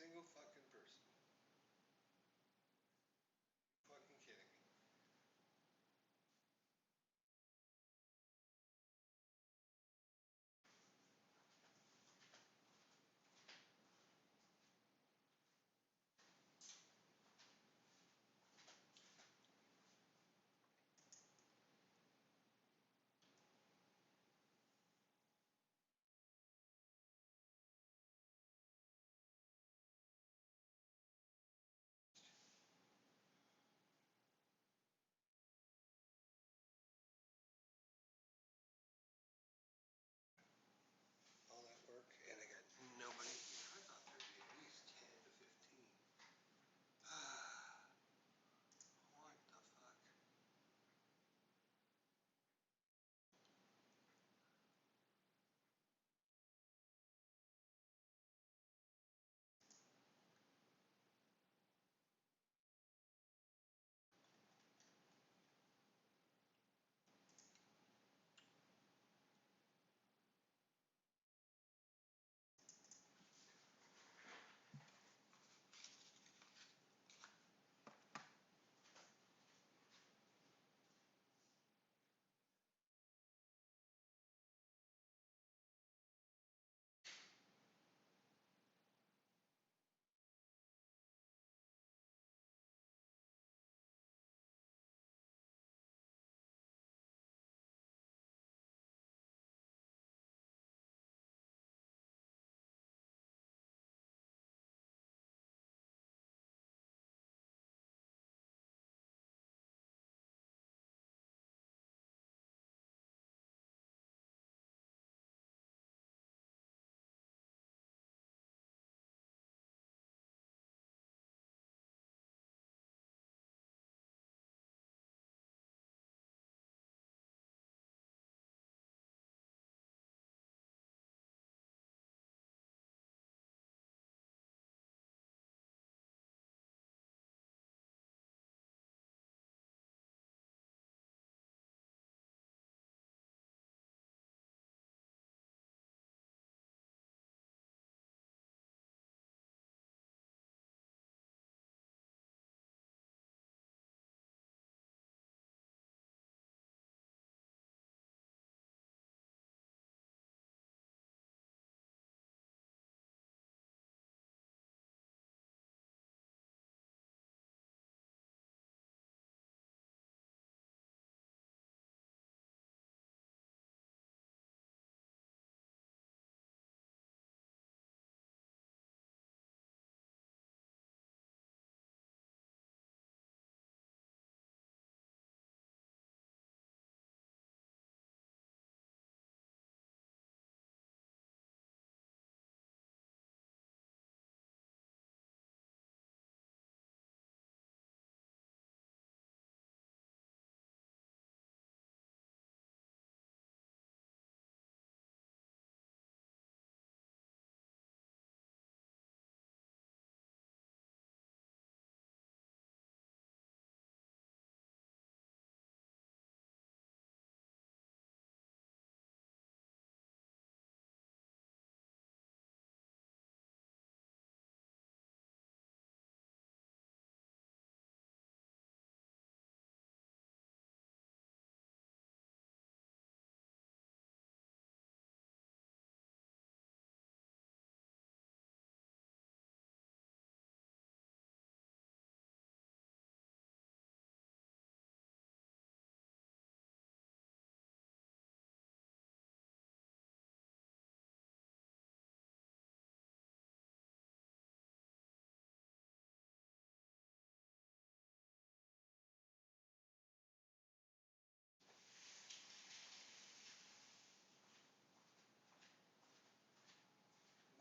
single fucking person. Fucking kidding me. All that work, and I got nobody here. I thought there'd be at least 10 to 15. What the fuck?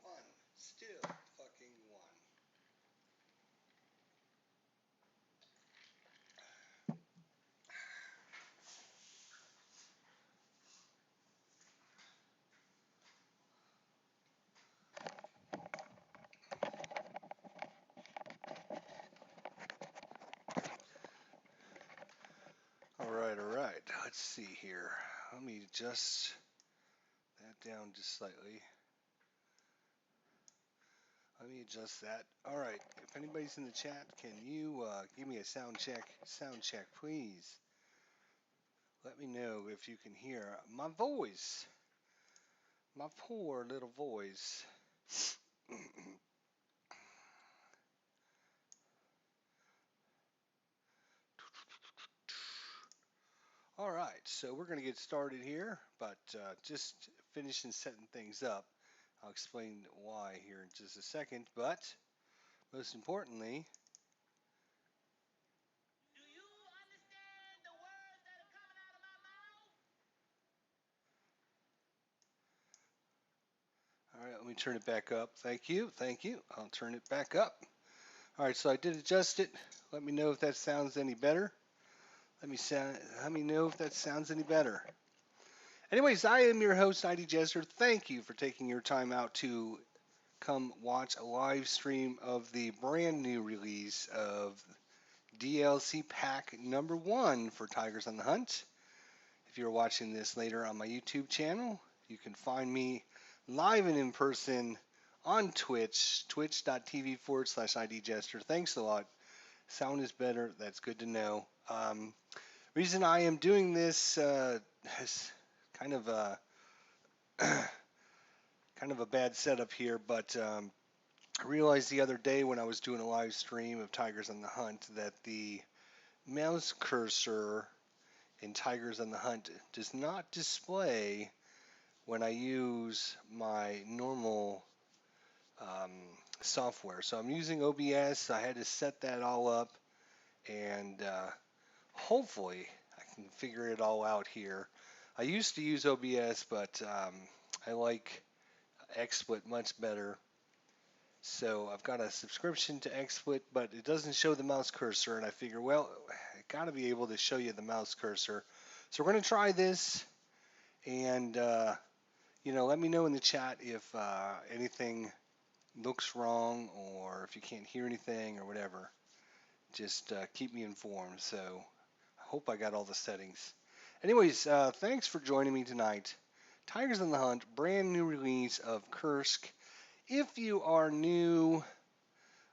One. Still fucking one. All right. Let's see here. Let me adjust that down just slightly. Let me adjust that. All right. If anybody's in the chat, can you give me a sound check? Sound check, please. Let me know if you can hear my voice. My poor little voice. All right, so we're going to get started here, but just finishing setting things up. I'll explain why here in just a second, but most importantly, Do you understand the words that are coming out of my mouth? all right, let me turn it back up. Thank you, thank you. I'll turn it back up. All right, so I did adjust it. Let me know if that sounds any better. Let me know if that sounds any better. Anyways, I am your host, ID Jester. Thank you for taking your time out to come watch a live stream of the brand new release of DLC pack number 1 for Tigers on the Hunt. If you're watching this later on my YouTube channel, you can find me live and in person on Twitch, twitch.tv/IDjester. Thanks a lot. Sound is better. That's good to know. Reason I am doing this is kind of a kind of a bad setup here, but I realized the other day when I was doing a live stream of Tigers on the Hunt that the mouse cursor in Tigers on the Hunt does not display when I use my normal um, software. So I'm using OBS. I had to set that all up, and hopefully I can figure it all out here. I used to use OBS, but I like XSplit much better. So I've got a subscription to XSplit, but it doesn't show the mouse cursor, and I figure, well, I got to be able to show you the mouse cursor. So we're going to try this, and let me know in the chat if anything looks wrong or if you can't hear anything or whatever. Just keep me informed. So I hope I got all the settings. Anyways, thanks for joining me tonight. Tigers on the Hunt, brand new release of Kursk. If you are new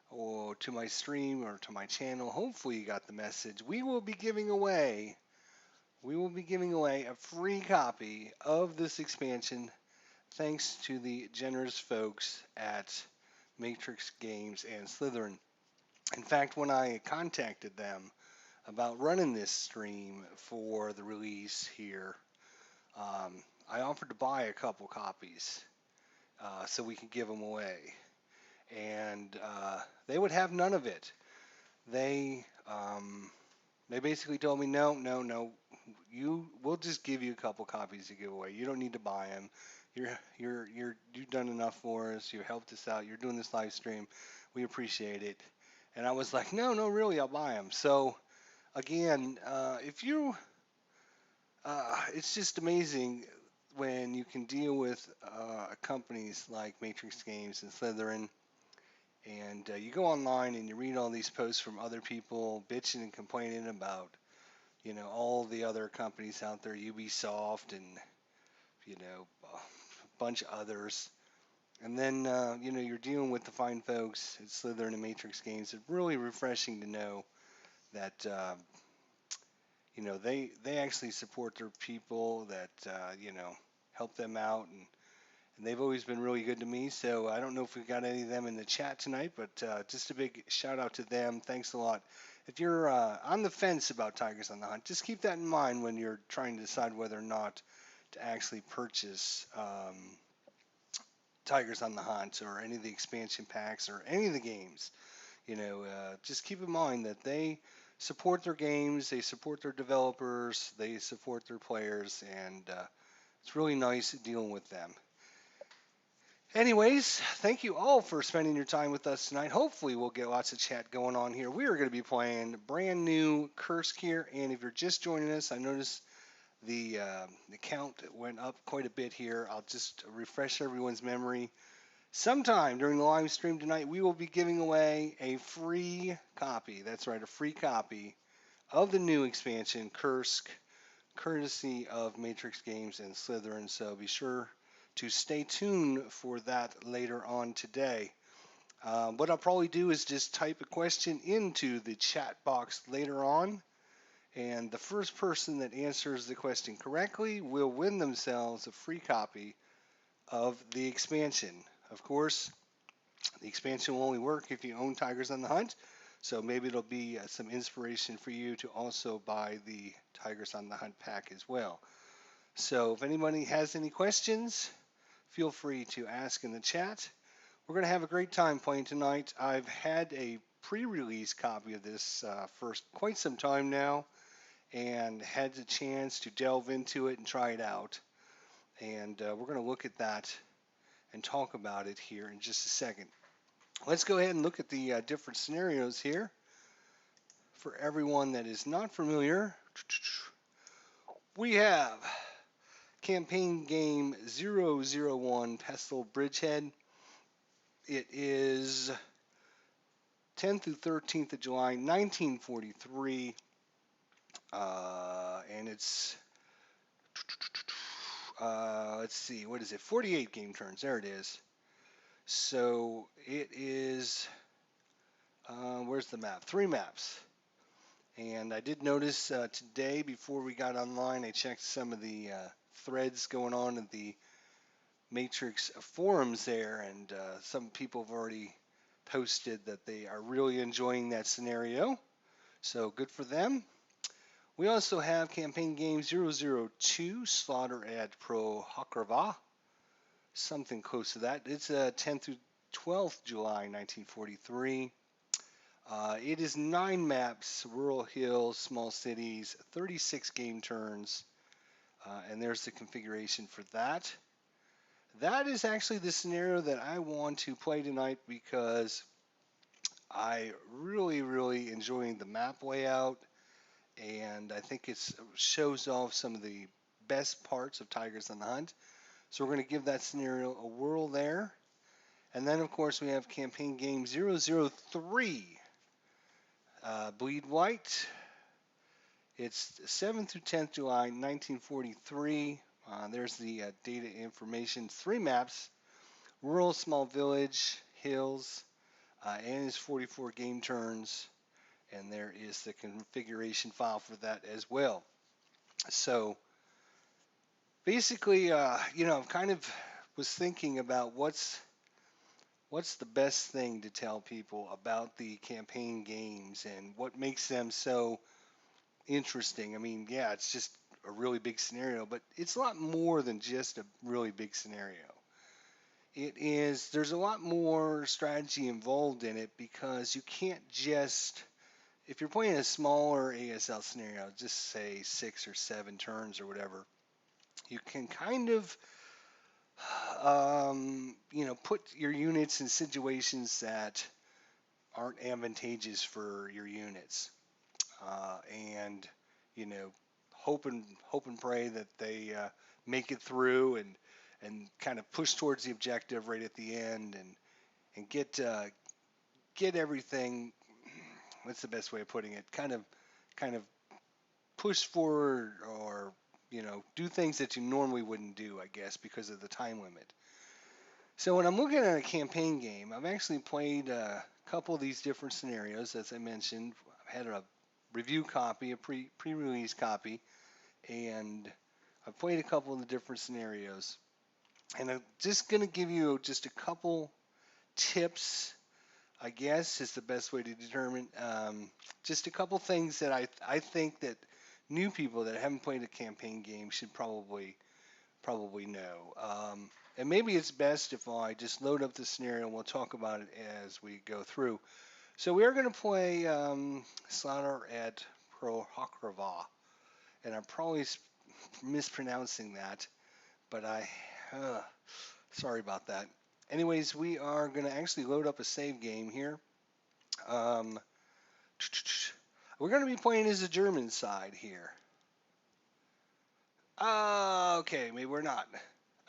or to my stream or to my channel, hopefully you got the message. We will be giving away a free copy of this expansion thanks to the generous folks at Matrix Games and Slytherin. In fact, when I contacted them about running this stream for the release here, I offered to buy a couple copies so we could give them away. And they would have none of it. They they basically told me, no, no, no. We'll just give you a couple copies to give away. You don't need to buy them. You've done enough for us. You helped us out. You're doing this live stream. We appreciate it. And I was like, no, no, really, I'll buy them. So again, if you, it's just amazing when you can deal with companies like Matrix Games and Slytherin, and you go online and you read all these posts from other people bitching and complaining about, all the other companies out there, Ubisoft and, a bunch of others. And then, you're dealing with the fine folks at Slytherin and Matrix Games. It's really refreshing to know that, they actually support their people, that, help them out. And they've always been really good to me. So I don't know if we've got any of them in the chat tonight, but just a big shout out to them. Thanks a lot. If you're on the fence about Tigers on the Hunt, just keep that in mind when you're trying to decide whether or not to actually purchase Tigers on the Hunt or any of the expansion packs or any of the games. Just keep in mind that they support their games, they support their developers, they support their players, and it's really nice dealing with them. Anyways, thank you all for spending your time with us tonight. Hopefully we'll get lots of chat going on here. We are going to be playing brand new Kursk here, and if you're just joining us, I noticed the count went up quite a bit here. I'll just refresh everyone's memory. Sometime during the live stream tonight, we will be giving away a free copy. That's right, a free copy of the new expansion, Kursk, courtesy of Matrix Games and Slytherin. So be sure to stay tuned for that later on today. What I'll probably do is just type a question into the chat box later on, and the first person that answers the question correctly will win themselves a free copy of the expansion. Of course, the expansion will only work if you own Tigers on the Hunt, so maybe it'll be some inspiration for you to also buy the Tigers on the Hunt pack as well. So if anybody has any questions, feel free to ask in the chat. We're going to have a great time playing tonight. I've had a pre-release copy of this for quite some time now and had the chance to delve into it and try it out. And we're going to look at that and talk about it here in just a second. Let's go ahead and look at the different scenarios here. For everyone that is not familiar, we have campaign game 001 Pestle Bridgehead. It is 10th through 13th of July, 1943, and it's, let's see, what is it, 48 game turns, there it is. So it is, where's the map? 3 maps. And I did notice today, before we got online, I checked some of the threads going on in the Matrix forums there, and some people have already posted that they are really enjoying that scenario. So good for them. We also have campaign game 002, Slaughter at Pro Hakrava, something close to that. It's 10th through 12th July 1943. It is 9 maps, rural hills, small cities, 36 game turns, and there's the configuration for that. That is actually the scenario that I want to play tonight because I really enjoying the map layout, and I think it shows off some of the best parts of Tigers on the Hunt. So we're going to give that scenario a whirl there. And then, of course, we have campaign game 003, Bleed White. It's 7th through 10th July 1943. There's the data information. 3 maps, rural, small village, hills, and it's 44 game turns. And there is the configuration file for that as well. So basically, kind of was thinking about what's the best thing to tell people about the campaign games and what makes them so interesting. I mean, yeah, it's just a really big scenario, but it's a lot more than just a really big scenario. There's a lot more strategy involved in it because you can't just, if you're playing a smaller ASL scenario, just say 6 or 7 turns or whatever, you can kind of, put your units in situations that aren't advantageous for your units, and hope and pray that they make it through and kind of push towards the objective right at the end and get everything. What's the best way of putting it? Kind of push forward, or do things that you normally wouldn't do, I guess, because of the time limit. So when I'm looking at a campaign game, I've actually played a couple of these different scenarios, as I mentioned. I've had a review copy, a pre-release copy, and I've played a couple of the different scenarios. And I'm just going to give you just a couple tips, I guess, is the best way to determine. Just a couple things that I think that new people that haven't played a campaign game should probably know. And maybe it's best if I just load up the scenario and we'll talk about it as we go through. So we are going to play Slaughter at Pro Hakrava, and I'm probably mispronouncing that, but sorry about that. Anyways, we are going to actually load up a save game here. We're going to be playing as the German side here. Okay, maybe we're not.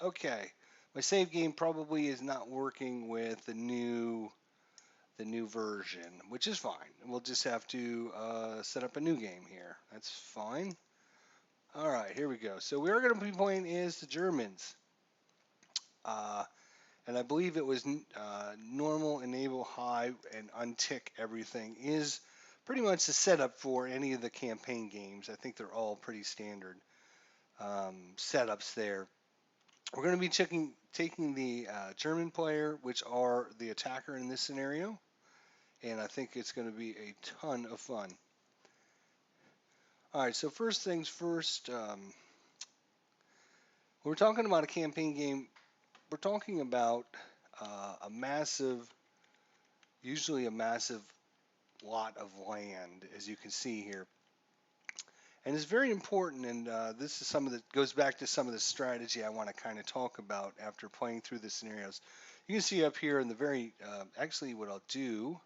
Okay, my save game probably is not working with the new version, which is fine. We'll just have to set up a new game here. That's fine. All right, here we go. So we are going to be playing as the Germans. and I believe it was normal, enable, high, and untick everything is pretty much the setup for any of the campaign games. I think they're all pretty standard setups there. We're going to be taking the German player, which are the attacker in this scenario, and I think it's going to be a ton of fun. All right, so first things first, when we're talking about a campaign game, we're talking about a massive, usually a massive lot of land, as you can see here. And it's very important, and this is some of the goes back to some of the strategy I want to kind of talk about after playing through the scenarios. You can see up here in the very, actually what I'll do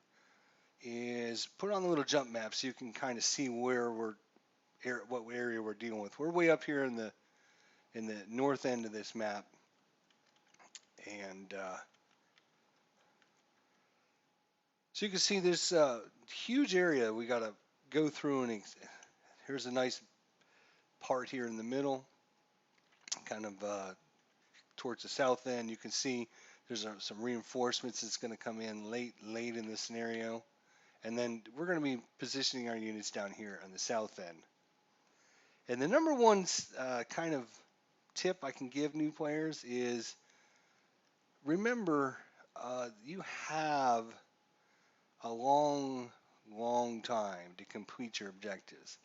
is put on the little jump map so you can kind of see where what area we're dealing with. We're way up here in the north end of this map, and so you can see this huge area we got to go through, and here's a nice part here in the middle, kind of towards the south end. You can see there's some reinforcements that's going to come in late in the scenario, and then we're going to be positioning our units down here on the south end. And the number one kind of tip I can give new players is remember you have a long time to complete your objectives.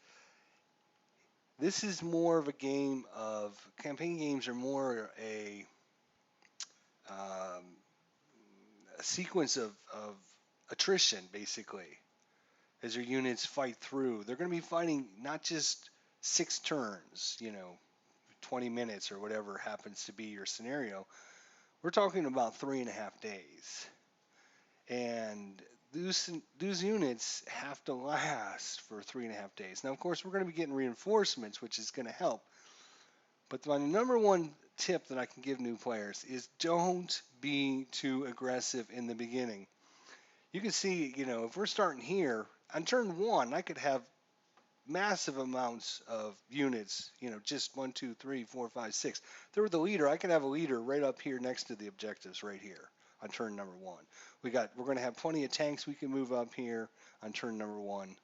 This is more of a game of campaign games are more a sequence of attrition, basically, as your units fight through. They're going to be fighting not just 6 turns, 20 minutes or whatever happens to be your scenario. We're talking about 3.5 days. And those units have to last for 3.5 days. Now, of course, we're going to be getting reinforcements, which is going to help. But my number one tip that I can give new players is don't be too aggressive in the beginning. You can see, if we're starting here, on turn 1, I could have massive amounts of units, just 1, 2, 3, 4, 5, 6. If there were the leader, I could have a leader right up here next to the objectives right here on turn number 1. We're going to have plenty of tanks we can move up here on turn number 1.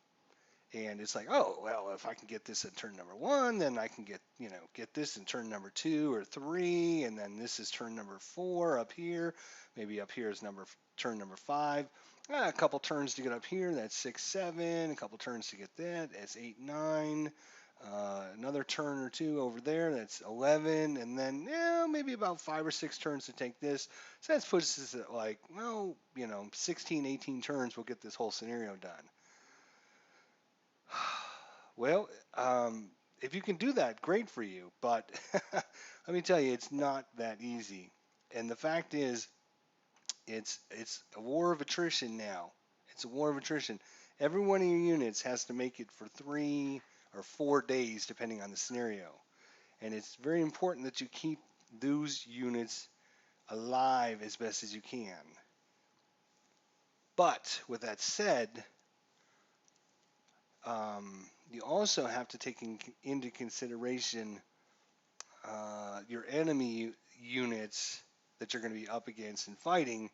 And it's like, oh, well, if I can get this in turn number 1, then I can get this in turn number 2 or 3, and then this is turn number 4 up here. Maybe up here is turn number 5. A couple turns to get up here, that's 6, 7. A couple turns to get that, that's 8, 9. Another turn or 2 over there, that's 11. And then maybe about 5 or 6 turns to take this. So that puts us at 16, 18 turns, we'll get this whole scenario done. Well, if you can do that, great for you. But let me tell you, it's not that easy. And the fact is, it's a war of attrition now. It's a war of attrition. Every one of your units has to make it for 3 or 4 days, depending on the scenario. And it's very important that you keep those units alive as best as you can. But with that said, you also have to take into consideration your enemy units that you're going to be up against and fighting,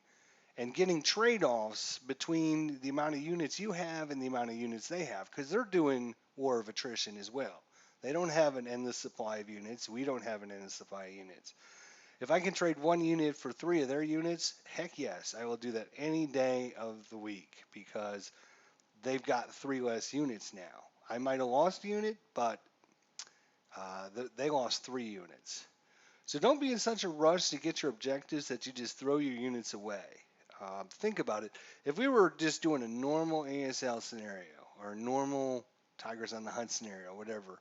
and getting trade-offs between the amount of units you have and the amount of units they have, because they're doing war of attrition as well. They don't have an endless supply of units. We don't have an endless supply of units. If I can trade 1 unit for 3 of their units, heck yes, I will do that any day of the week, because they've got 3 less units now. I might have lost a unit, but they lost 3 units. So don't be in such a rush to get your objectives that you just throw your units away. Think about it. If we were just doing a normal ASL scenario or a normal Tigers on the Hunt scenario, whatever,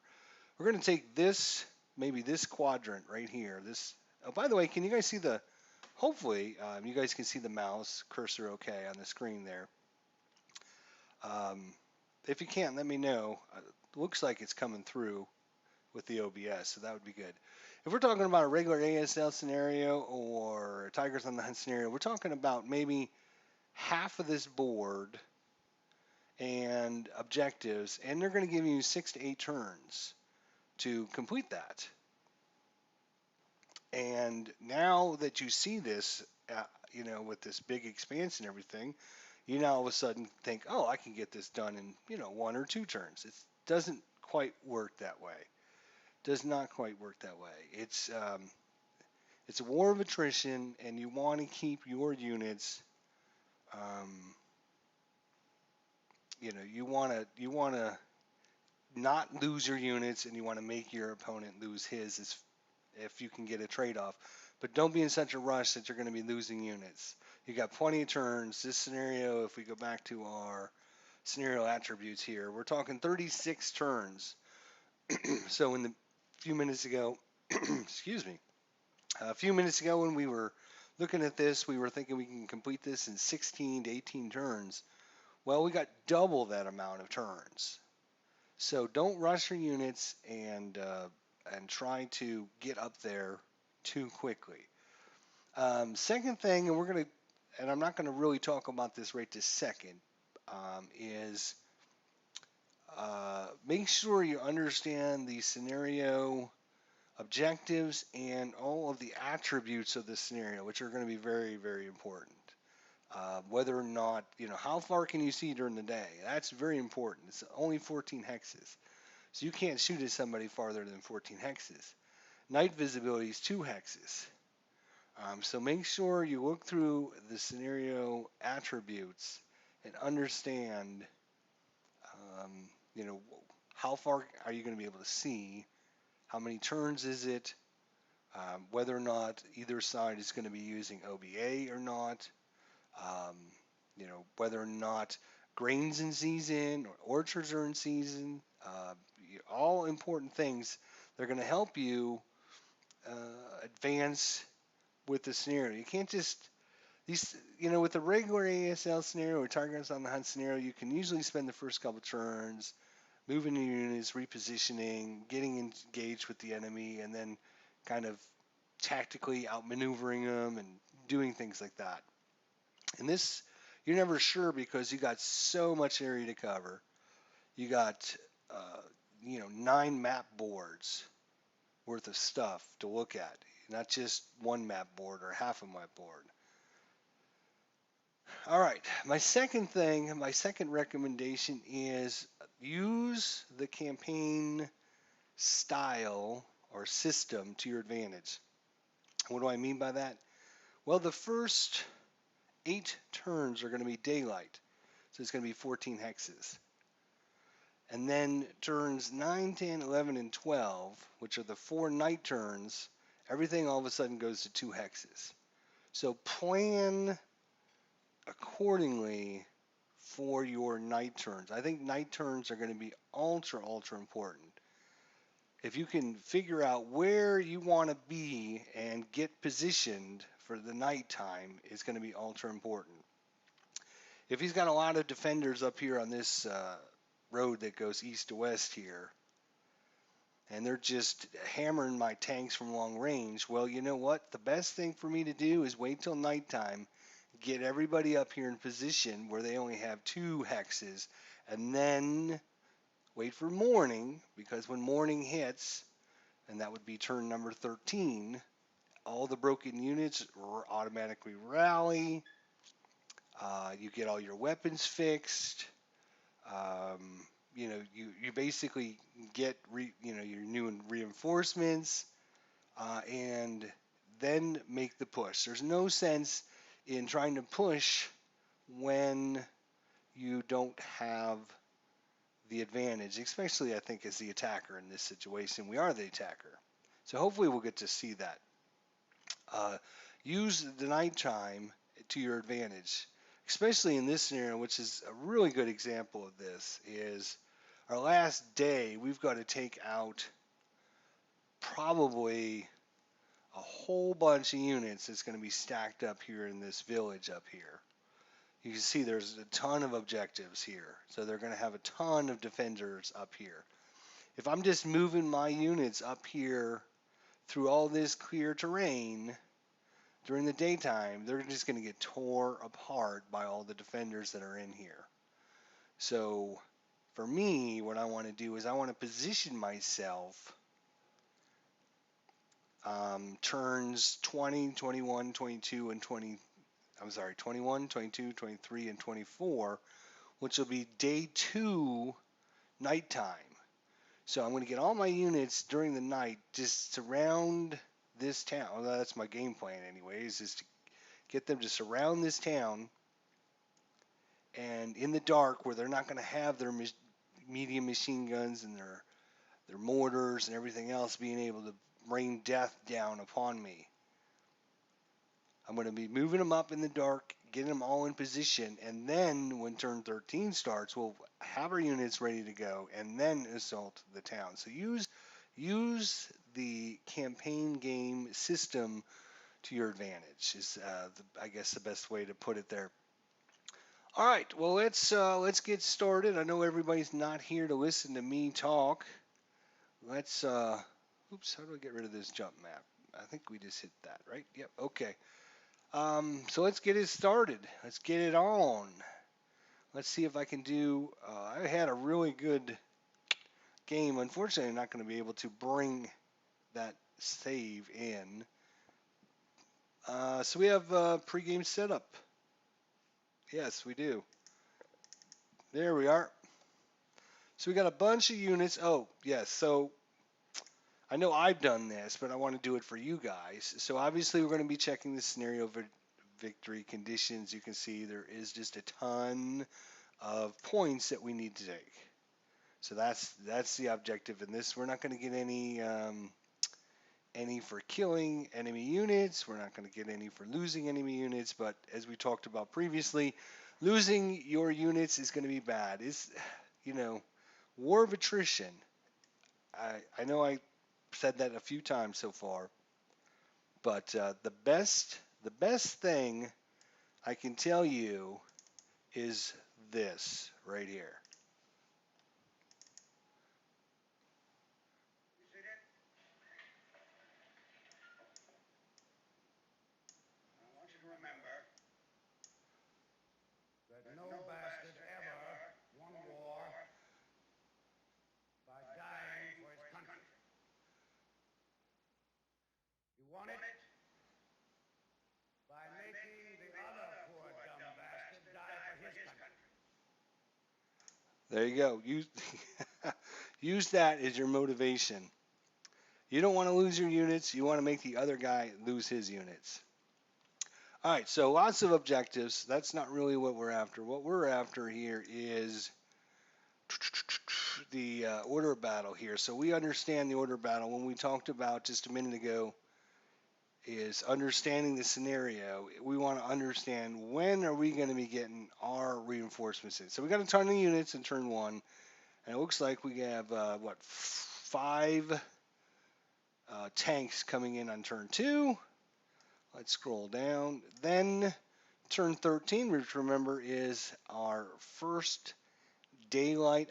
we're going to take this, maybe this quadrant right here. Oh, by the way, can you guys see hopefully you guys can see the mouse cursor okay on the screen there. If you can't, let me know. Looks like it's coming through with the OBS, so that would be good. If we're talking about a regular ASL scenario or a Tigers on the Hunt scenario, we're talking about maybe half of this board and objectives, and they're going to give you 6 to 8 turns to complete that. And now that you see this, with this big expansion and everything, you now all of a sudden think, oh, I can get this done in, 1 or 2 turns. It doesn't quite work that way. Does not quite work that way. It's a war of attrition, and you want to keep your units. Um, you want to not lose your units, and you want to make your opponent lose his, if you can get a trade-off. But don't be in such a rush that you're going to be losing units. You got plenty of turns. This scenario, if we go back to our scenario attributes here, we're talking 36 turns. So in the few minutes ago, excuse me, a few minutes ago when we were looking at this, we were thinking we can complete this in 16 to 18 turns. Well, we got double that amount of turns. So don't rush your units and try to get up there too quickly. Second thing, and I'm not gonna really talk about this right this second, is make sure you understand the scenario objectives and all of the attributes of the scenario, which are going to be very, very important. Whether or not, how far can you see during the day? That's very important. It's only 14 hexes. So you can't shoot at somebody farther than 14 hexes. Night visibility is 2 hexes. So make sure you look through the scenario attributes and understand, um, you know, how far are you going to be able to see? How many turns is it? Whether or not either side is going to be using OBA or not, um, whether or not grains in season or orchards are in season, all important things. They're going to help you advance with the scenario. You can't just with the regular ASL scenario or targets on the hunt scenario, you can usually spend the first couple turns moving your units, repositioning, getting engaged with the enemy, and then kind of tactically outmaneuvering them and doing things like that. And this, you're never sure because you got so much area to cover. You got, 9 map boards worth of stuff to look at, not just one map board or half a map board. All right, my second recommendation is use the campaign style or system to your advantage. What do I mean by that? Well, the first 8 turns are going to be daylight, so it's going to be 14 hexes. And then turns 9, 10, 11, and 12, which are the 4 night turns, everything all of a sudden goes to 2 hexes. So plan accordingly for your night turns. I think night turns are going to be ultra, ultra important. If you can figure out where you want to be and get positioned for the nighttime, it's going to be ultra important. If he's got a lot of defenders up here on this road that goes east to west here, and they're just hammering my tanks from long range, well, you know what? The best thing for me to do is wait till nighttime, get everybody up here in position where they only have 2 hexes, and then wait for morning, because when morning hits, and that would be turn number 13, all the broken units automatically rally. You get all your weapons fixed. You basically get your new reinforcements, and then make the push. There's no sense in trying to push when you don't have the advantage, especially I think as the attacker in this situation. We are the attacker. So hopefully we'll get to see that. Use the nighttime to your advantage, especially in this scenario, which is a really good example of this, is our last day, we've got to take out probably a whole bunch of units that's going to be stacked up here in this village up here. You can see there's a ton of objectives here, so they're going to have a ton of defenders up here. If I'm just moving my units up here through all this clear terrain during the daytime, they're just going to get tore apart by all the defenders that are in here. So for me, what I want to do is I want to position myself turns 20, 21, 22, and 20. I'm sorry, 21, 22, 23, and 24, which will be day 2 nighttime. So I'm going to get all my units during the night, just surround this town. Well, that's my game plan, anyways, is to get them to surround this town, and in the dark, where they're not going to have their medium machine guns and their mortars and everything else being able to rain death down upon me. I'm going to be moving them up in the dark, getting them all in position, and then when turn 13 starts, we'll have our units ready to go, and then assault the town. So use the campaign game system to your advantage is, I guess, the best way to put it there. All right, well let's get started. I know everybody's not here to listen to me talk. Let's oops, how do I get rid of this jump map? I think we just hit that, right? Yep. Okay. So let's get it started. Let's get it on. Let's see if I can do. I had a really good game. Unfortunately, I'm not going to be able to bring that save in. So we have pregame setup. Yes, we do. There we are. So we got a bunch of units. Oh, yes. So I know I've done this, but I want to do it for you guys. So obviously we're going to be checking the scenario victory conditions. You can see there is just a ton of points that we need to take. So that's the objective in this. We're not going to get any for killing enemy units. We're not going to get any for losing enemy units. But as we talked about previously, losing your units is going to be bad. It's, war of attrition. I know I said that a few times so far, but the best thing I can tell you is this right here. I want you to remember that no bastard ever won war by dying for his country. He won it by making the other poor dumb bastard die for his country. There you go. Use that as your motivation. You don't want to lose your units. You want to make the other guy lose his units. All right, so lots of objectives. That's not really what we're after. What we're after here is the order battle here. So we understand the order battle. When we talked about just a minute ago is understanding the scenario. We want to understand when are we going to be getting our reinforcements in. So we got a ton of units in turn 1. And it looks like we have, 5 tanks coming in on turn 2. Let's scroll down. Then turn 13, which remember is our first daylight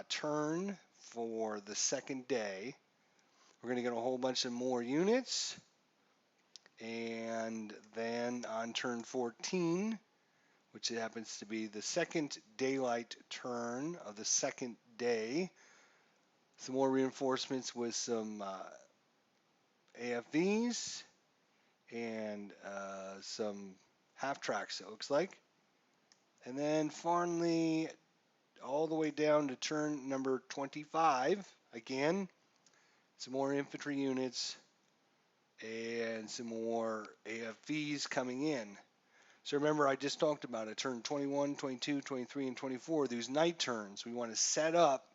turn for the second day. We're going to get a whole bunch of more units. And then on turn 14, which happens to be the second daylight turn of the second day, some more reinforcements with some AFVs and some half tracks, it looks like. And then finally, all the way down to turn number 25, again, some more infantry units and some more AFVs coming in. So remember, I just talked about it, turn 21, 22, 23, and 24, these night turns. We want to set up,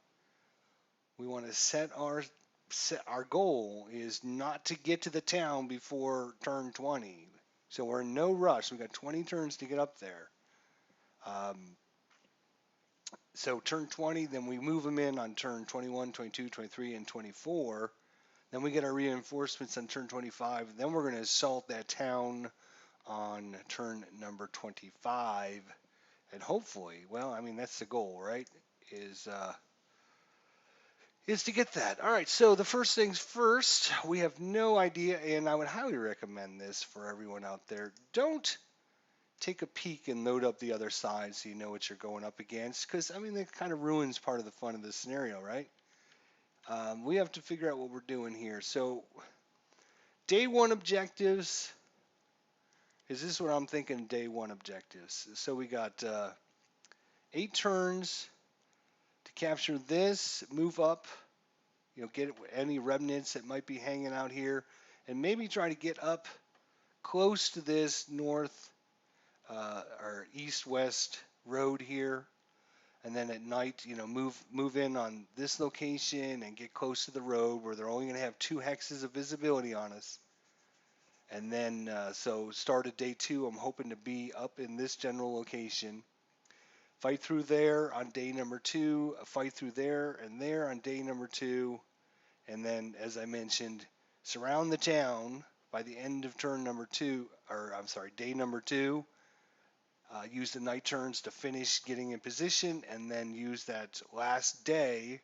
our goal is not to get to the town before turn 20. So we're in no rush. We've got 20 turns to get up there. So turn 20, then we move them in on turn 21, 22, 23, and 24. Then we get our reinforcements on turn 25. Then we're going to assault that town on turn number 25. And hopefully, well, I mean, that's the goal, right? Is to get that. All right, so the first things first, we have no idea, and I would highly recommend this for everyone out there. Don't take a peek and load up the other side so you know what you're going up against, because, I mean, that kind of ruins part of the fun of the scenario, right? We have to figure out what we're doing here. So Day one objectives. Is this what I'm thinking? Day one objectives. So we got 8 turns to capture this, move up, get any remnants that might be hanging out here, and maybe try to get up close to this north or east-west road here. And then at night, move in on this location and get close to the road where they're only going to have 2 hexes of visibility on us. And then, so start at day 2, I'm hoping to be up in this general location. Fight through there on day number 2, fight through there and there on day number 2. And then, as I mentioned, surround the town by the end of turn number 2, or I'm sorry, day number 2. Use the night turns to finish getting in position, and then use that last day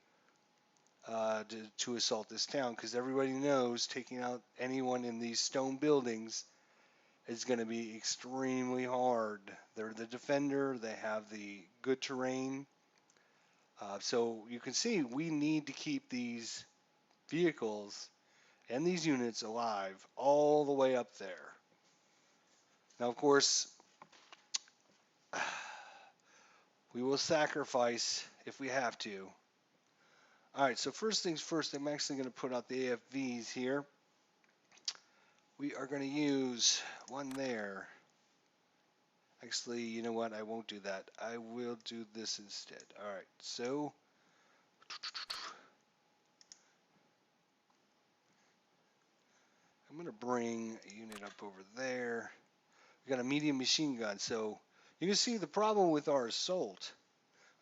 to assault this town, because everybody knows taking out anyone in these stone buildings is going to be extremely hard. They're the defender, they have the good terrain. So you can see we need to keep these vehicles and these units alive all the way up there. Now, of course, we will sacrifice if we have to. All right, so first things first, I'm actually going to put out the AFVs here. We are going to use one there. Actually, you know what? I won't do that. I will do this instead. All right, so I'm going to bring a unit up over there. We got a medium machine gun. So you can see the problem with our assault.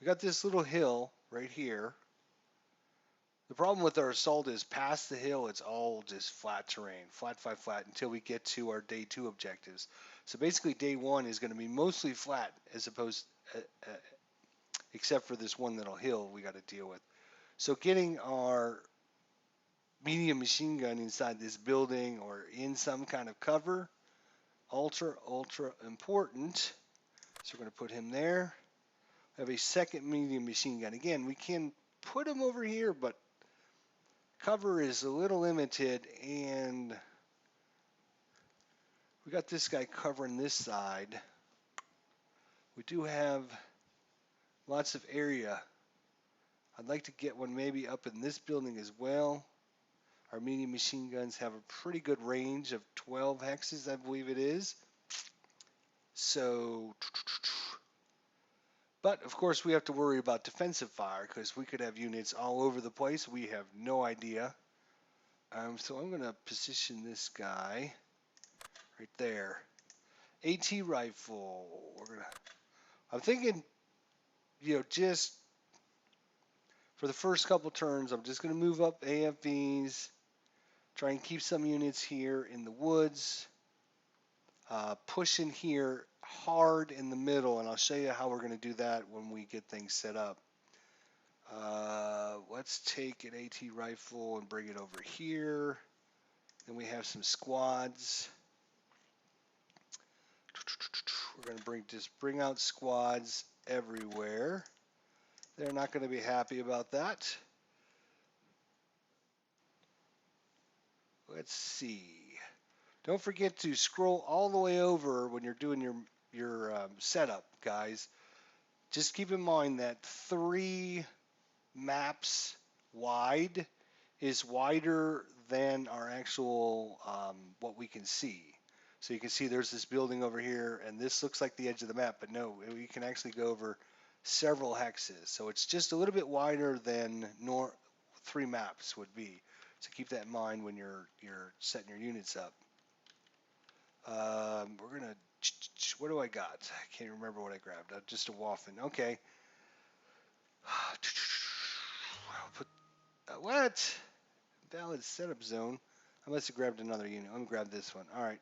We got this little hill right here. The problem with our assault is past the hill, it's all just flat terrain, flat, flat, flat, until we get to our day 2 objectives. So basically day 1 is going to be mostly flat, as opposed, except for this one little hill we got to deal with. So getting our medium machine gun inside this building or in some kind of cover, ultra, ultra important. So we're going to put him there. We have a second medium machine gun. Again, we can put him over here, but cover is a little limited, and we got this guy covering this side. We do have lots of area. I'd like to get one maybe up in this building as well. Our medium machine guns have a pretty good range of 12 hexes, I believe it is. So, but of course we have to worry about defensive fire, because we could have units all over the place. We have no idea. So I'm going to position this guy right there. AT rifle. I'm thinking, just for the first couple turns, I'm just going to move up AFVs, try and keep some units here in the woods, push in here hard in the middle, and I'll show you how we're going to do that when we get things set up. Let's take an AT rifle and bring it over here. Then we have some squads. We're going to bring out squads everywhere. They're not going to be happy about that. Let's see. Don't forget to scroll all the way over when you're doing your setup, guys. Just keep in mind that 3 maps wide is wider than our actual what we can see. So you can see there's this building over here, and this looks like the edge of the map, but no, we can actually go over several hexes. So it's just a little bit wider than 3 maps would be. So keep that in mind when you're setting your units up. We're gonna. What do I got? I can't remember what I grabbed. Just a Waffen. Okay. I'll put what? Valid setup zone. I must have grabbed another unit. Let me grab this one. All right.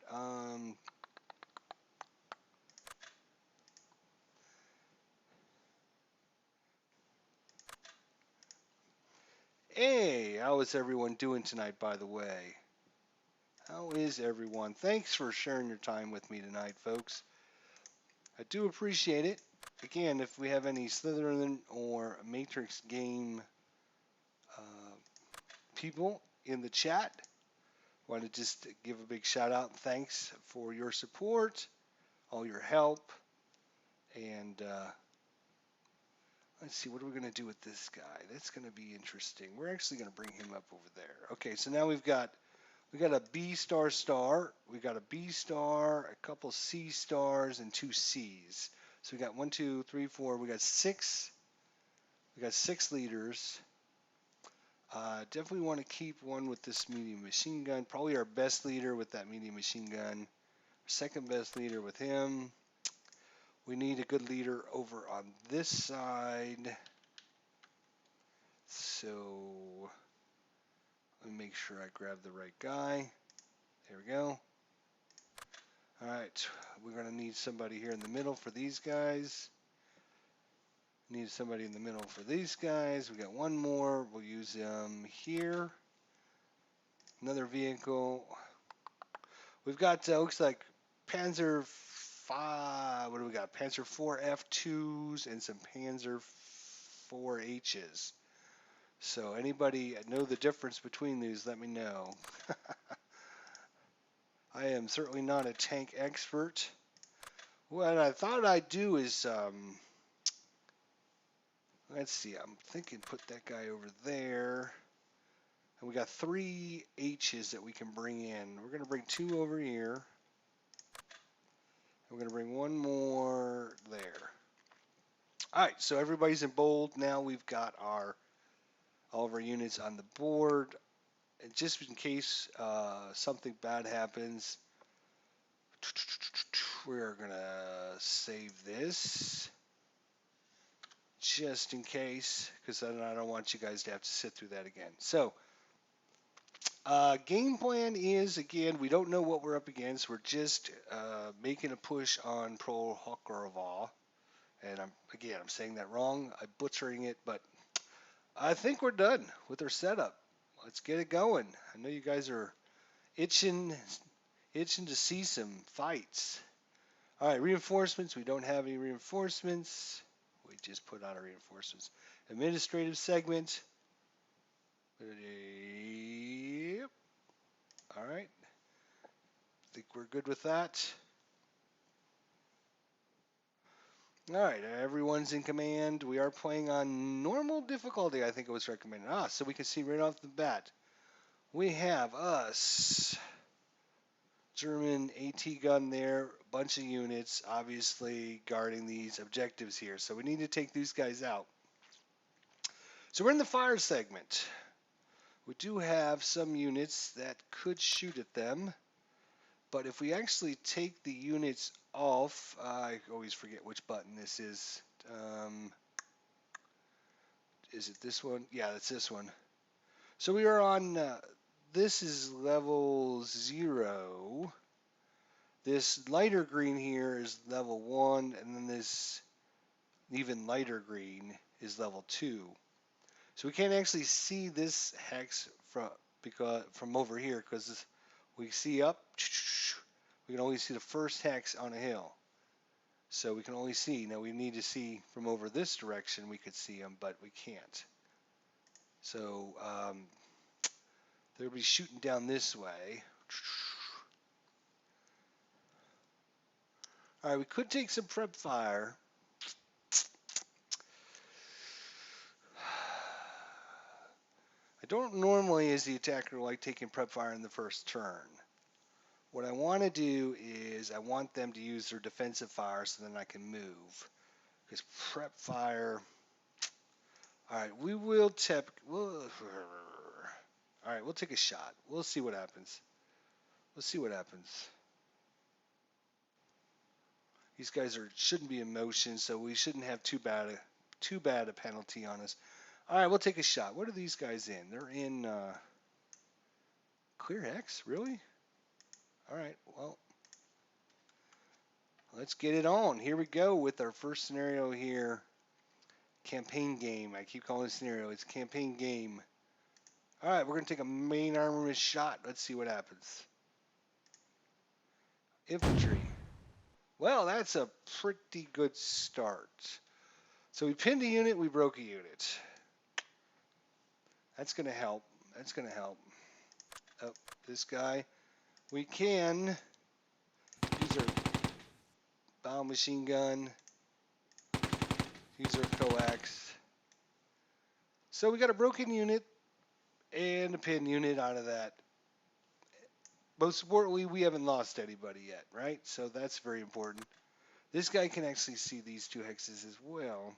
Hey, how is everyone doing tonight, by the way? How is everyone? Thanks for sharing your time with me tonight, folks. I do appreciate it. Again, if we have any Slytherin or Matrix game people in the chat, Want to just give a big shout out and thanks for your support, all your help, and let's see, what are we going to do with this guy? That's going to be interesting. We're actually going to bring him up over there. Okay, so now we got a B star star, we got a B star, a couple C stars, and 2 C's. So we got 1, 2, 3, 4. We got six leaders. Definitely want to keep one with this medium machine gun. Probably our best leader with that medium machine gun. Second best leader with him. We need a good leader over on this side. So let me make sure I grab the right guy. There we go. All right, we're going to need somebody here in the middle for these guys. Need somebody in the middle for these guys. We got one more. We'll use them here. Another vehicle. We've got looks like Panzer 5. What do we got? Panzer 4 F2s and some Panzer 4Hs. So anybody know the difference between these? Let me know. I am certainly not a tank expert. What I thought I'd do is, let's see, I'm thinking put that guy over there. And we got 3 H's that we can bring in. We're going to bring 2 over here. We're going to bring 1 more there. All right, so everybody's in bold. Now we've got all of our units on the board. And just in case something bad happens, we're going to save this. Just in case, because I don't want you guys to have to sit through that again. So, game plan is, again, we don't know what we're up against. We're just making a push on Pro Hokorova. And I'm saying that wrong. I'm butchering it, but I think we're done with our setup. Let's get it going. I know you guys are itching to see some fights. All right, reinforcements. We don't have any reinforcements. We just put on our reinforcements. Administrative segment. Yep. All right. I think we're good with that. All right, everyone's in command. We are playing on normal difficulty, I think it was recommended. So we can see right off the bat. We have us, German AT gun there, a bunch of units, obviously guarding these objectives here. So we need to take these guys out. So we're in the fire segment. We do have some units that could shoot at them. But if we actually take the units off, I always forget which button this is. Is it this one? Yeah, it's this one. So we are on, this is level 0. This lighter green here is level 1, and then this even lighter green is level 2. So we can't actually see this hex from over here because we see up. We can only see the first hex on a hill. So we can only see. Now we need to see from over this direction. We could see them, but we can't. So they'll be shooting down this way. All right, we could take some prep fire. I don't normally, as the attacker, like taking prep fire in the first turn. What I want to do is I want them to use their defensive fire so then I can move. Because prep fire... All right, we will tip... All right, we'll take a shot. We'll see what happens. Let's see what happens. These guys shouldn't be in motion, so we shouldn't have too bad a penalty on us. All right, we'll take a shot. What are these guys in? They're in clear hex, really? All right, well, let's get it on. Here we go with our first scenario here. Campaign game. I keep calling it scenario. It's campaign game. All right, we're going to take a main armament shot. Let's see what happens. Infantry. Well, that's a pretty good start. So we pinned a unit, we broke a unit. That's going to help. That's going to help. Oh, this guy. We can use our bow machine gun. Use our coax. So we got a broken unit and a pin unit out of that. Most importantly, we haven't lost anybody yet, right? So that's very important. This guy can actually see these two hexes as well.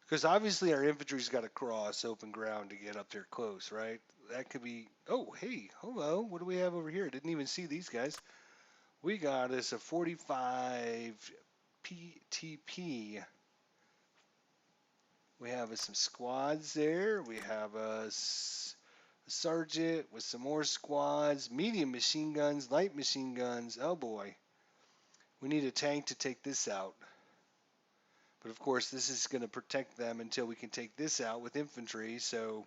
Because obviously our infantry's got to cross open ground to get up there close, right? That could be. Oh, hey, hello. What do we have over here? Didn't even see these guys. We got us a 45 PTP. We have some squads there. We have a sergeant with some more squads, medium machine guns, light machine guns. Oh boy. We need a tank to take this out. But of course, this is going to protect them until we can take this out with infantry. So,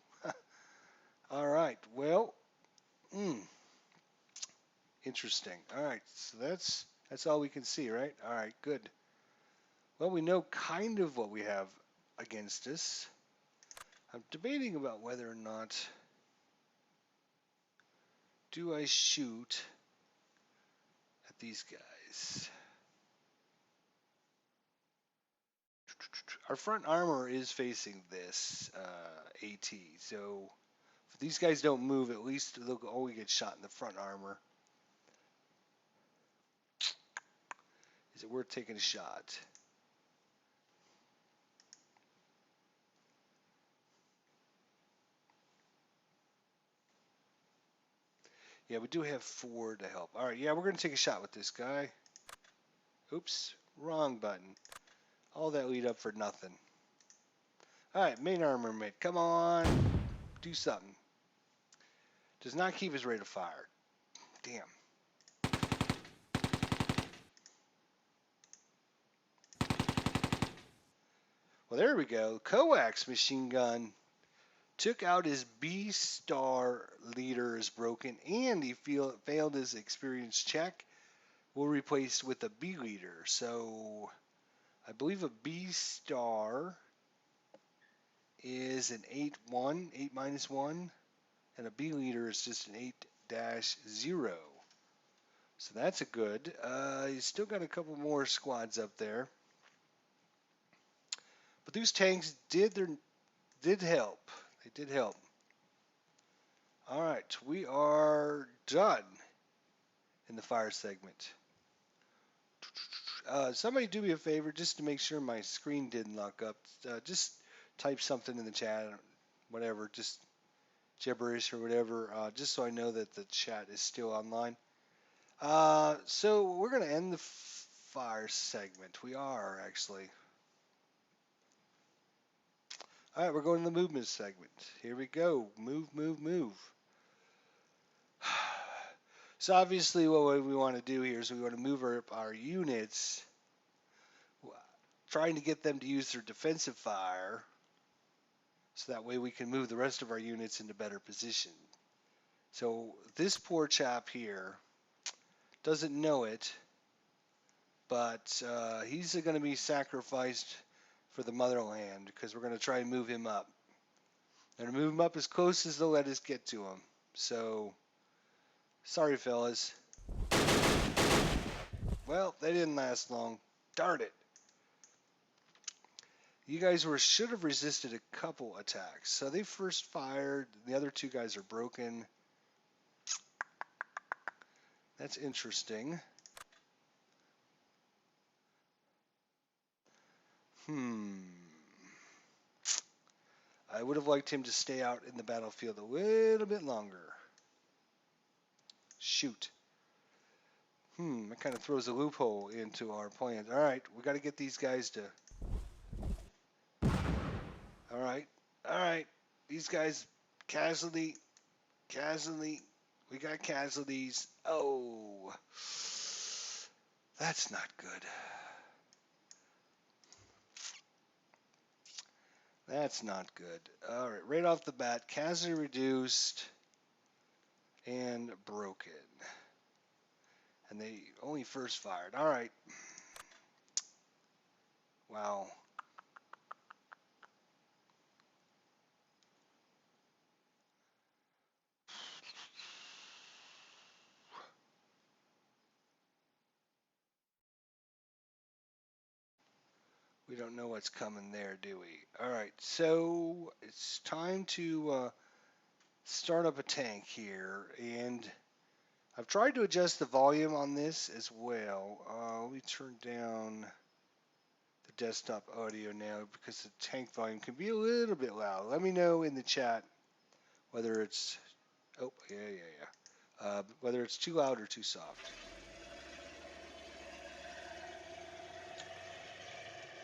all right. Well, interesting. All right. So that's all we can see, right? All right. Good. Well, we know kind of what we have against us. I'm debating about whether or not do I shoot at these guys. Our front armor is facing this AT, so if these guys don't move, at least they'll always get shot in the front armor. Is it worth taking a shot? Yeah, we do have 4 to help. All right, yeah, we're going to take a shot with this guy. Oops, wrong button. All that lead up for nothing. All right, main armor mate, come on, do something. Does not keep his rate of fire. Damn. Well, there we go. Coax machine gun took out his B-star leader is broken, and he failed his experience check. We'll replace with a B leader. So I believe a B-star is an 8-1, 8-1, and a B leader is just an 8-0. So that's a good. He's still got a couple more squads up there. But these tanks did help. They did help. All right, we are done in the fire segment. Somebody do me a favor just to make sure my screen didn't lock up. Just type something in the chat, whatever, just gibberish or whatever, just so I know that the chat is still online. So we're going to end the fire segment. We are actually. All right, we're going to the movement segment. Here we go. Move, move, move. So obviously what we want to do here is we want to move our units, trying to get them to use their defensive fire, so that way we can move the rest of our units into better position. So this poor chap here doesn't know it, but he's going to be sacrificed for the motherland because we're going to try and move him up. We're going to move him up as close as they'll let us get to him. So, sorry fellas. Well, they didn't last long. Darn it. You guys should have resisted a couple attacks. So they first fired. The other 2 guys are broken. That's interesting. I would have liked him to stay out in the battlefield a little bit longer. Shoot. That kind of throws a loophole into our plans. All right, we got to get these guys to... All right. These guys, casualty. We got casualties. Oh, that's not good. That's not good. All right, right off the bat, casualty reduced and broken. And they only first fired. All right. Wow. We don't know what's coming there, do we? All right, so it's time to start up a tank here, and I've tried to adjust the volume on this as well. Let me turn down the desktop audio now because the tank volume can be a little bit loud. Let me know in the chat whether it's whether it's too loud or too soft.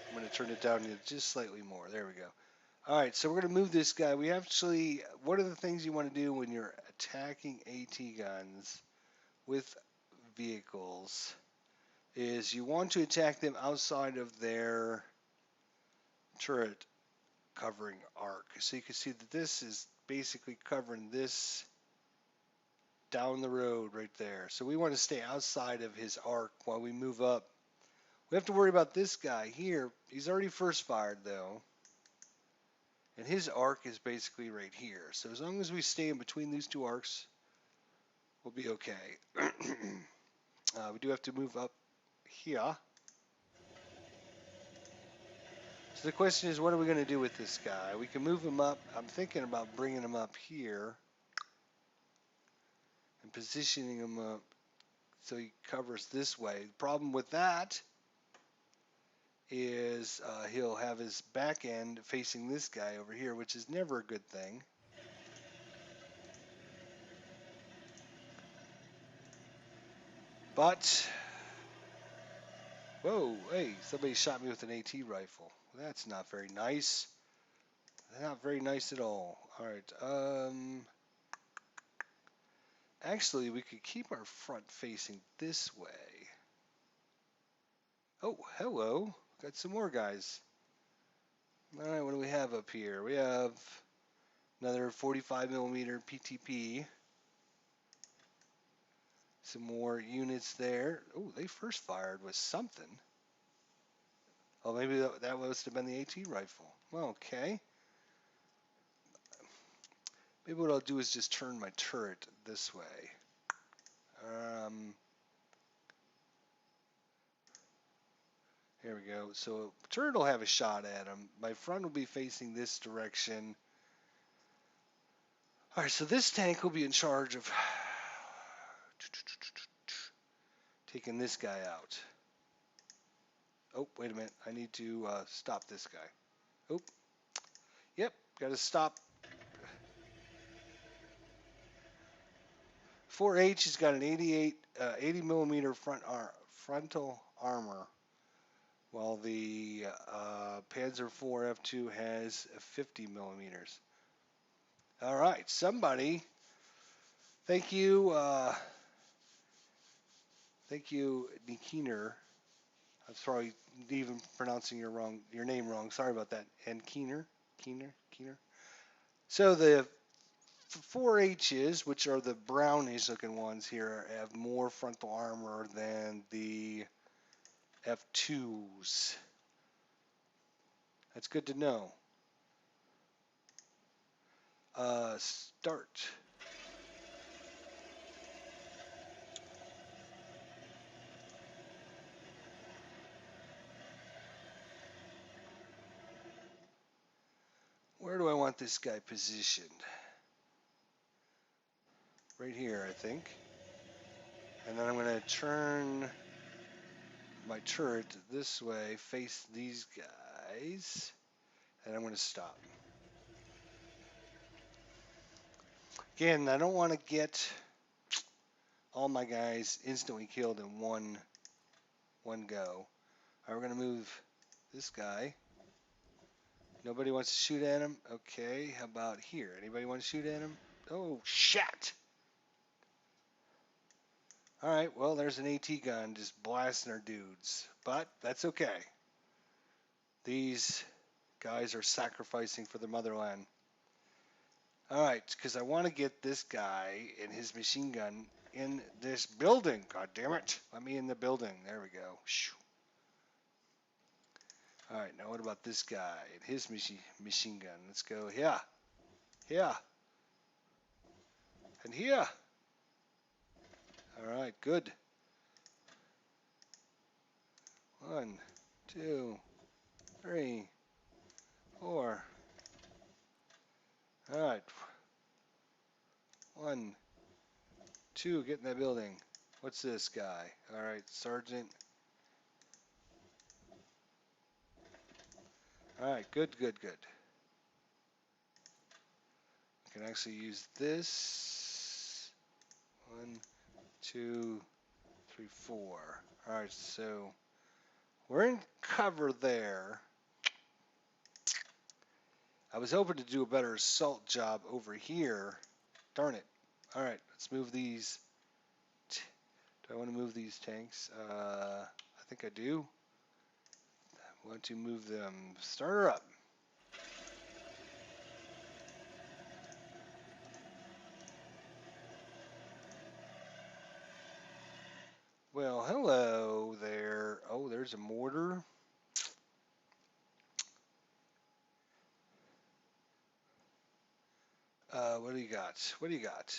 I'm going to turn it down just slightly more. There we go. All right, so we're going to move this guy. We actually, one of the things you want to do when you're attacking AT guns with vehicles is you want to attack them outside of their turret covering arc. So you can see that this is basically covering this down the road right there. So we want to stay outside of his arc while we move up. We have to worry about this guy here. He's already first fired though. And his arc is basically right here. So as long as we stay in between these two arcs, we'll be okay. We do have to move up here. So the question is, what are we going to do with this guy? We can move him up. I'm thinking about bringing him up here and positioning him up so he covers this way. The problem with that is he'll have his back end facing this guy over here, which is never a good thing. But, whoa, hey, somebody shot me with an AT rifle. That's not very nice. Not very nice at all. All right, actually, we could keep our front facing this way. Oh, hello. Got some more guys. All right, what do we have up here? We have another 45 millimeter PTP. Some more units there. Oh, they first fired with something. Oh, maybe that must have been the AT rifle. Well, okay. Maybe what I'll do is just turn my turret this way. Here we go. So turret will have a shot at him. My front will be facing this direction. All right, so this tank will be in charge of taking this guy out. Oh, wait a minute. I need to stop this guy. Oh, yep, got to stop. 4H has got an 80 millimeter frontal armor, while the Panzer IV F2 has 50 millimeters. All right, somebody. Thank you, Nikiner. I'm sorry, even pronouncing your name wrong. Sorry about that. And Keener. So the 4H's, which are the brownish looking ones here, have more frontal armor than the F2s. That's good to know. Start. Where do I want this guy positioned? Right here, I think. And then I'm going to turn my turret this way, face these guys, and I'm going to stop. Again, I don't want to get all my guys instantly killed in one go. All right, we're going to move this guy. Nobody wants to shoot at him? Okay, how about here? Anybody want to shoot at him? Oh, shit! Alright, well, there's an AT gun just blasting our dudes. But that's okay. These guys are sacrificing for the motherland. Alright, because I want to get this guy and his machine gun in this building. God damn it. Let me in the building. There we go. Alright, now what about this guy and his machine gun? Let's go here. Here. And here. Alright, good. 1, 2, 3, 4. All right. 1, 2. Get in that building. What's this guy? All right, Sergeant. All right, good, good, good. I can actually use this. 1, 2, 3, 4. All right, so we're in cover there. I was hoping to do a better assault job over here. Darn it. All right, let's move these. Do I want to move these tanks? I think I do. I want to move them. Start her up. Well, hello there. Oh, there's a mortar. What do you got? What do you got?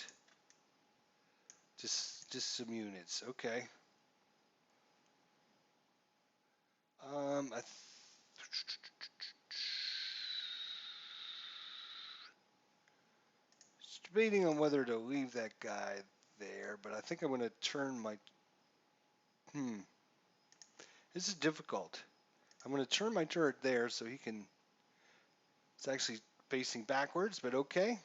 Just some units. Okay. I was debating on whether to leave that guy there, but I think I'm going to turn my. This is difficult. I'm going to turn my turret there so he can. It's actually facing backwards, but okay.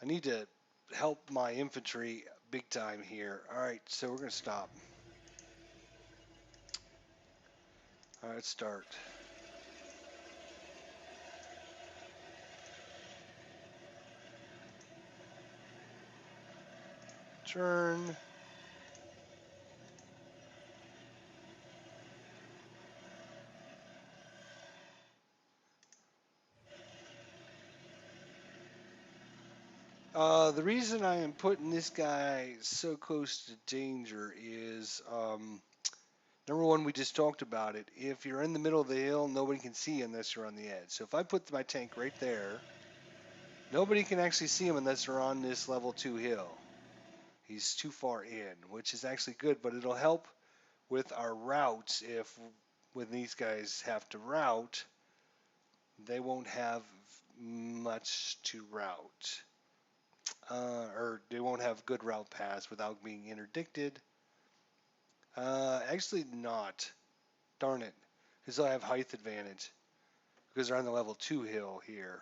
I need to help my infantry big time here. All right, so we're going to stop. All right, start. Turn. The reason I am putting this guy so close to danger is, number one, we just talked about it. If you're in the middle of the hill, nobody can see you unless you're on the edge. So if I put my tank right there, nobody can actually see him unless they're on this level 2 hill. He's too far in, which is actually good, but it'll help with our routes. If when these guys have to route, they won't have much to route. Or they won't have good route paths without being interdicted. Actually not. Darn it. Because they'll have height advantage. Because they're on the level 2 hill here.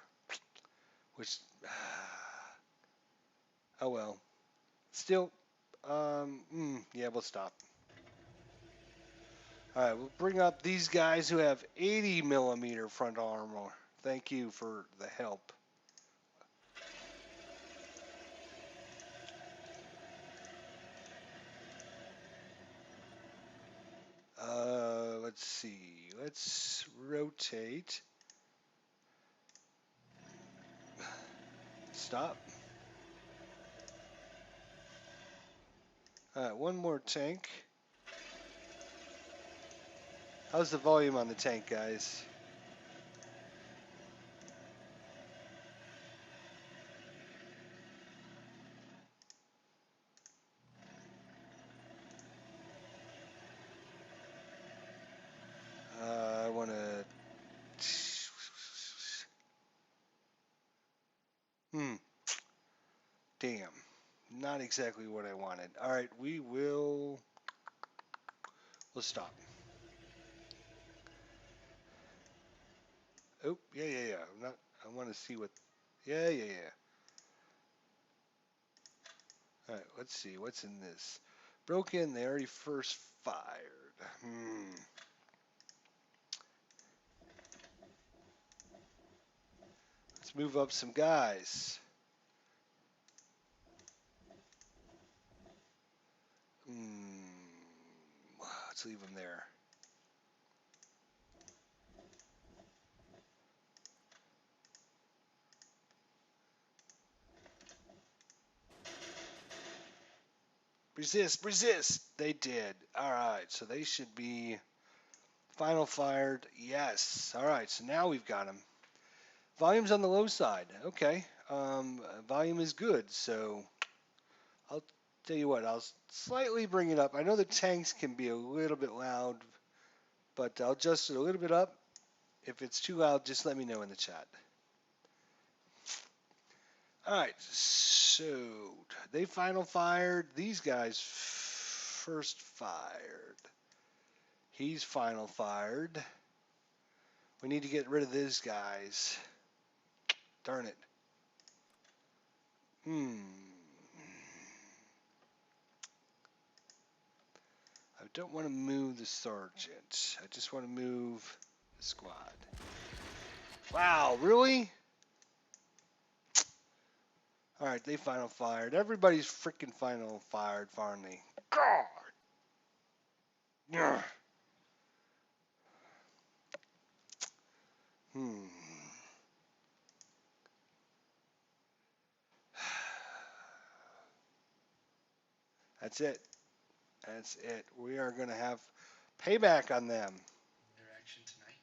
Which, oh well. Still, yeah, we'll stop. Alright, we'll bring up these guys who have 80 millimeter front armor. Thank you for the help. Let's see. Let's rotate. Stop. Alright, one more tank. How's the volume on the tank, guys? I want to. Damn. Not exactly what I wanted. All right, we'll stop. Oh, yeah, yeah, yeah. I'm not. I want to see what. Yeah, yeah, yeah. All right, let's see what's in this. Broken. They already first fired. Let's move up some guys. Let's leave them there. Resist, resist. They did. All right, so they should be final fired. Yes. All right, so now we've got them. Volume's on the low side. Okay. Volume is good, so I'll tell you what, I'll slightly bring it up. I know the tanks can be a little bit loud, but I'll adjust it a little bit up. If it's too loud, just let me know in the chat. All right, so they final fired. These guys first fired. He's final fired. We need to get rid of these guys. Darn it. I don't want to move the sergeant. I just want to move the squad. Wow, really? All right, they final fired. Everybody's freaking final fired, finally. God. Yeah. That's it. That's it. We are going to have payback on them. Their action tonight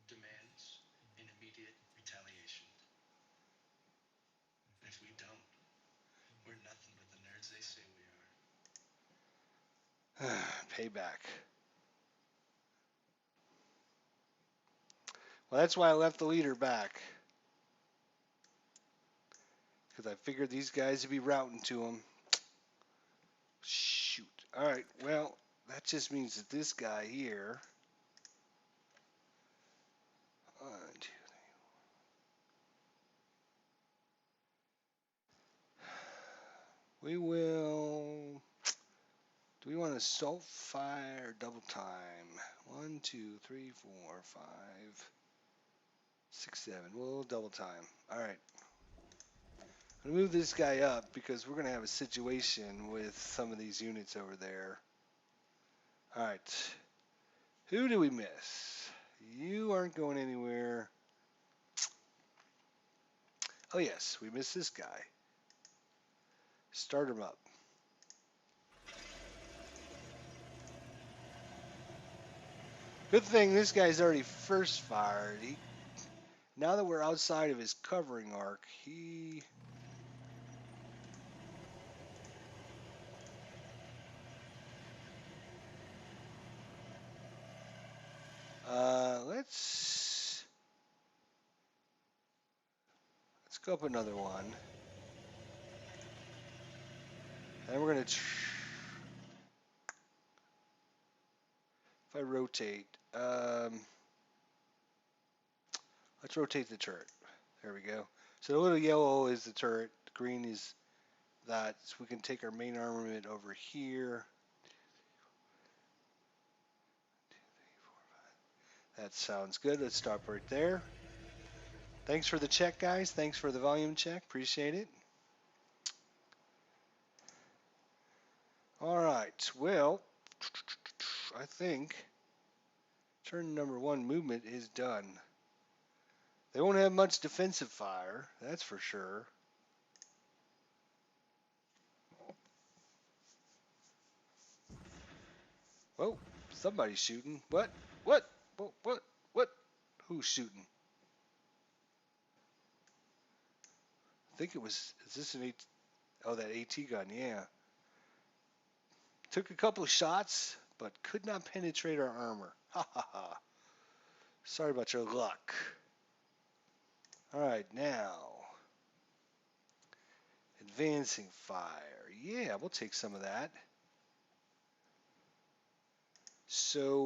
demands an immediate retaliation. If we don't, we're nothing but the nerds they say we are. Payback. Well, that's why I left the leader back. Because I figured these guys would be routing to him. Shoot. All right, well, that just means that this guy here. 1, 2, 3. We will. Do we want to assault fire double time? 1, 2, 3, 4, 5, 6, 7. We'll double time. All right. I'm going to move this guy up because we're going to have a situation with some of these units over there. All right. Who do we miss? You aren't going anywhere. Oh, yes. We missed this guy. Start him up. Good thing this guy's already first fired. Now that we're outside of his covering arc, he... Let's go up another one. And we're going to... If I rotate... let's rotate the turret. There we go. So the little yellow is the turret. The green is that. So we can take our main armament over here. That sounds good. Let's stop right there. Thanks for the check, guys. Thanks for the volume check. Appreciate it. All right. Well, I think turn number 1 movement is done. They won't have much defensive fire, that's for sure. Whoa, somebody's shooting. What? What? What? What? What? Who's shooting? I think it was, is this an AT? Oh, that AT gun, yeah. Took a couple of shots, but could not penetrate our armor. Ha ha ha. Sorry about your luck. All right, now. Advancing fire. Yeah, we'll take some of that. So,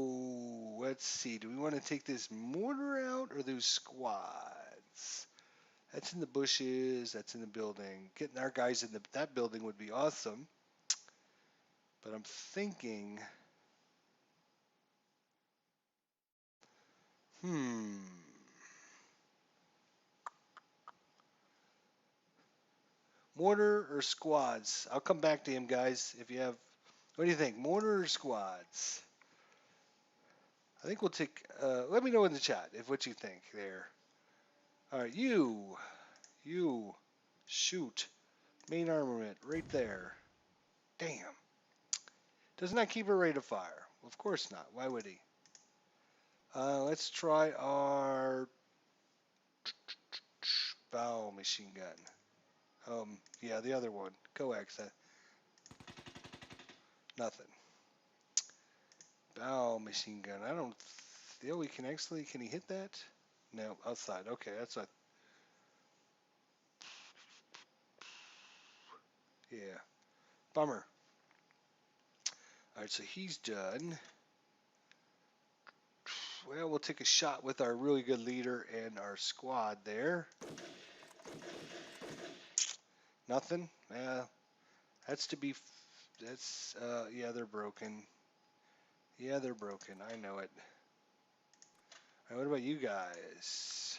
let's see. Do we want to take this mortar out or those squads? That's in the bushes. That's in the building. Getting our guys in that building would be awesome. But I'm thinking... Mortar or squads? I'll come back to him, guys, if you have... What do you think? Mortar or squads? I think we'll take... let me know in the chat if what you think there. All right, you, shoot. Main armament, right there. Damn. Does not keep a rate of fire. Well, of course not. Why would he? Let's try our bow machine gun. Yeah, the other one. Coax. Nothing. Bow machine gun. I don't. Yeah, we can actually. Can he hit that? No, outside. Okay, that's what. Yeah. Bummer. All right, so he's done. Well, we'll take a shot with our really good leader and our squad there. Nothing. That's to be. That's. Yeah, they're broken. Yeah, they're broken. I know it. All right, what about you guys?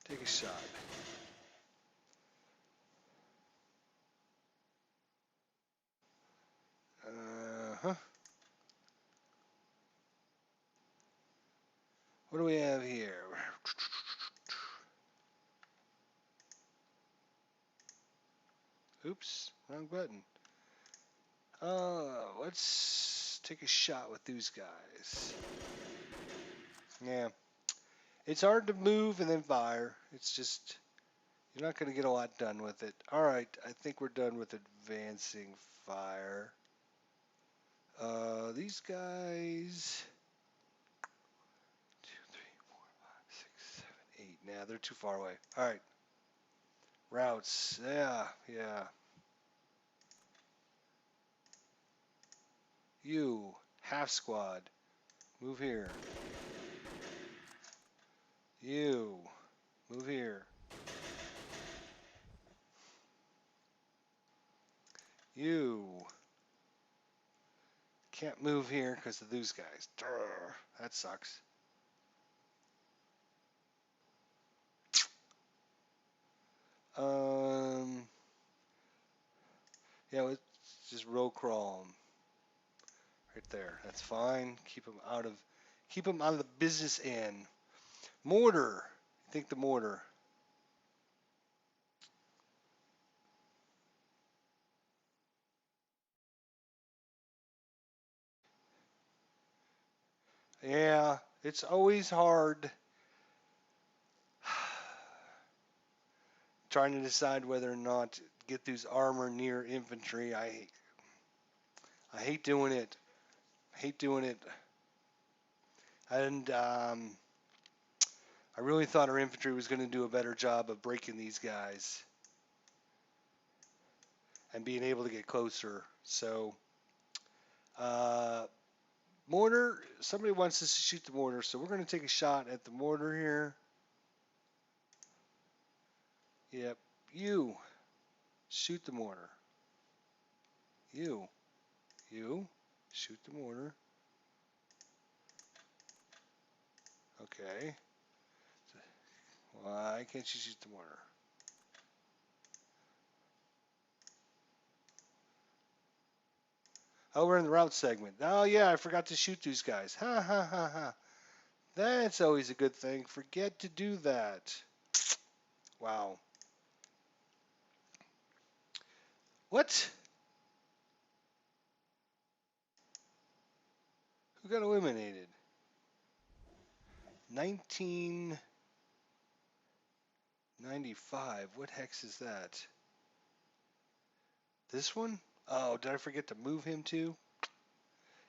Take a shot. Uh-huh. What do we have here? Oops, wrong button. Let's take a shot with these guys. Yeah, it's hard to move and then fire. It's just, you're not going to get a lot done with it. All right, I think we're done with advancing fire. These guys, 2, 3, 4, 5, 6, 7, 8. Nah, they're too far away. All right, routes. Yeah, yeah. You, half squad, move here. You, move here. You can't move here because of those guys. Durr, that sucks. Um, yeah, let's just roll crawl 'em right there. That's fine. Keep them out of the business end. Mortar. Think the mortar. Yeah, it's always hard trying to decide whether or not to get those armor near infantry. I hate doing it. I hate doing it. And I really thought our infantry was going to do a better job of breaking these guys and being able to get closer. So, uh, mortar, somebody wants us to shoot the mortar, so we're going to take a shot at the mortar here. Yep, you, shoot the mortar. You, shoot the mortar. Okay. Why can't you shoot the mortar? Oh, we're in the route segment. Oh, yeah, I forgot to shoot these guys. Ha, ha, ha, ha. That's always a good thing. Forget to do that. Wow. What? Who got eliminated? 1995. What hex is that? This one? Oh, did I forget to move him too?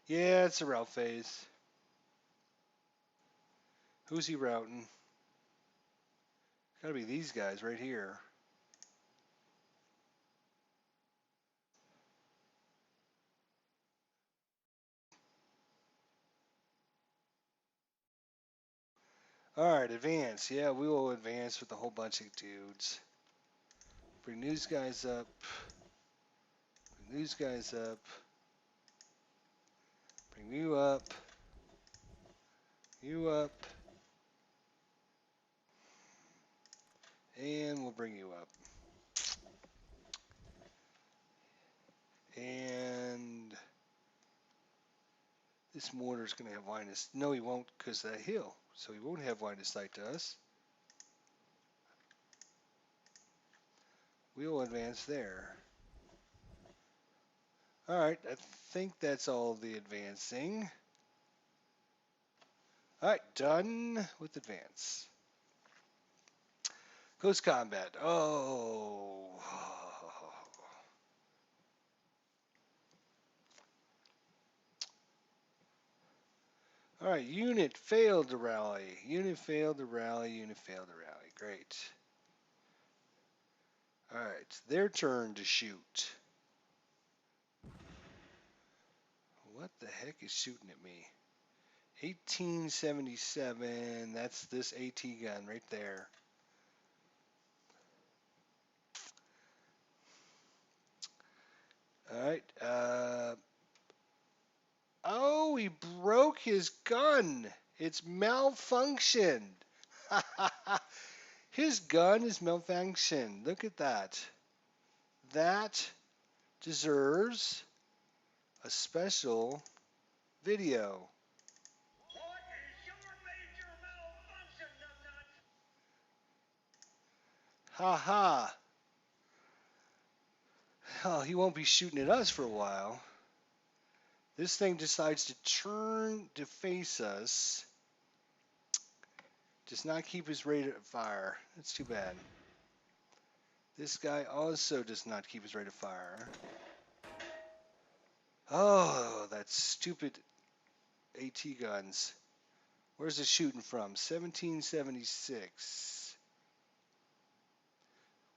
Yeah, it's a route phase. Who's he routing? Gotta be these guys right here. Alright, advance. Yeah, we will advance with a whole bunch of dudes. Bring these guys up. Bring these guys up. Bring you up. You up. And we'll bring you up. And this mortar's going to have line of sight. No, he won't because of that hill. So he won't have line of sight to us. We'll advance there. Alright, I think that's all the advancing. Alright, done with advance. Close combat. Oh. All right, unit failed to rally. Unit failed to rally. Unit failed to rally. Great. All right, it's their turn to shoot. What the heck is shooting at me? 1877. That's this AT gun right there. All right. Oh, he broke his gun. It's malfunctioned. His gun is malfunctioned. Look at that. That deserves a special video. What is your major malfunction, numbnuts? Ha ha. Oh, he won't be shooting at us for a while. This thing decides to turn to face us. Does not keep his rate of fire. That's too bad. This guy also does not keep his rate of fire. Oh, that stupid AT guns. Where's it shooting from? 1776.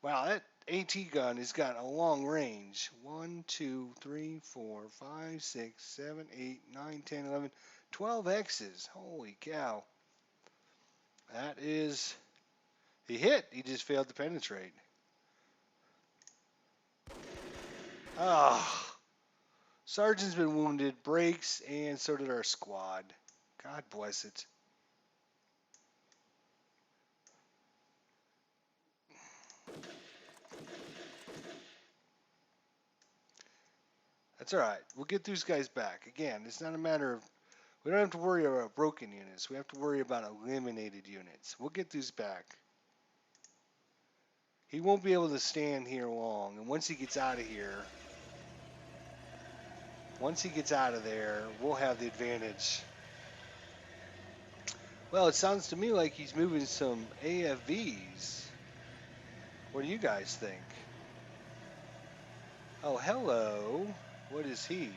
Wow, that AT gun has got a long range. 1, 2, 3, 4, 5, 6, 7, 8, 9, 10, 11, 12 X's. Holy cow. That is... He hit. He just failed to penetrate. Ah. Sergeant's been wounded, breaks, and so did our squad. God bless it. That's all right. We'll get these guys back. Again, it's not a matter of... We don't have to worry about broken units. We have to worry about eliminated units. We'll get these back. He won't be able to stand here long. And once he gets out of here... Once he gets out of there, we'll have the advantage. Well, it sounds to me like he's moving some AFVs. What do you guys think? Oh, hello. What is he?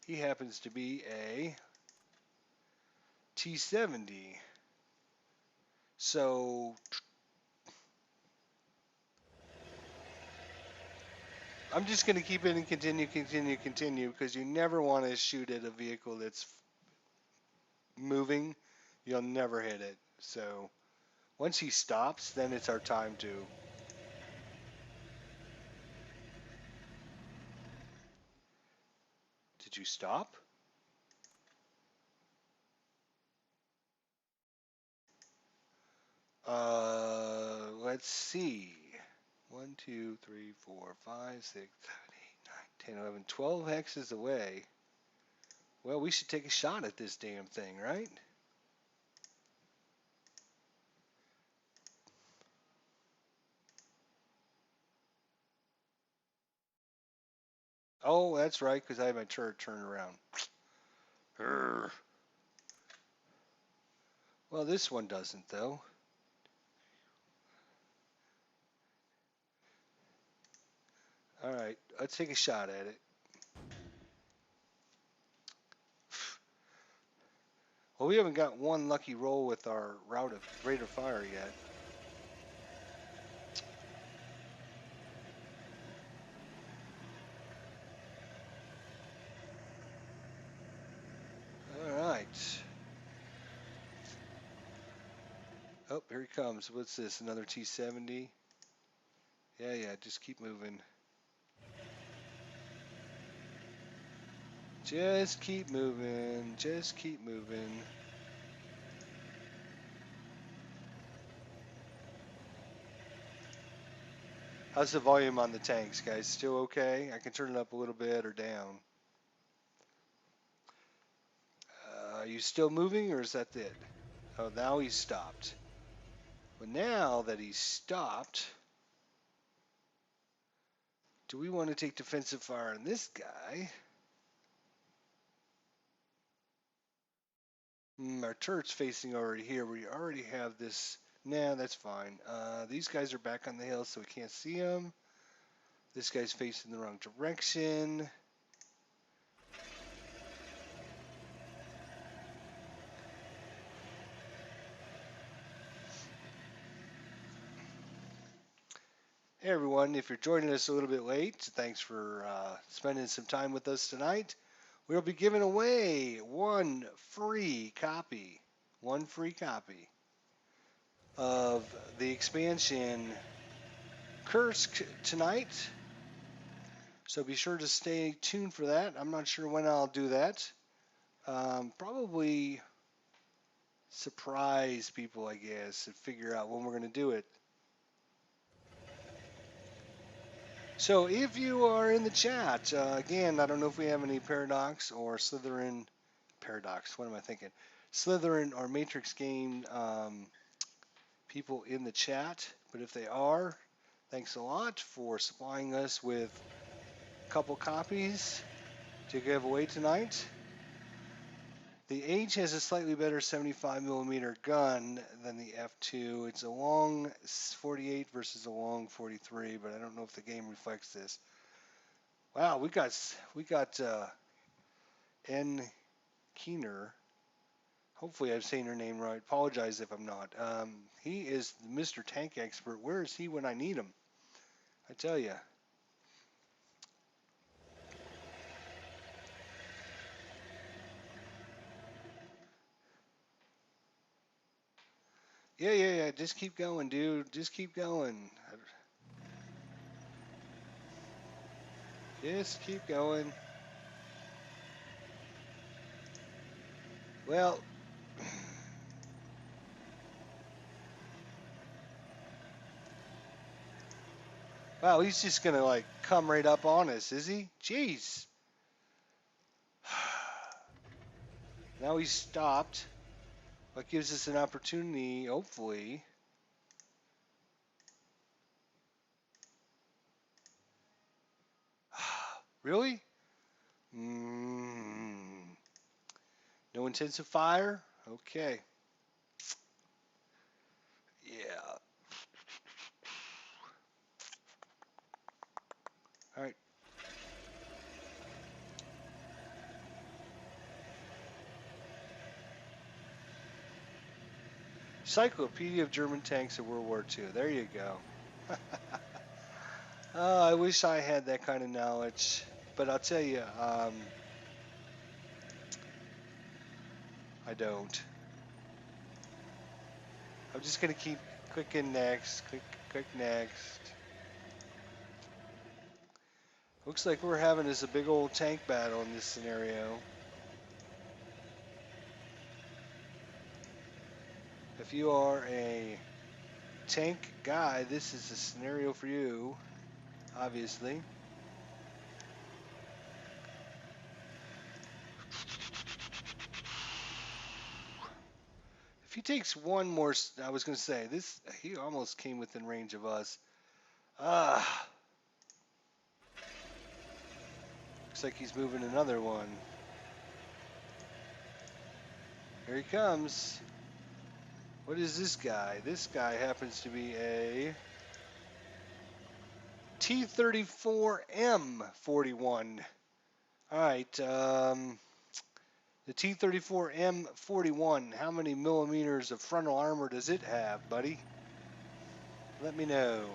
He happens to be a T-70. So, I'm just going to keep it and continue, because you never want to shoot at a vehicle that's moving. You'll never hit it. So, once he stops, then it's our time to... Did you stop? Let's see. 1, 2, 3, 4, 5, 6, 7, 8, 9, 10, 11, 12 hexes away. Well, we should take a shot at this damn thing, right? Oh, that's right, because I have my turret turned around. Urgh. Well, this one doesn't, though. All right, let's take a shot at it. Well, we haven't got one lucky roll with our rate of fire yet. All right. Oh, here he comes. What's this? Another T-70? Yeah, just keep moving. Just keep moving. Just keep moving. How's the volume on the tanks, guys? Still okay? I can turn it up a little bit or down. Are you still moving, or is that it? Oh, now he's stopped. But now that he's stopped, do we want to take defensive fire on this guy? Our turret's facing already here. We already have this. Nah, that's fine. These guys are back on the hill, so we can't see them. This guy's facing the wrong direction. Hey everyone, if you're joining us a little bit late, thanks for spending some time with us tonight. We'll be giving away one free copy of the expansion Kursk tonight. So be sure to stay tuned for that. I'm not sure when I'll do that. Probably surprise people, I guess, and figure out when we're going to do it. So if you are in the chat, again, I don't know if we have any Paradox or Slytherin, Paradox, what am I thinking? Slytherin or Matrix game people in the chat, but if they are, thanks a lot for supplying us with a couple copies to give away tonight. The H has a slightly better 75mm gun than the F2. It's a long 48 versus a long 43, but I don't know if the game reflects this. Wow, we got N. Keener. Hopefully I'm saying her name right. Apologize if I'm not. He is Mr. Tank Expert. Where is he when I need him? I tell you. Yeah. Just keep going, dude. Just keep going. Just keep going. Well, wow, he's just gonna like come right up on us, is he? Jeez. Now he's stopped. That gives us an opportunity, hopefully. Really? No intensive fire? Okay. Yeah. All right. Encyclopedia of German Tanks of World War II. There you go. I wish I had that kind of knowledge, but I'll tell you, I don't. I'm just gonna keep clicking next, click next. Looks like we're having this a big old tank battle in this scenario. If you are a tank guy, this is a scenario for you, obviously. If he takes one more, I was gonna say this. He almost came within range of us. Looks like he's moving another one. Here he comes. What is this guy? This guy happens to be a T-34M41. All right, the T-34M41, how many millimeters of frontal armor does it have, buddy? Let me know.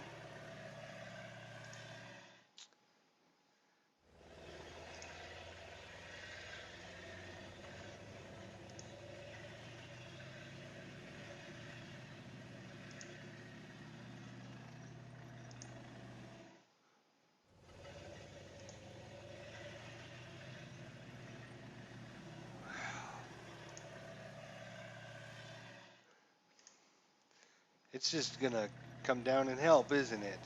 It's just gonna come down and help, isn't it?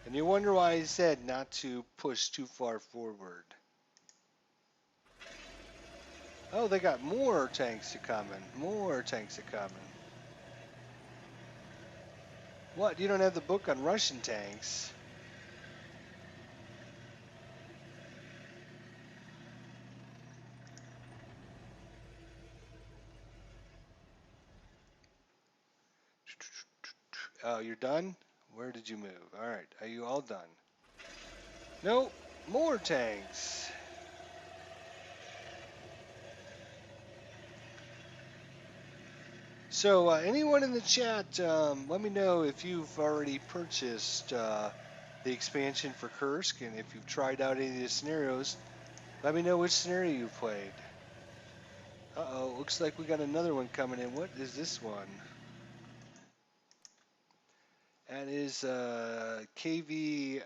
And you wonder why I said not to push too far forward. Oh, they got more tanks coming. More tanks coming. What? You don't have the book on Russian tanks? Oh, you're done? Where did you move? All right. Are you all done? Nope. More tanks. So, anyone in the chat, let me know if you've already purchased the expansion for Kursk, and if you've tried out any of the scenarios, let me know which scenario you played. Uh-oh, looks like we got another one coming in. What is this one? That is KV-1S.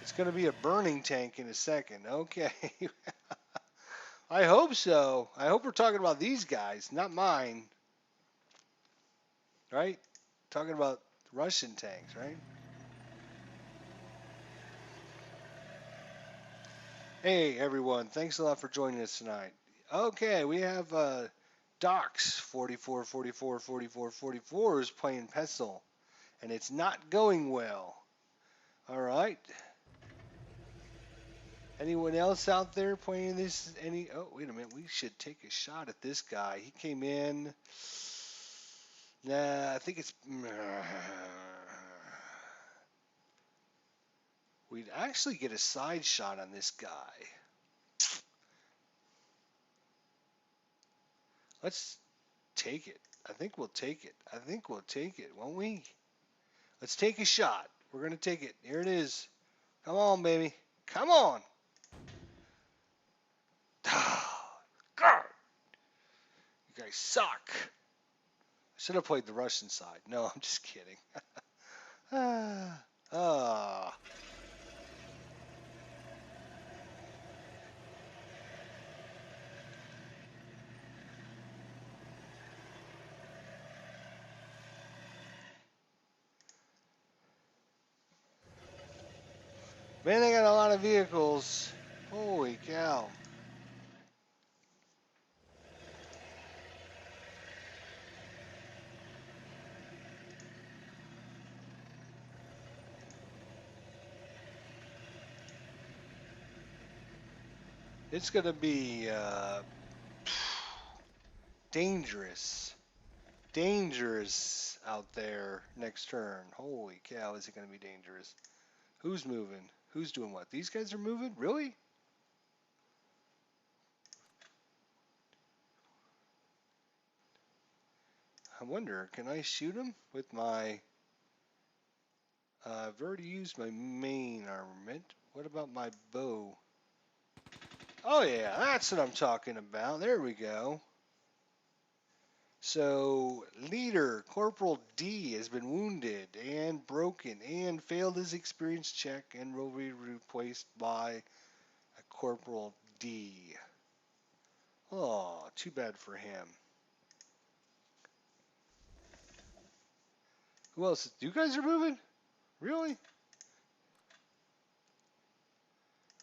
It's going to be a burning tank in a second. Okay. I hope so. I hope we're talking about these guys, not mine. Right? Talking about Russian tanks, right? Hey, everyone. Thanks a lot for joining us tonight. Okay, we have Docs 44, 44, 44, 44 is playing Pestle, and it's not going well. All right. Anyone else out there playing this? Oh, wait a minute. We should take a shot at this guy. He came in. Nah, I think it's. We'd actually get a side shot on this guy. Let's take it. I think we'll take it. I think we'll take it, won't we? Let's take a shot. We're going to take it. Here it is. Come on, baby. Come on. God, you guys suck. I should have played the Russian side. No, I'm just kidding. Ah. Man, they got a lot of vehicles. Holy cow. It's going to be dangerous. Dangerous out there next turn. Holy cow, is it going to be dangerous? Who's moving? Who's doing what? These guys are moving? Really? I wonder, can I shoot them with my... I've already used my main armament. What about my bow? Oh yeah, that's what I'm talking about. There we go. So, leader, Corporal D, has been wounded and broken and failed his experience check and will be replaced by a Corporal D. Oh, too bad for him. Who else? You guys are moving? Really?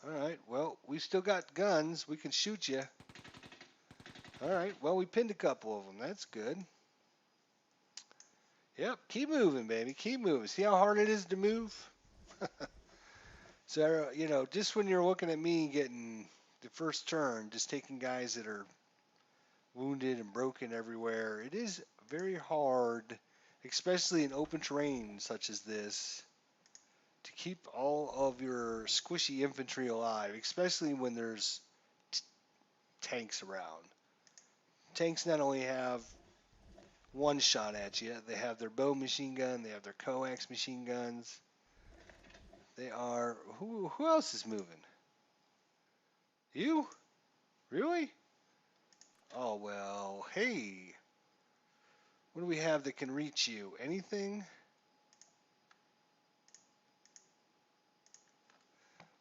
Alright, well, we still got guns. We can shoot you. Alright, well, we pinned a couple of them. That's good. Yep, keep moving, baby. Keep moving. See how hard it is to move? So, just when you're looking at me getting the first turn, just taking guys that are wounded and broken everywhere, it is very hard, especially in open terrain such as this, to keep all of your squishy infantry alive, especially when there's tanks around. Tanks not only have one shot at you, they have their bow machine gun, they have their coax machine guns. They are... Who else is moving? You? Really? Oh, well, hey. What do we have that can reach you? Anything?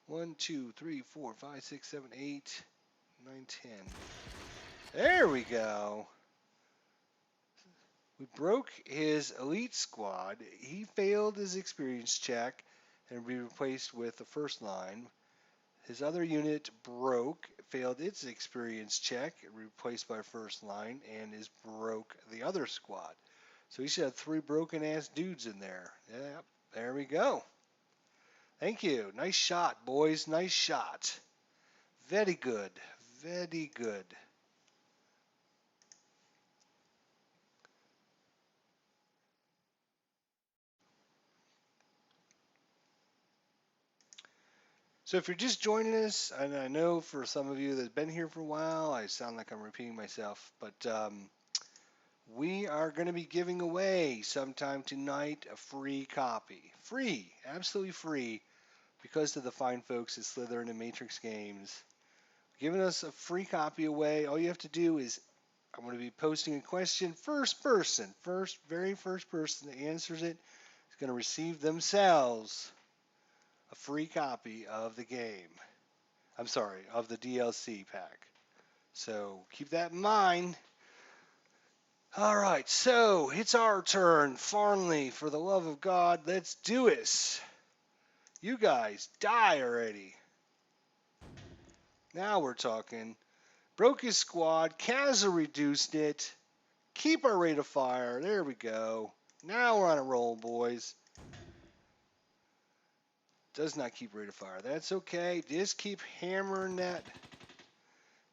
1, 2, 3, 4, 5, 6, 7, 8, 9, 10. There we go. We broke his elite squad. He failed his experience check and be replaced with the first line. His other unit broke, failed its experience check, replaced by first line, and is broke the other squad. So he should have 3 broken ass dudes in there. Yep, there we go. Thank you. Nice shot, boys. Nice shot. Very good. Very good. So if you're just joining us, and I know for some of you that have been here for a while, I sound like I'm repeating myself, but we are going to be giving away sometime tonight a free copy. Free, absolutely free, because of the fine folks at Slytherin and Matrix Games. Giving us a free copy away. All you have to do is, I'm going to be posting a question. Very first person that answers it is going to receive themselves a free copy of the game. I'm sorry, of the DLC pack. So keep that in mind. All right, so it's our turn. Farnley, for the love of God, let's do this. You guys, die already. Now we're talking. Broke his squad. Kazza reduced it. Keep our rate of fire. There we go. Now we're on a roll, boys. Does not keep rate of fire. That's okay. Just keep hammering that.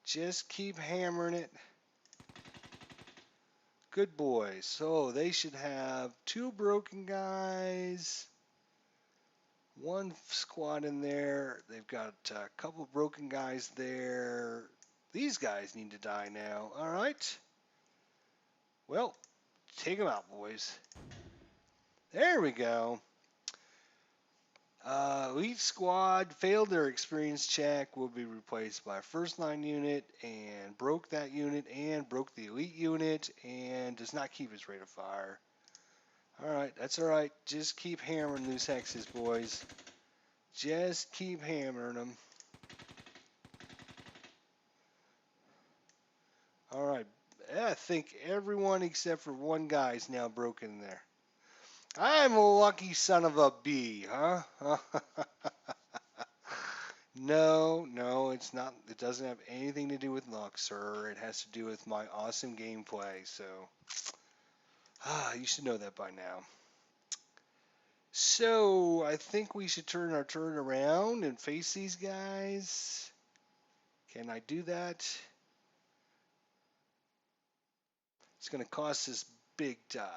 Just keep hammering it. Good boys. So they should have 2 broken guys. 1 squad in there. They've got a couple broken guys there. These guys need to die now. All right. Well, take them out, boys. There we go. Elite squad failed their experience check, will be replaced by a first line unit, and broke that unit and broke the elite unit and does not keep his rate of fire. Alright, that's alright. Just keep hammering these hexes, boys. Just keep hammering them. Alright, I think everyone except for 1 guy is now broken there. I'm a lucky son of a bee, huh? No, it's not. It doesn't have anything to do with luck, sir. It has to do with my awesome gameplay. So, you should know that by now. So, I think we should turn our turn around and face these guys. Can I do that? It's going to cost us big time.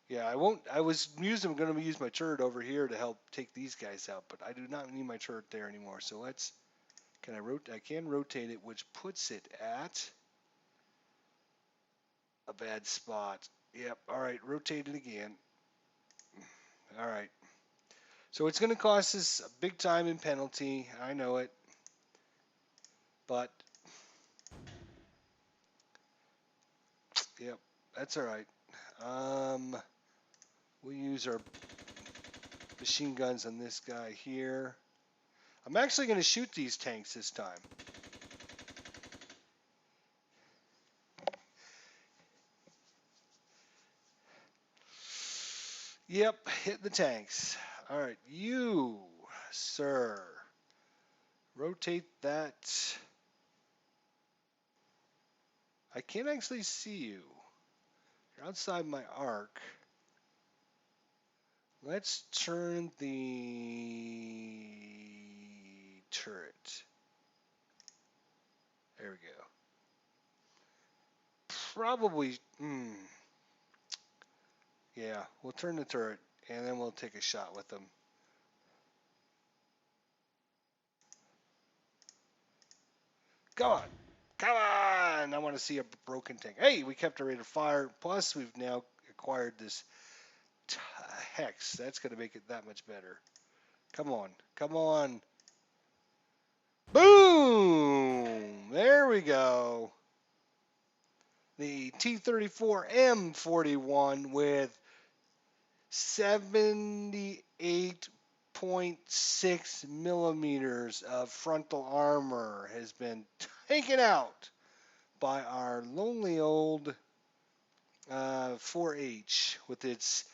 Yeah, I won't. I was using. I'm going to use my turret over here to help take these guys out, but I do not need my turret there anymore. So let's. Can I rotate? I can rotate it, which puts it at a bad spot. Yep. All right. Rotate it again. All right. So it's going to cost us a big time in penalty. I know it, but yep, that's all right. We'll use our machine guns on this guy here. I'm actually going to shoot these tanks this time. Yep, hit the tanks. All right, you, sir, rotate that. I can't actually see you. You're outside my arc. Let's turn the turret. There we go. Probably, yeah, we'll turn the turret and then we'll take a shot with them. Come on. Come on. I want to see a broken tank. Hey, we kept our rate of fire. Plus, we've now acquired this hex. That's going to make it that much better. Come on. Come on. Boom. There we go. The T-34M41 with 78.6 millimeters of frontal armor has been taken out by our lonely old 4H with its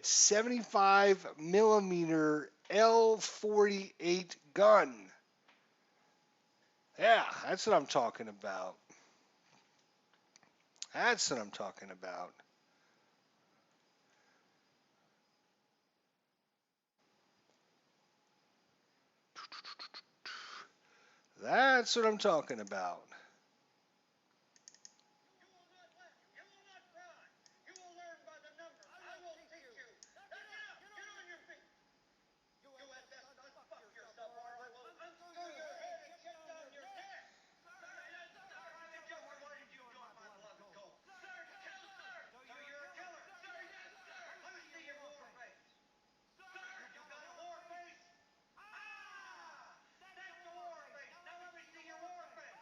75 millimeter L48 gun. Yeah, that's what I'm talking about. That's what I'm talking about. That's what I'm talking about. You will not laugh. You will not cry. You will learn by the numbers. I will teach you. Now get up. Get on your feet. You had best unfuck yourself or I will unscrew your head and shut down your neck. Private Joker, why did you join my beloved cult? Sir, kill, sir. So you're a killer. Sir, yes, sir. Let me see your war face. Sir, you got a war face? Ah! That's the war face. Now let me see your war face.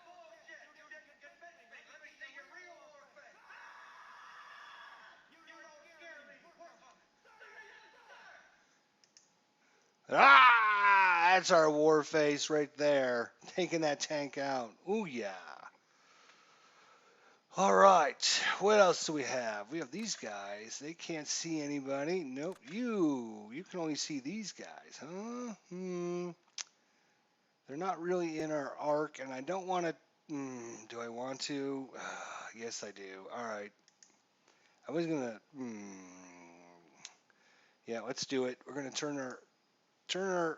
Bullshit. You didn't convince me. Let me see your real war face. You don't scare me. We're talking. Sir, yes, sir. Ah, that's our war face right there. Taking that tank out. Ooh, yeah. All right. What else do we have? We have these guys. They can't see anybody. Nope. You can only see these guys, huh? They're not really in our arc, and I don't want to. Do I want to? Yes, I do. All right. I was gonna. Yeah, let's do it. We're gonna turn our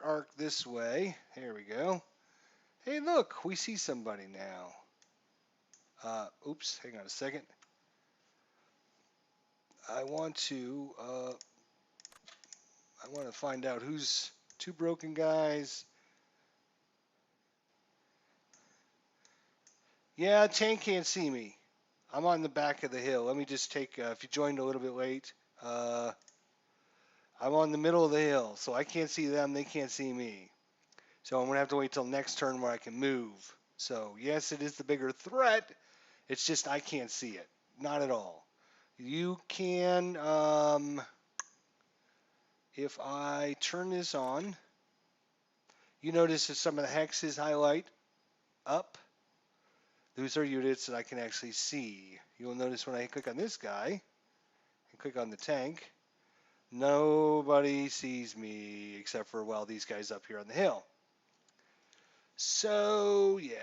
arc this way. Here we go. Hey, look, we see somebody now. Oops, hang on a second. I want to find out who's two broken guys. Yeah, tank can't see me. I'm on the back of the hill. Let me just take. If you joined a little bit late, I'm on the middle of the hill, so I can't see them. They can't see me. So I'm gonna have to wait till next turn where I can move. So yes, it is the bigger threat. It's just I can't see it. Not at all. You can, if I turn this on, you notice that some of the hexes highlight up. Those are units that I can actually see. You'll notice when I click on this guy and click on the tank, nobody sees me except for, well, these guys up here on the hill. So, yeah.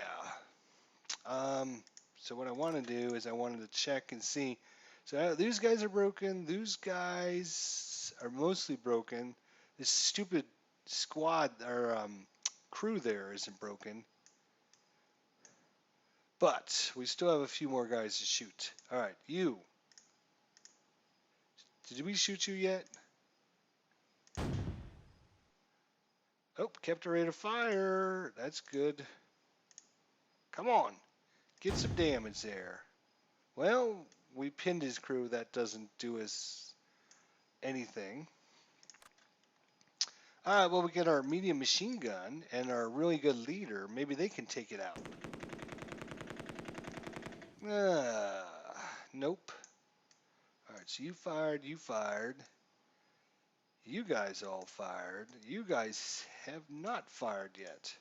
So what I want to do is I wanted to check and see. So these guys are broken. These guys are mostly broken. This stupid squad or crew there isn't broken. But we still have a few more guys to shoot. All right, you. Did we shoot you yet? Oh, kept a rate of fire. That's good. Come on. Get some damage there. Well, we pinned his crew. That doesn't do us anything. All right, well, we get our medium machine gun and our really good leader. Maybe they can take it out. Nope. All right, so you fired, you fired. You guys all fired. You guys have not fired yet.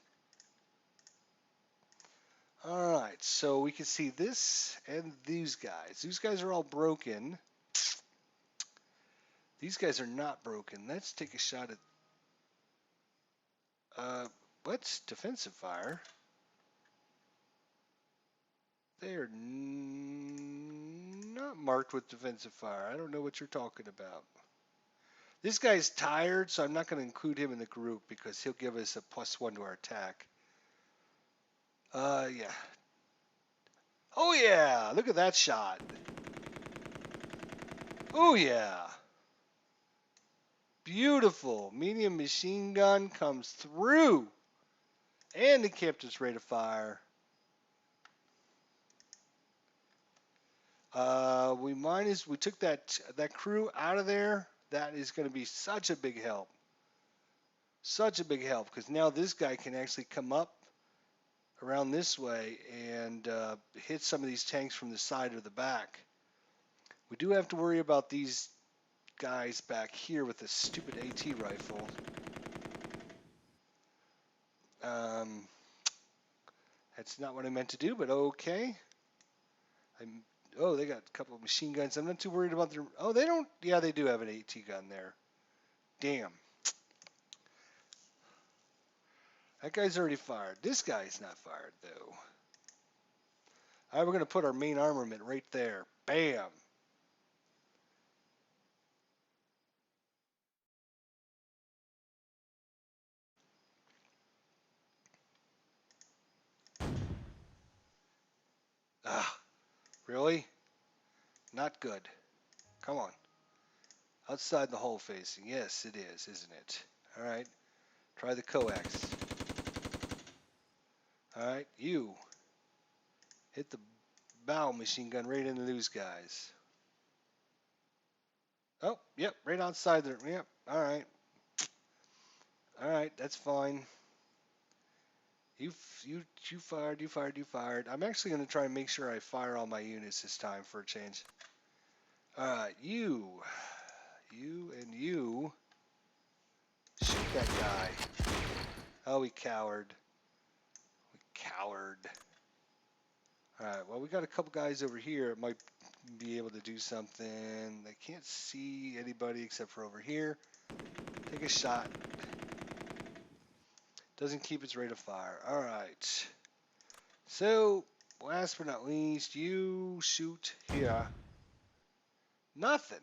All right, so we can see this and these guys. These guys are all broken. These guys are not broken. Let's take a shot at... what's defensive fire? They are not marked with defensive fire. I don't know what you're talking about. This guy's tired, so I'm not going to include him in the group because he'll give us a +1 to our attack. Yeah. Oh, yeah. Look at that shot. Oh, yeah. Beautiful. Medium machine gun comes through. And it kept its rate of fire. We took that crew out of there. That is going to be such a big help. Such a big help because now this guy can actually come up around this way and hit some of these tanks from the side or the back. We do have to worry about these guys back here with this stupid AT rifle. That's not what I meant to do, but okay. Oh, they got a couple of machine guns. I'm not too worried about their... Oh, they don't... Yeah, they do have an AT gun there. Damn. That guy's already fired. This guy's not fired, though. All right, we're going to put our main armament right there. Bam. Really? Not good. Come on. Outside the hole facing. Yes, it is, isn't it? All right. Try the coax. All right. You hit the bow machine gun right into those guys. Oh, yep, right outside there. Yep. All right. All right. That's fine. You fired. You fired. You fired. I'm actually going to try and make sure I fire all my units this time for a change. All right. You and you. Shoot that guy. Oh, he cowered. We cowered. Alright, well, we got a couple guys over here that might be able to do something. They can't see anybody except for over here. Take a shot. Doesn't keep its rate of fire. Alright. So, last but not least, you shoot here. Nothing.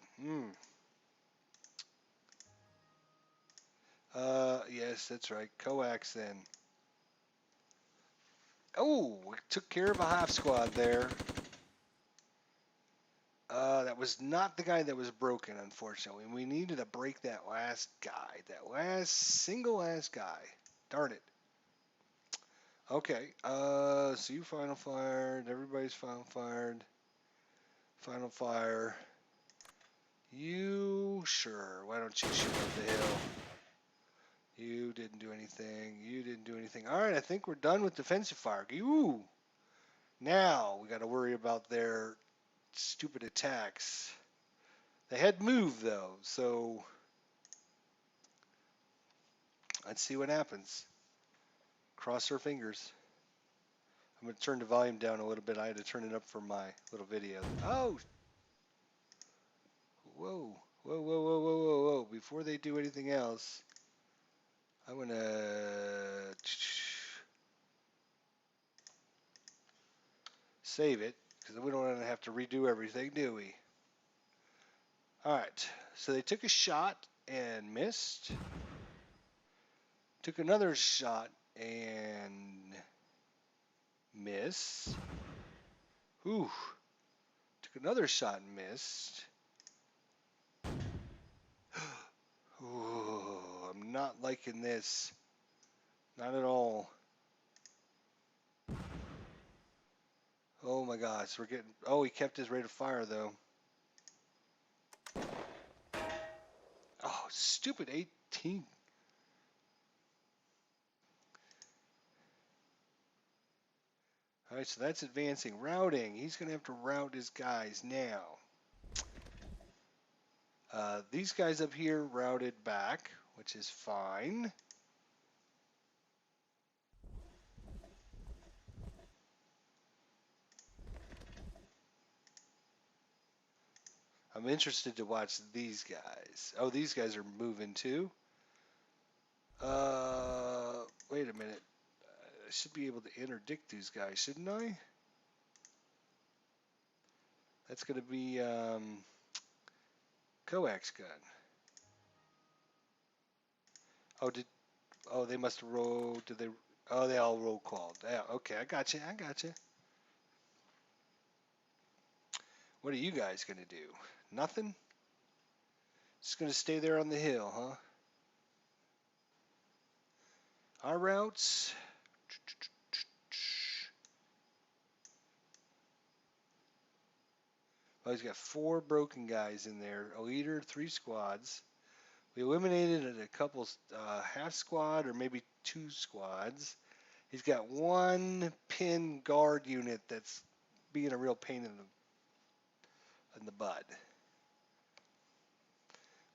Yes, that's right. Coax then. Oh, we took care of a half squad there. That was not the guy that was broken, unfortunately. We needed to break that last guy. That last guy. Darn it. Okay, so you final fired. Everybody's final fired. Final fire. You, sure. Why don't you shoot up the hill? You didn't do anything. You didn't do anything. All right, I think we're done with defensive fire. Ooh. Now we got to worry about their stupid attacks. They had moved though, so let's see what happens. Cross our fingers. I'm going to turn the volume down a little bit. I had to turn it up for my little video. Oh! Whoa. Whoa, whoa, whoa, whoa, whoa, whoa. Before they do anything else, I'm going to save it, because we don't want to have to redo everything, do we? Alright, so they took a shot and missed. Took another shot and missed. Ooh. Took another shot and missed. Ooh, I'm not liking this. Not at all. Oh my gosh, we're getting... Oh, he kept his rate of fire, though. Oh, stupid 18. Alright, so that's advancing. Routing. He's going to have to route his guys now. These guys up here routed back, which is fine. I'm interested to watch these guys. Oh, these guys are moving too. Wait a minute. I should be able to interdict these guys, shouldn't I? That's going to be coax gun. Oh, they must have rolled. Did they? Oh, they all roll called. Yeah, okay, I got you. I got you. What are you guys going to do? Nothing? Just going to stay there on the hill, huh? Our routes. Oh, he's got 4 broken guys in there. A leader, 3 squads. We eliminated a couple half squad or maybe 2 squads. He's got 1 pin guard unit that's being a real pain in the butt.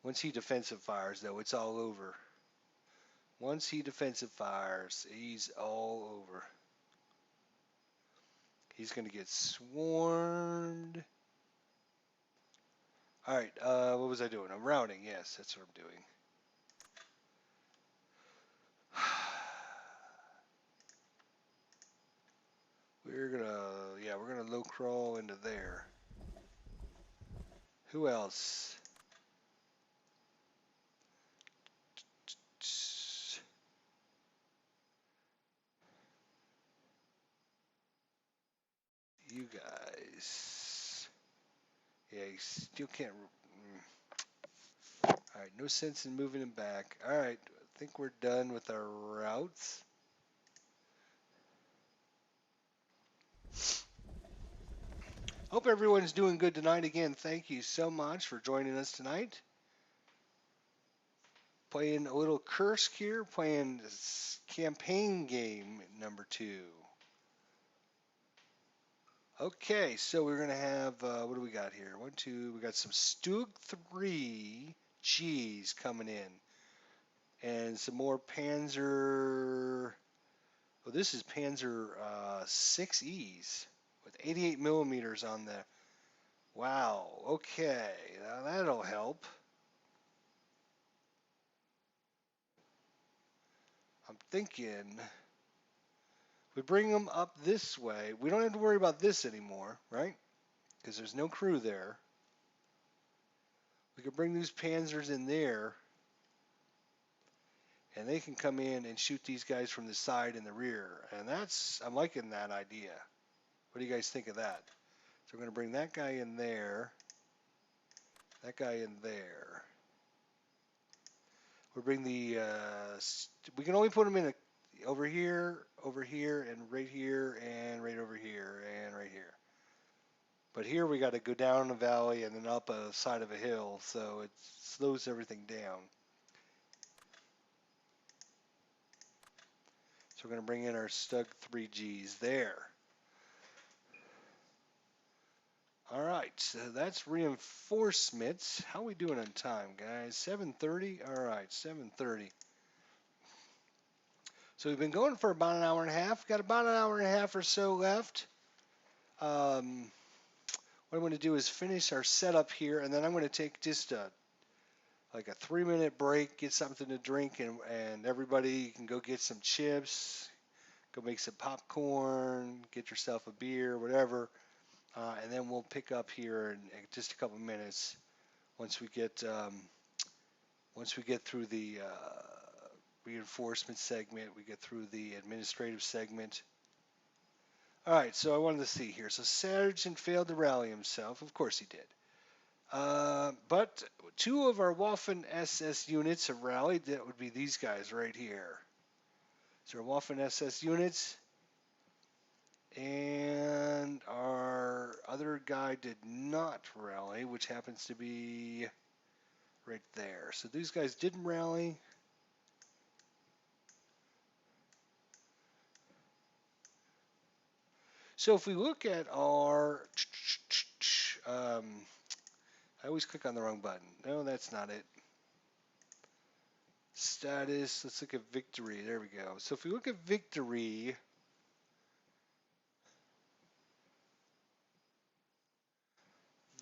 Once he defensive fires, though, it's all over. Once he defensive fires, he's all over. He's going to get swarmed. All right, what was I doing? I'm routing. Yes, that's what I'm doing. We're gonna low crawl into there. Who else? You guys. Yeah, you still can't. All right, no sense in moving him back. All right, I think we're done with our routes. Hope everyone's doing good tonight. Again, thank you so much for joining us tonight. Playing a little Kursk here, playing campaign game number 2. Okay, so we're gonna have what do we got here? 1, 2. We got some Stug 3 Gs coming in, and some more Panzer. Well, this is Panzer 6Es with 88 millimeters on the. Wow. Okay, now that'll help. I'm thinking we bring them up this way. We don't have to worry about this anymore, right? Because there's no crew there. We could bring these Panzers in there, and they can come in and shoot these guys from the side and the rear. And I'm liking that idea. What do you guys think of that? So we're going to bring that guy in there, that guy in there. We'll bring the, we can only put them in over here, and right here, and right over here, and right here. But here we got to go down a valley and then up a side of a hill, so it slows everything down. So we're going to bring in our Stug 3Gs there. All right, so that's reinforcements. How are we doing on time, guys? 7:30? All right, 7:30. So we've been going for about an hour and a half. Got about an hour and a half or so left. What I'm going to do is finish our setup here, and then I'm going to take just like a 3-minute break, get something to drink, and everybody can go get some chips, go make some popcorn, get yourself a beer, whatever, and then we'll pick up here in just a couple minutes once we get through the reinforcement segment, we get through the administrative segment. All right, so I wanted to see here. So Sergeant failed to rally himself. Of course he did. But 2 of our Waffen SS units have rallied. That would be these guys right here. So our Waffen SS units. And our other guy did not rally, which happens to be right there. So these guys didn't rally. So if we look at our, I always click on the wrong button. No, that's not it. Status, let's look at victory. There we go. So if we look at victory,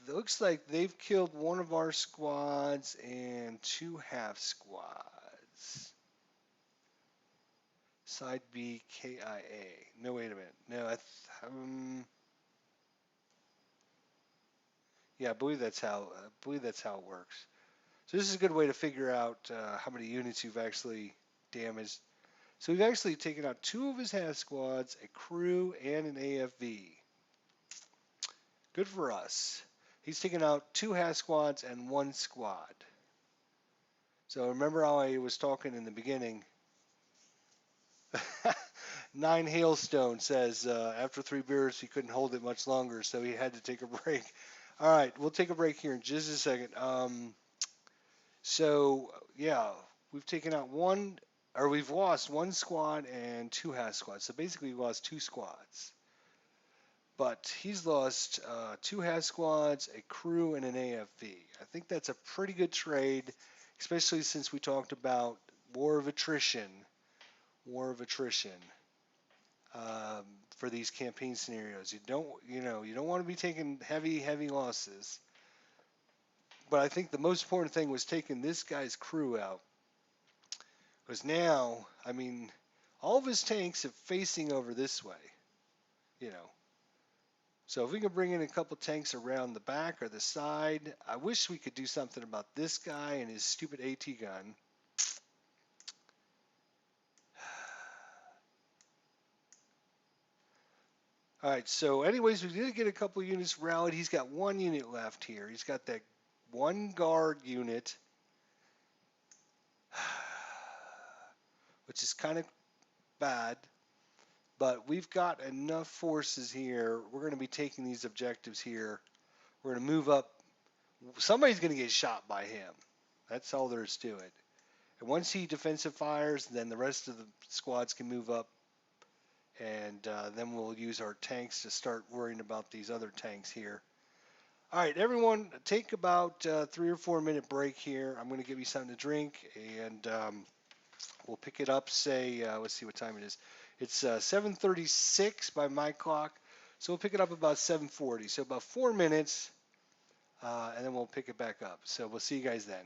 it looks like they've killed 1 of our squads and 2 half squads. Side B, KIA. No, wait a minute. No, yeah, I believe that's how it works. So this is a good way to figure out how many units you've actually damaged. So we've actually taken out 2 of his half squads, a crew, and an AFV. Good for us. He's taken out 2 half squads and 1 squad. So remember how I was talking in the beginning? 9 Hailstone says after 3 beers he couldn't hold it much longer, so he had to take a break. All right, we'll take a break here in just a second. So yeah, we've taken out we've lost 1 squad and 2 half squads. So basically we lost 2 squads. But he's lost 2 half squads, a crew, and an AFV. I think that's a pretty good trade, especially since we talked about war of attrition. For these campaign scenarios, you don't want to be taking heavy losses. But I think the most important thing was taking this guy's crew out, because now, I mean, all of his tanks are facing over this way, So if we can bring in a couple tanks around the back or the side, I wish we could do something about this guy and his stupid AT gun. All right, so anyways, we did get a couple units rallied. He's got one unit left here. He's got that one guard unit, which is kind of bad, but we've got enough forces here. We're going to be taking these objectives here. We're going to move up. Somebody's going to get shot by him. That's all there is to it. And once he defensive fires, then the rest of the squads can move up, and then we'll use our tanks to start worrying about these other tanks here. All right, everyone, take about 3 or 4 minute break here. I'm going to give you something to drink, and we'll pick it up. Say, let's see what time it is. It's 7:36 by my clock, so we'll pick it up about 7:40. So about 4 minutes, and then we'll pick it back up. So we'll see you guys then.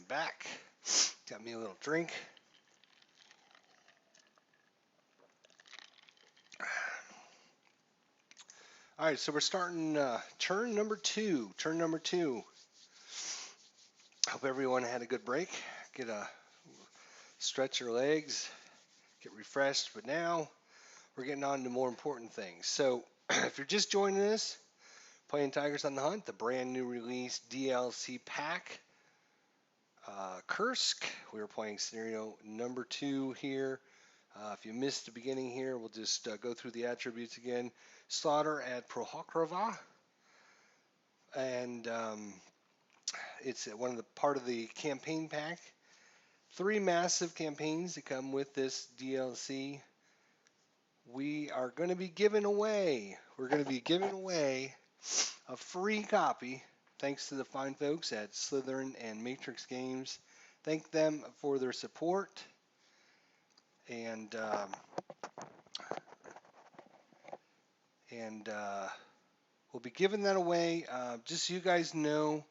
I'm back. Got me a little drink. All right, so we're starting turn number two. Turn number two. Hope everyone had a good break. Get a stretch your legs, get refreshed. But now we're getting on to more important things. So if you're just joining us, playing Tigers on the Hunt, the brand new release DLC pack. Kursk. We were playing scenario number 2 here. If you missed the beginning here, we'll just go through the attributes again. Slaughter at Prohokrova. And it's one of the part of the campaign pack. 3 massive campaigns that come with this DLC. We are going to be giving away. We're going to be giving away a free copy, thanks to the fine folks at Slytherin and Matrix Games. Thank them for their support. And we'll be giving that away. Just so you guys know,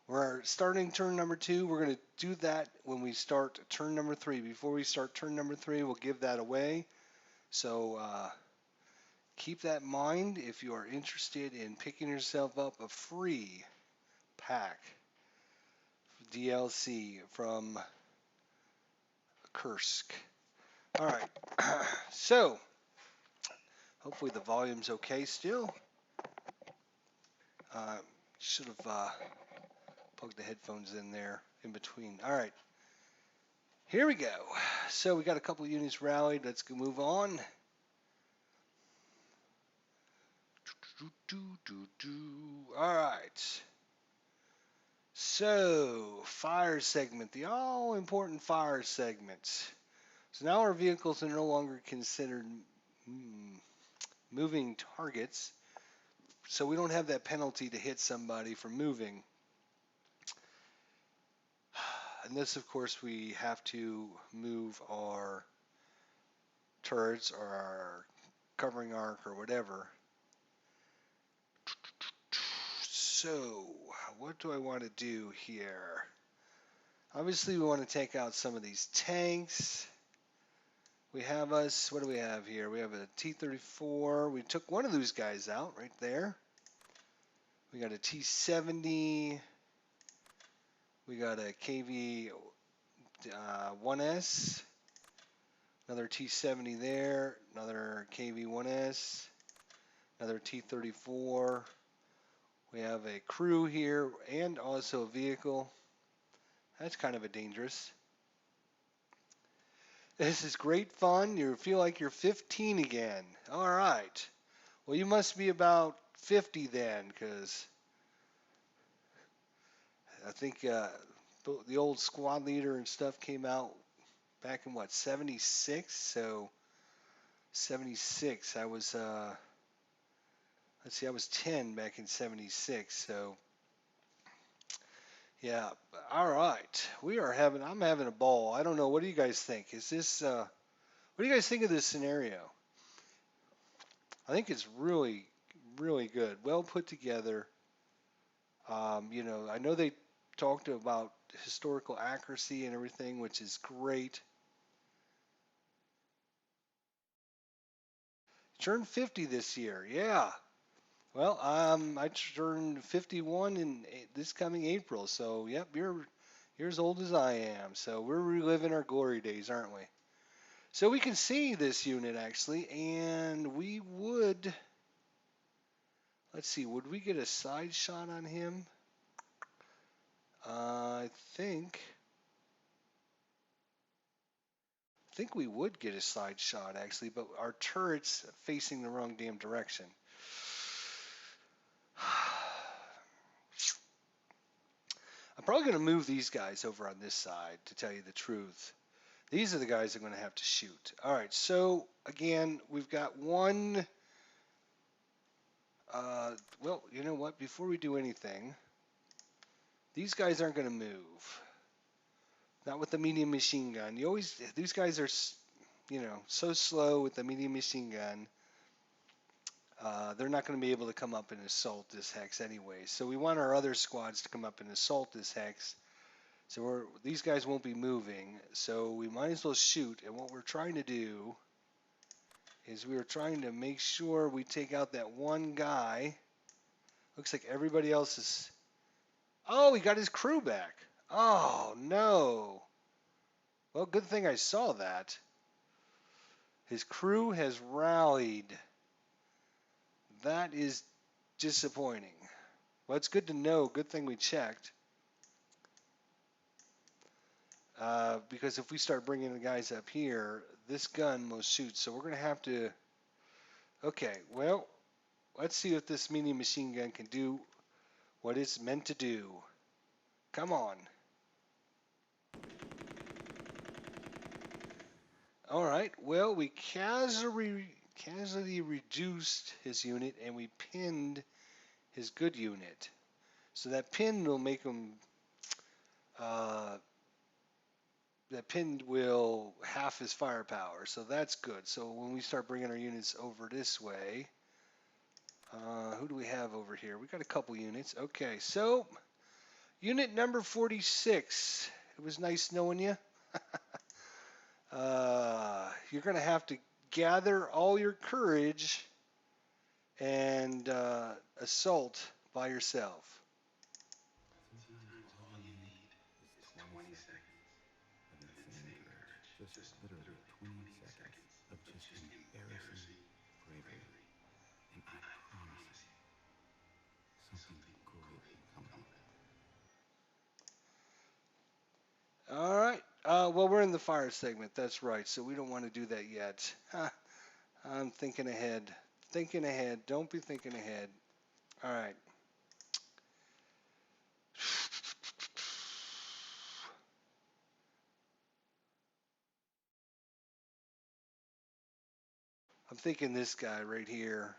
we're starting turn number 2. We're going to do that when we start turn number 3. Before we start turn number 3, we'll give that away. So keep that in mind if you are interested in picking yourself up a free pack DLC from Kursk. All right, so hopefully the volume's okay still. Should have plugged the headphones in there in between. All right, here we go. So we got a couple of units rallied. Let's go move on. All right. So, fire segment, the all-important fire segment. So now our vehicles are no longer considered moving targets, so we don't have that penalty to hit somebody for moving. Unless, of course, we have to move our turrets or our covering arc or whatever. So, what do I want to do here? Obviously, we want to take out some of these tanks. We have us, what do we have here? We have a T-34. We took one of those guys out right there. We got a T-70. We got a KV-1S. Another T-70 there. Another KV-1S. Another T-34. We have a crew here and also a vehicle. That's kind of a dangerous. This is great fun. You feel like you're 15 again. All right. Well, you must be about 50 then, because I think the old squad leader and stuff came out back in, what, 76? So 76, I was, let's see, I was 10 back in 76. So, yeah. All right. I'm having a ball. I don't know. What do you guys think? Is this, what do you guys think of this scenario? I think it's really, really good. Well put together. I know they talked about historical accuracy and everything, which is great. Turned 50 this year, yeah. Well, I turned 51 in this coming April, so yep, you're as old as I am. So we're reliving our glory days, aren't we? So we can see this unit actually, and we would. Let's see, would we get a side shot on him? I think we would get a side shot actually, but our turret's facing the wrong damn direction. I'm probably going to move these guys over on this side, to tell you the truth. These are the guys I'm going to have to shoot. All right, so again, we've got one. Well, you know what? Before we do anything, these guys aren't going to move. Not with the medium machine gun. These guys are, so slow with the medium machine gun. They're not going to be able to come up and assault this hex anyway. So we want our other squads to come up and assault this hex. So these guys won't be moving, so we might as well shoot. And what we're trying to do is we are trying to make sure we take out that one guy. Looks like everybody else is... Oh, he got his crew back. Oh, no. Well, good thing I saw that. His crew has rallied. That is disappointing. Well, it's good to know. Good thing we checked. Because if we start bringing the guys up here, this gun will shoot. So we're going to have to... Okay, well, let's see if this mini machine gun can do what it's meant to do. Come on. All right, well, we casually reduced his unit and we pinned his good unit. So that pin will make him... that pin will half his firepower, so that's good. So when we start bringing our units over this way, who do we have over here? We got a couple units. Okay, so unit number 46. It was nice knowing you. You're going to have to gather all your courage and assault by yourself. Sometimes all you need is 20 seconds of insane courage. Just literally 20 seconds of just embarrassing bravery. And I promise you, something great will come of it. All right. Well, we're in the fire segment. That's right. So we don't want to do that yet. I'm thinking ahead. Thinking ahead. Don't be thinking ahead. All right. I'm thinking this guy right here.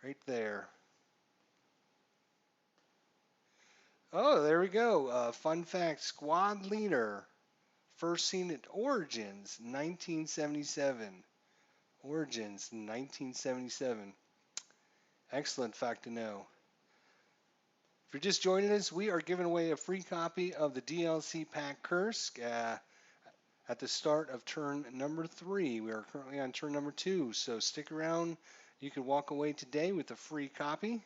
Right there. Oh, there we go. Fun fact, squad leader. First seen at Origins, 1977. Origins, 1977. Excellent fact to know. If you're just joining us, we are giving away a free copy of the DLC pack Kursk at the start of turn number 3. We are currently on turn number 2, so stick around. You can walk away today with a free copy.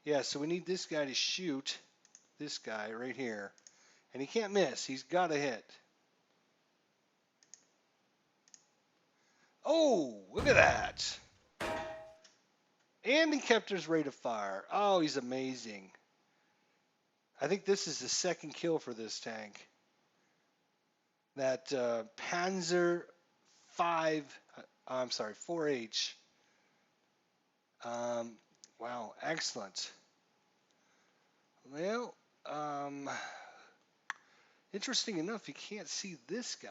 Yeah, so we need this guy to shoot this guy right here. And he can't miss. He's got to hit. Oh, look at that. And he kept his rate of fire. Oh, he's amazing. I think this is the second kill for this tank. That Panzer 5, I'm sorry, 4H. Wow, excellent. Well, interesting enough, you can't see this guy.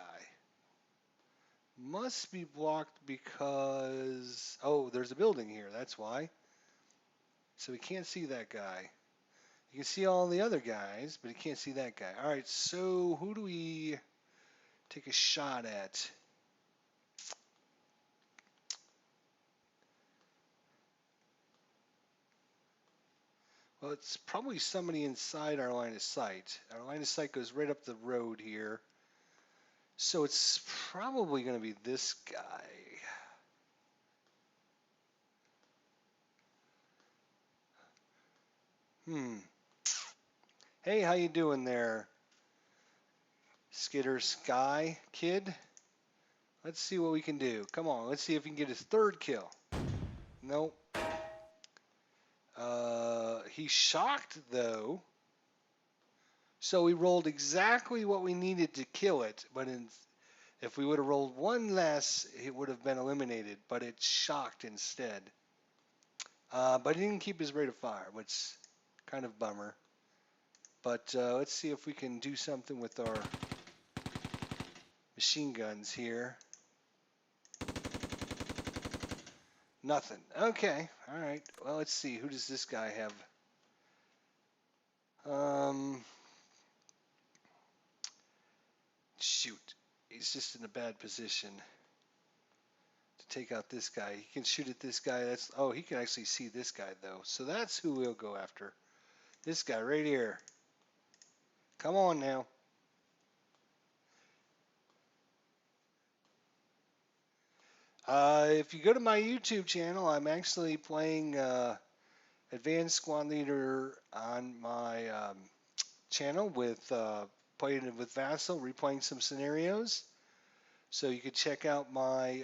Must be blocked because... Oh, there's a building here, that's why. So we can't see that guy. You can see all the other guys, but you can't see that guy. All right, so who do we take a shot at? Well, it's probably somebody inside our line of sight. Our line of sight goes right up the road here. So it's probably going to be this guy. Hey, how you doing there, Skitter Sky Kid? Let's see what we can do. Come on, let's see if we can get his third kill. Nope. He's shocked, though. So we rolled exactly what we needed to kill it, but if we would have rolled one less, it would have been eliminated, but it shocked instead. But he didn't keep his rate of fire, which is kind of bummer. But let's see if we can do something with our machine guns here. Nothing. Okay. All right. Well, let's see. Who does this guy have? Shoot. He's just in a bad position to take out this guy. He can shoot at this guy. That's oh, he can actually see this guy though. So that's who we'll go after. This guy right here. Come on now. If you go to my YouTube channel, I'm actually playing Advanced Squad Leader on my channel with playing it with Vassal, replaying some scenarios. So you can check out my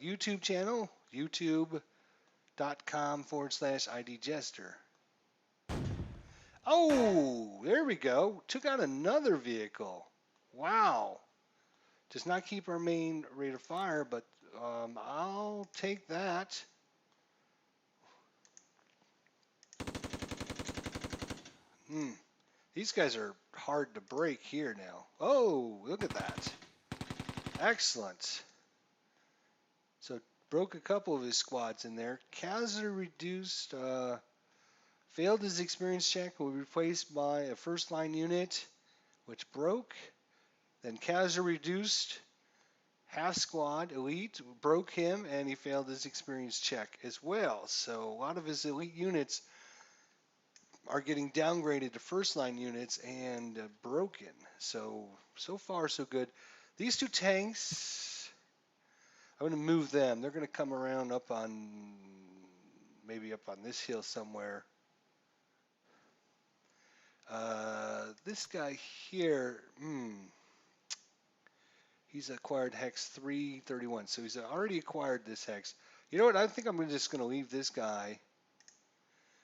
YouTube channel, youtube.com/ID Jester. Oh, there we go. Took out another vehicle. Wow. Does not keep our main rate of fire, but I'll take that. These guys are hard to break here now. Oh, look at that. Excellent. So broke a couple of his squads in there. Kazir reduced, failed his experience check, will be replaced by a first line unit, which broke. Then Kazir reduced, half squad, elite, broke him, and he failed his experience check as well. So a lot of his elite units are getting downgraded to first line units and broken. So far so good. These two tanks, I'm going to move them. They're going to come around up on, maybe up on this hill somewhere. This guy here, he's acquired hex 331. So he's already acquired this hex. You know what? I think I'm just going to leave this guy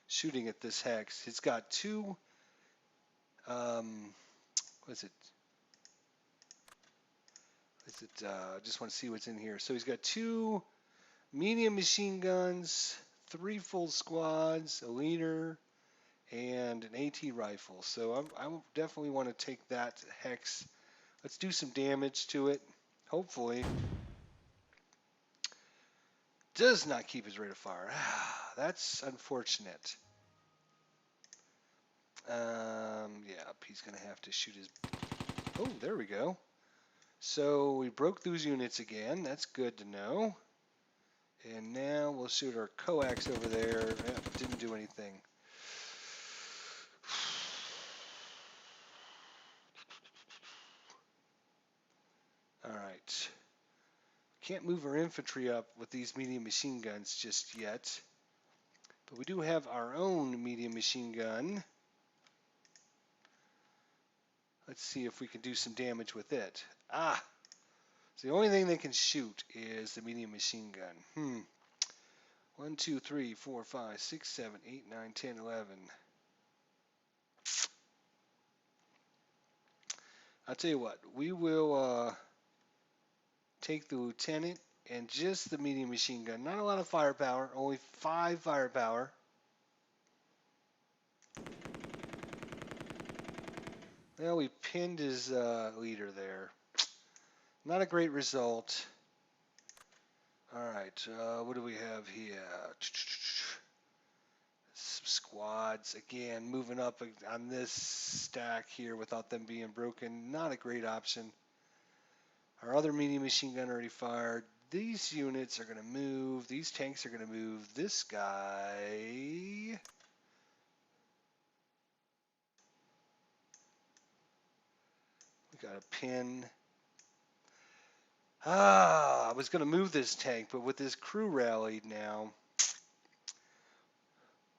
shooting at this hex. It's got two, what is it? I just want to see what's in here. So he's got two medium machine guns, three full squads, a leader, and an AT rifle. So I definitely want to take that hex. Let's do some damage to it. Hopefully. Does not keep his rate of fire. That's unfortunate. Yeah, he's going to have to shoot his... Oh, there we go. So we broke those units again. That's good to know. And now we'll shoot our coax over there. Didn't do anything. All right. Can't move our infantry up with these medium machine guns just yet. But we do have our own medium machine gun. Let's see if we can do some damage with it. Ah! So the only thing they can shoot is the medium machine gun. 1, 2, 3, 4, 5, 6, 7, 8, 9, 10, 11. I'll tell you what. We will take the lieutenant and just the medium machine gun. Not a lot of firepower. Only 5 firepower. Well, we pinned his leader there. Not a great result. Alright, what do we have here? Some squads. Again, moving up on this stack here without them being broken. Not a great option. Our other medium machine gun already fired. These units are going to move. These tanks are going to move. This guy... We got a pin. I was going to move this tank, but with this crew rallied now,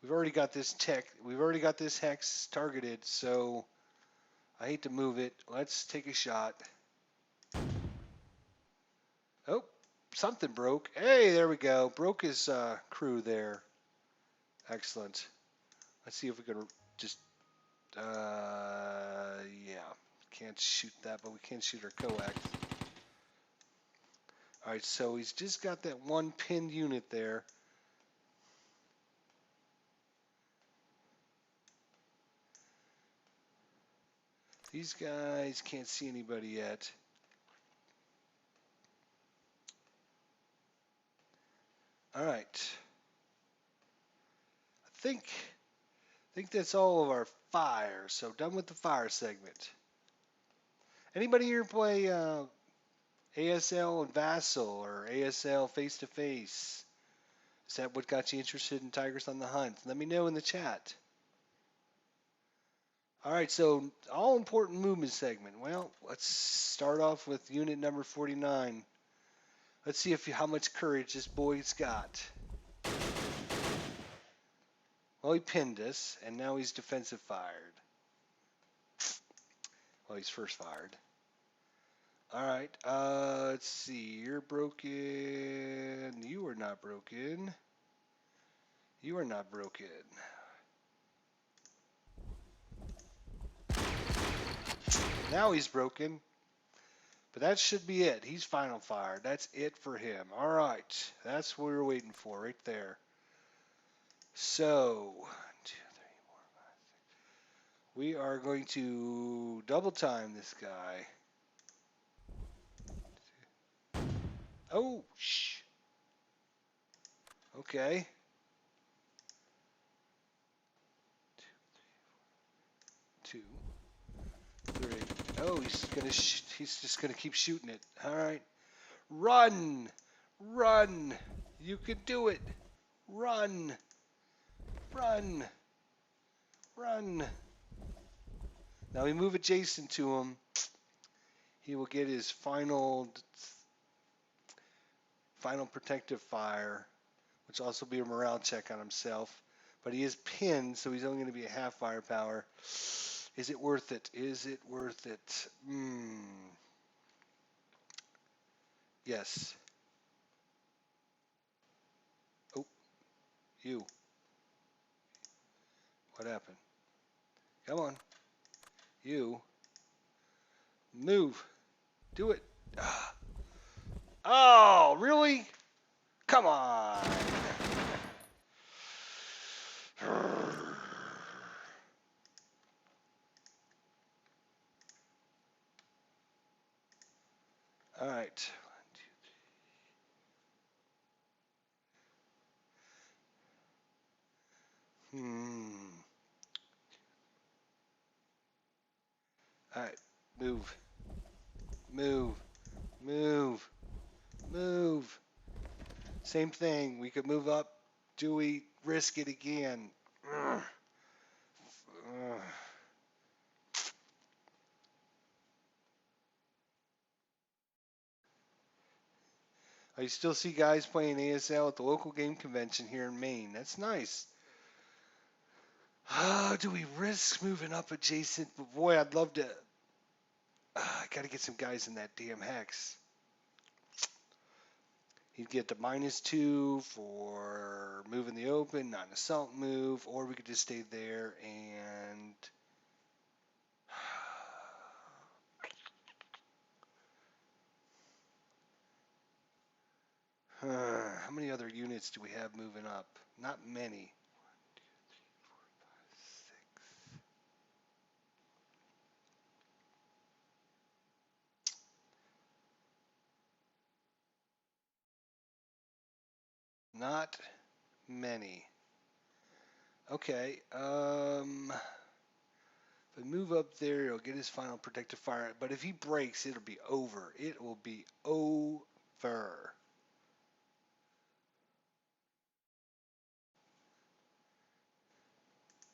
we've already got this hex targeted, so I hate to move it. Let's take a shot. Oh, something broke. Hey, there we go. Broke his crew there. Excellent. Let's see if we can just, yeah. Can't shoot that, but we can shoot our coax. Alright, so he's just got that one pinned unit there. These guys can't see anybody yet. Alright. I think that's all of our fire. So done with the fire segment. Anybody here play ASL and Vassal or ASL face to face. Is that what got you interested in Tigers on the Hunt? Let me know in the chat. All right, so all important movement segment. Well, let's start off with unit number 49. Let's see how much courage this boy's got. Well, he pinned us, and now he's defensive fired. Well, he's first fired. All right, let's see. You're broken. You are not broken. You are not broken. Now he's broken. But that should be it. He's final fired. That's it for him. All right. That's what we were waiting for right there. So, 1, 2, 3, 4, 5, 6. We are going to double time this guy. Oh, shh. Okay. 2, 3. Oh, he's just gonna keep shooting it. All right. Run, run. You can do it. Run, run, run. Now we move adjacent to him. He will get his final protective fire, which will also be a morale check on himself. But he is pinned, so he's only going to be a half firepower. Is it worth it? Is it worth it? Yes. Oh, you. What happened? Come on. You. Move. Do it. Oh, really? Come on. All right. All right. Move. Move. Move. Move. Same thing. We could move up. Do we risk it again? I still see guys playing ASL at the local game convention here in Maine. That's nice. Do we risk moving up adjacent? But boy, I'd love to. I got to get some guys in that damn hex. He'd get the -2 for moving the open, not an assault move, or we could just stay there and. How many other units do we have moving up? Not many. 1, 2, 3, 4, 5, 6. Not many. Okay. If I move up there, he'll get his final protective fire. But if he breaks, it'll be over. It will be over.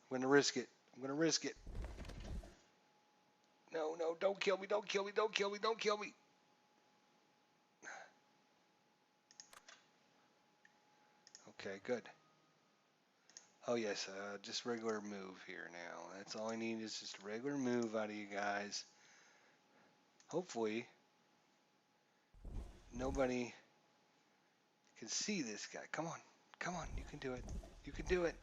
I'm gonna risk it. I'm gonna risk it. No, no, don't kill me, don't kill me, don't kill me, don't kill me. Okay, good. Oh yes, just regular move here now. That's all I need is just a regular move out of you guys. Hopefully, nobody can see this guy. Come on, come on, you can do it. You can do it.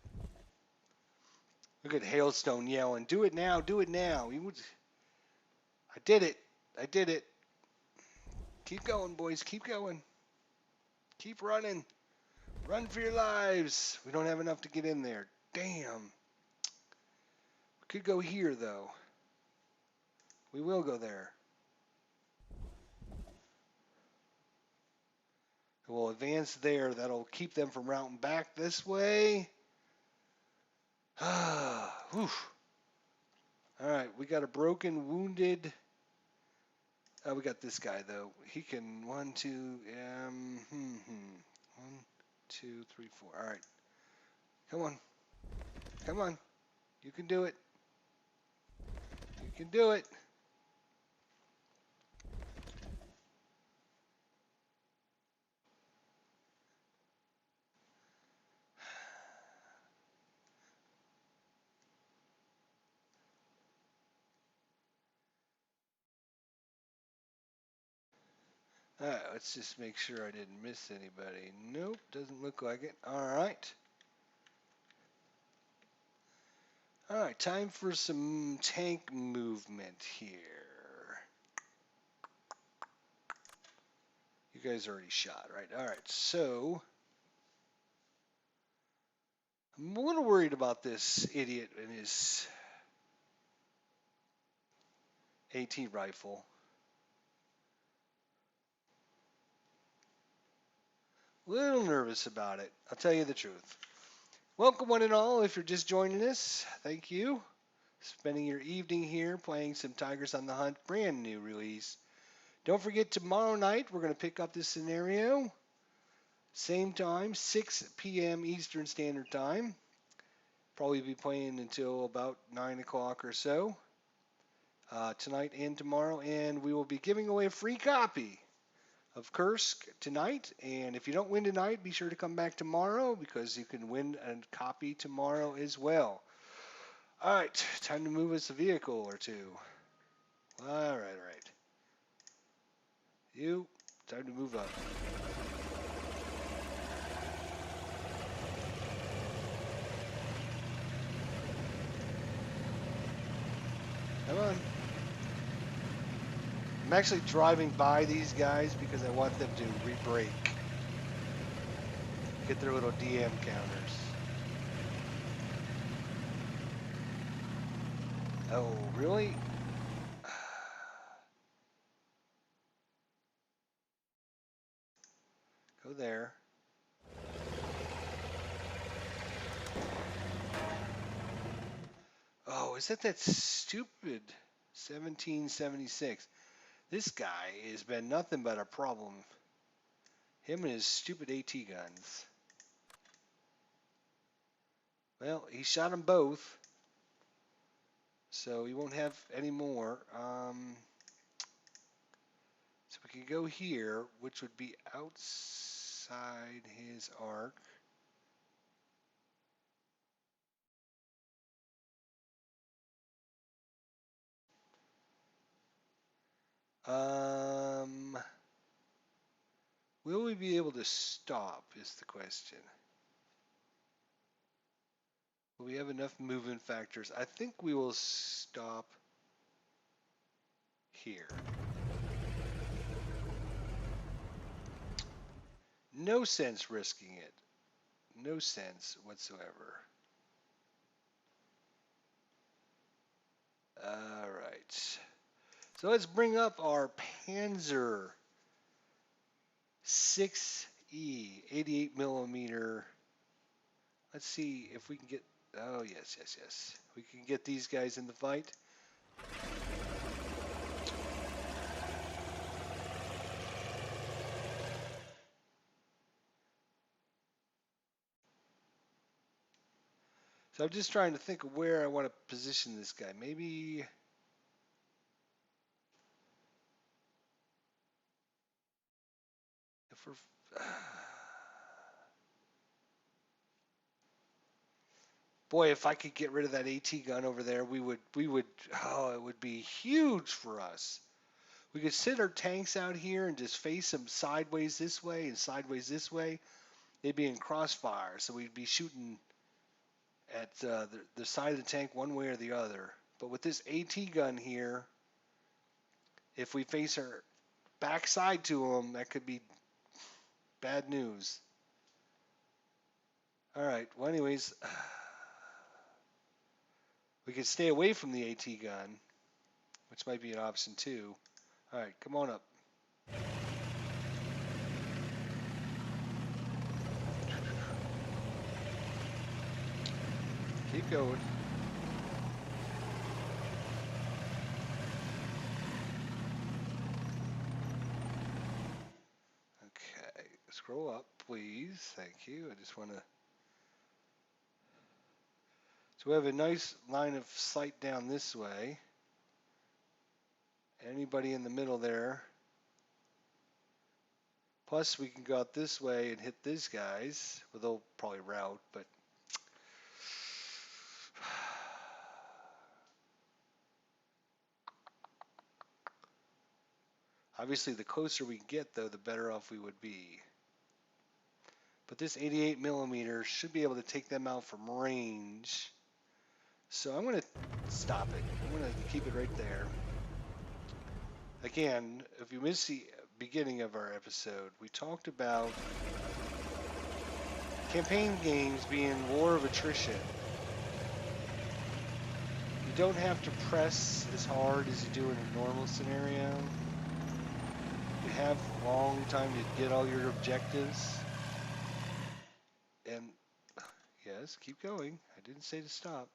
Look at Hailstone yelling, do it now, do it now. I did it. I did it. Keep going, boys. Keep going. Keep running. Run for your lives. We don't have enough to get in there. Damn. We could go here, though. We will go there. We'll advance there. That'll keep them from routing back this way. All right. We got a broken, wounded We got this guy though. He can 1, 2, 1, 2, 3, 4. All right, come on, come on. You can do it. You can do it. All right, let's just make sure I didn't miss anybody. Nope, doesn't look like it. All right. All right, time for some tank movement here. You guys already shot, right? All right, so I'm a little worried about this idiot and his AT rifle. A little nervous about it. I'll tell you the truth. Welcome, one and all. If you're just joining us, thank you. Spending your evening here playing some Tigers on the Hunt, brand new release. Don't forget, tomorrow night we're going to pick up this scenario. Same time, 6 p.m. Eastern Standard Time. Probably be playing until about 9 o'clock or so. Tonight and tomorrow. And we will be giving away a free copy of Kursk tonight. And if you don't win tonight, be sure to come back tomorrow because you can win a copy tomorrow as well. All right, time to move us a vehicle or two. All right. You, time to move up. Come on. I'm actually driving by these guys because I want them to re-brake. Get their little DM counters. Oh, really? Go there. Oh, is that stupid 1776? This guy has been nothing but a problem. Him and his stupid AT guns. Well, he shot them both, so he won't have any more. So we can go here, which would be outside his arc. Will we be able to stop is the question. Will we have enough movement factors? I think we will stop here. No sense risking it. No sense whatsoever. All right. So let's bring up our Panzer 6E 88 millimeter. Let's see if we can get. Oh, yes. We can get these guys in the fight. So I'm just trying to think of where I want to position this guy. Maybe if we're boy, if I could get rid of that AT gun over there, we would oh, it would be huge for us. We could sit our tanks out here and just face them sideways this way and sideways this way. They'd be in crossfire, so we'd be shooting at the side of the tank one way or the other. But with this AT gun here, if we face our backside to them, that could be bad news. All right. Well, anyways, we could stay away from the AT gun, which might be an option too. All right, come on up. Keep going. Scroll up, please. Thank you. I just want to. So we have a nice line of sight down this way. Anybody in the middle there. Plus, we can go out this way and hit these guys. Well, they'll probably rout, but. Obviously, the closer we get, though, the better off we would be. But this 88 millimeter should be able to take them out from range. So I'm going to stop it. I'm going to keep it right there. Again, if you missed the beginning of our episode, we talked about campaign games being war of attrition. You don't have to press as hard as you do in a normal scenario. You have a long time to get all your objectives. And yes, keep going. I didn't say to stop.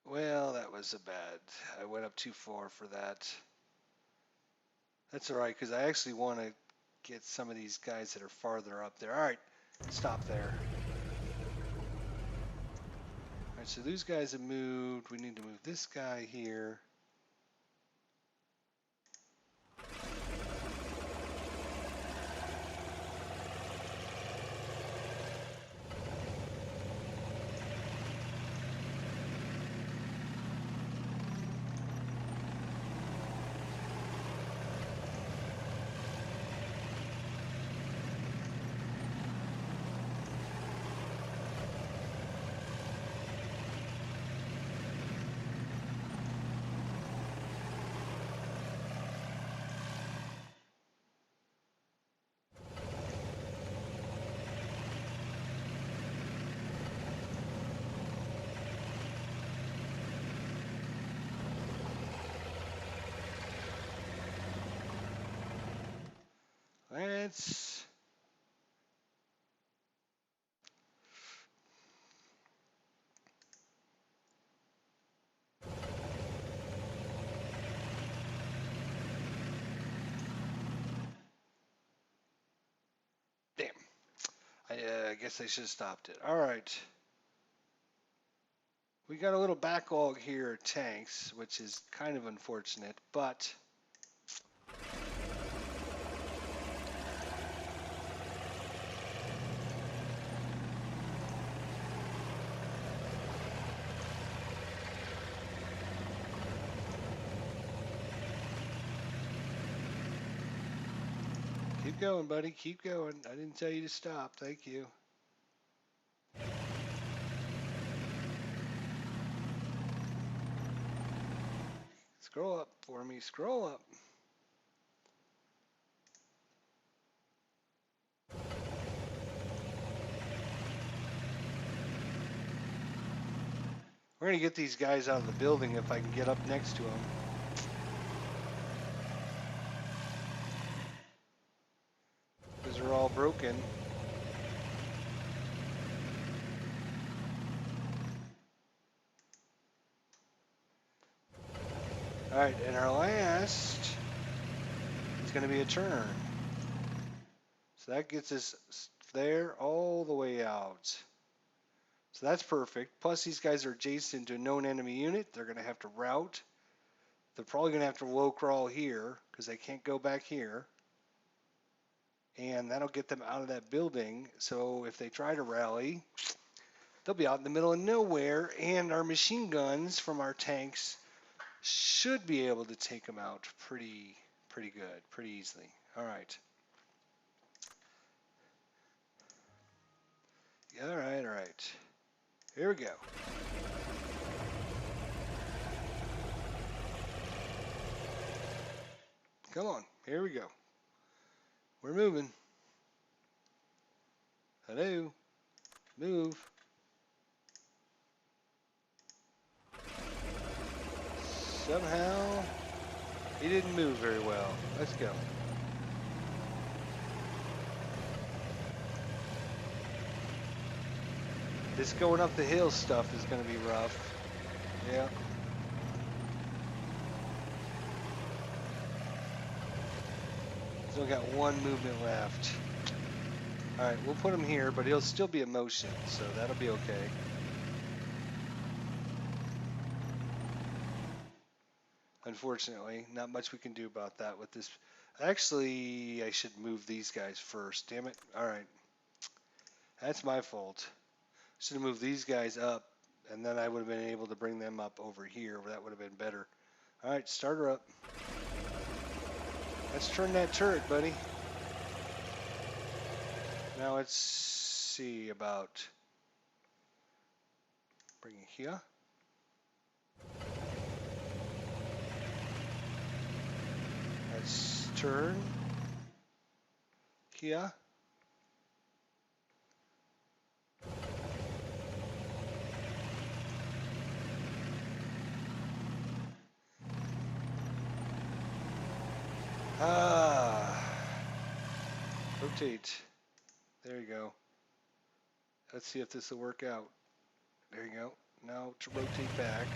Well, that was a bad. I went up too far for that. That's all right, because I actually want to get some of these guys that are farther up there. All right, stop there. All right, so these guys have moved. We need to move this guy here. Let's damn. I guess I should have stopped it. All right. We got a little backlog here at tanks, which is kind of unfortunate, but keep going, buddy. Keep going. I didn't tell you to stop. Thank you. Scroll up for me. Scroll up. We're going to get these guys out of the building if I can get up next to them. Because they're all broken. All right, and our last is going to be a turn. So that gets us there all the way out. So that's perfect. Plus these guys are adjacent to a known enemy unit. They're going to have to route. They're probably going to have to low crawl here because they can't go back here. And that'll get them out of that building. So if they try to rally, they'll be out in the middle of nowhere. And our machine guns from our tanks should be able to take them out pretty good, pretty easily. All right. All right, all right. Here we go. Come on, here we go. We're moving. Hello. Move. Somehow, he didn't move very well. Let's go. This going up the hill stuff is going to be rough. Yeah. Still got one movement left. All right, we'll put him here, but he'll still be in motion, so that'll be okay. Unfortunately, not much we can do about that with this. Actually, I should move these guys first. Damn it. All right. That's my fault. Should have moved these guys up, and then I would have been able to bring them up over here. That would have been better. All right, start her up. Let's turn that turret, buddy. Now let's see about bringing here. Let's turn here. Rotate. There you go. Let's see if this will work out. There you go. Now to rotate back.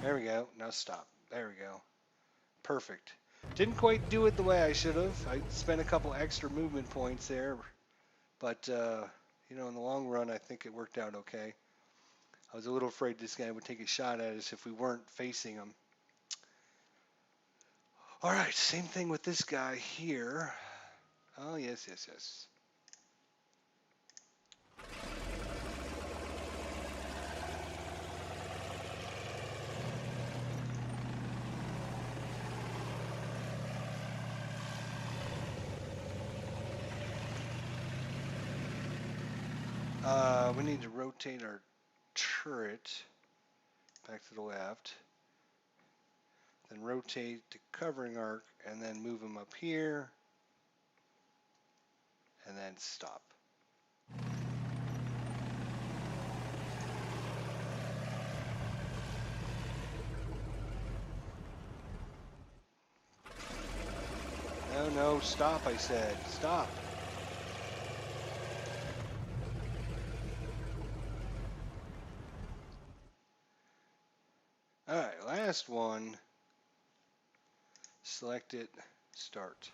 There we go. Now stop. There we go. Perfect. Didn't quite do it the way I should have. I spent a couple extra movement points there, but you know, in the long run, I think it worked out okay. I was a little afraid this guy would take a shot at us if we weren't facing him. All right, same thing with this guy here. Oh, yes, yes, yes. We need to rotate our turret back to the left. Then rotate to covering arc, and then move him up here. And then stop. No, no, stop, I said. Stop. All right, last one. Select it, start.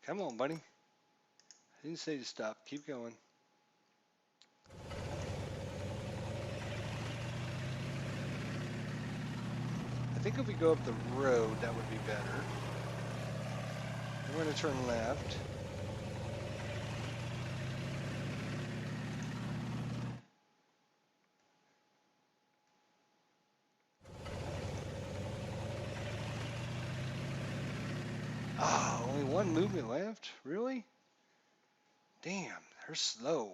Come on, buddy. I didn't say to stop. Keep going. I think if we go up the road, that would be better. We're going to turn left. Oh, only one movement left? Really? Damn, they're slow.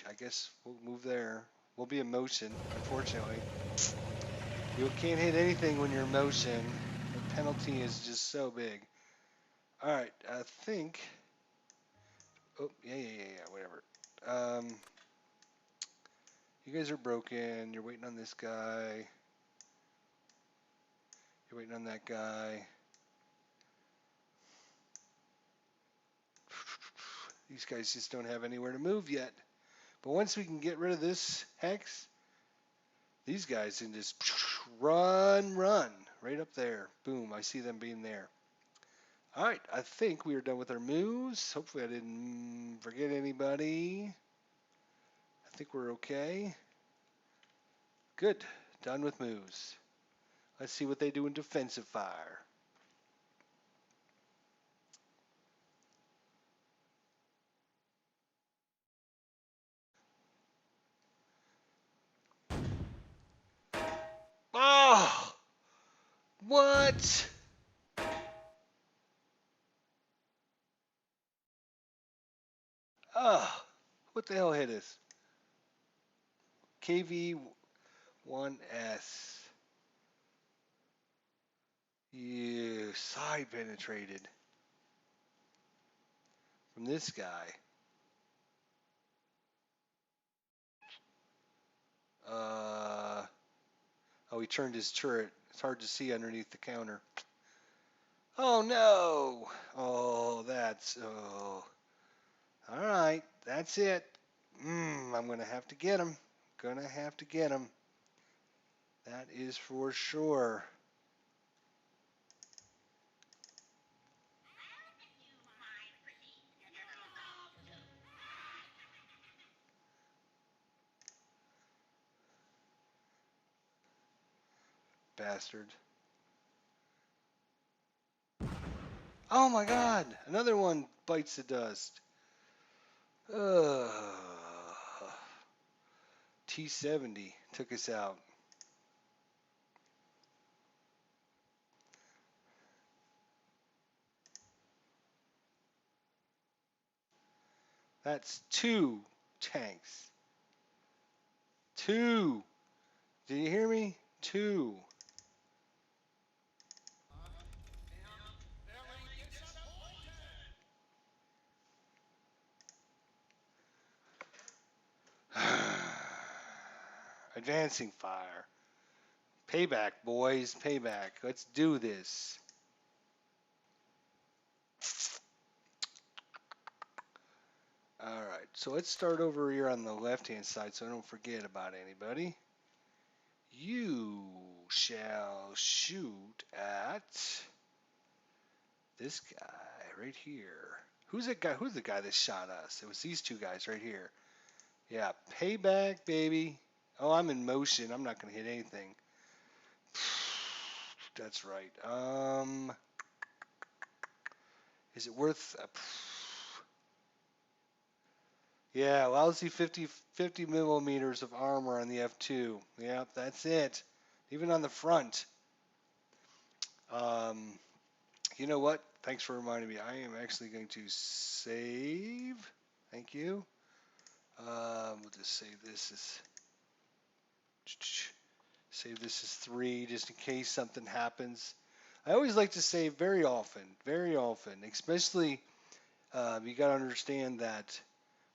I guess we'll move there. We'll be in motion, unfortunately. You can't hit anything when you're in motion. The penalty is just so big. All right, I think. Oh, yeah, whatever. You guys are broken. You're waiting on this guy. You're waiting on that guy. These guys just don't have anywhere to move yet. But once we can get rid of this hex, these guys can just run right up there. Boom, I see them being there. All right, I think we are done with our moves. Hopefully I didn't forget anybody. I think we're okay. Good, done with moves. Let's see what they do in defensive fire. Oh! What? Oh, what the hell hit us? KV-1S. You side penetrated from this guy. Oh, he turned his turret. It's hard to see underneath the counter. Oh no! Oh, oh. All right, that's it. I'm gonna have to get him. Gonna have to get him. That is for sure. Bastard. Oh my god! Another one bites the dust. Ugh. T-70 took us out. That's 2 tanks. 2. Did you hear me? 2. Advancing fire. Payback, boys. Payback. Let's do this. Alright, so let's start over here on the left-hand side so I don't forget about anybody. You shall shoot at this guy right here. Who's that guy? Who's the guy that shot us? It was these two guys right here. Yeah, payback, baby. Oh, I'm in motion. I'm not going to hit anything. That's right. Is it worth yeah, lousy 50 millimeters of armor on the F2. Yep, that's it. Even on the front. Um, you know what? Thanks for reminding me. I am actually going to save. Thank you. We'll just save this as 3 just in case something happens. I always like to save very often, especially you got to understand that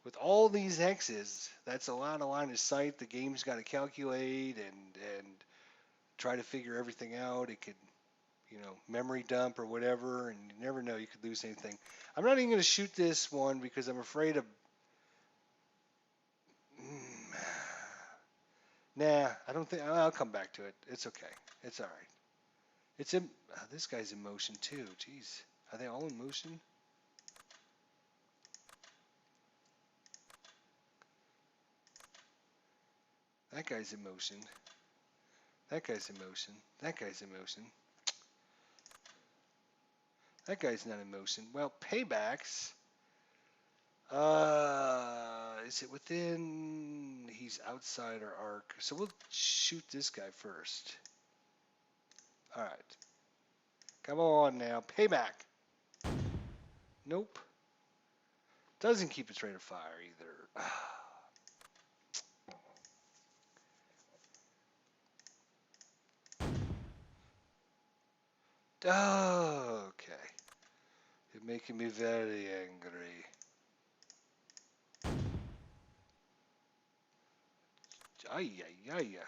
with all these hexes, that's a lot of line of sight. The game's got to calculate and try to figure everything out. It could, memory dump or whatever, and you never know. You could lose anything. I'm not even going to shoot this one because I'm afraid of. Nah, I don't think. I'll come back to it. It's okay. It's all right. It's in. This guy's in motion too. Jeez, are they all in motion? That guy's in motion. That guy's in motion. That guy's in motion. That guy's not in motion. Well, paybacks. Is it within? He's outside our arc. So we'll shoot this guy first. All right. Come on now. Payback. Nope. Doesn't keep its rate of fire either. Oh, okay. You're making me very angry. Ay, ay, ay.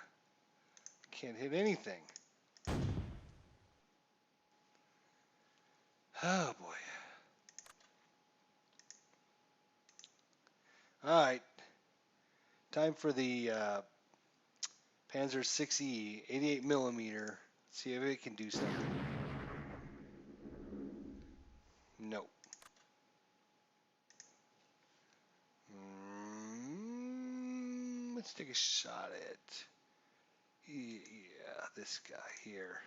Can't hit anything. Oh, boy. All right. Time for the Panzer 6E, 88 millimeter. See if it can do something. Nope. Let's take a shot at, yeah, this guy here.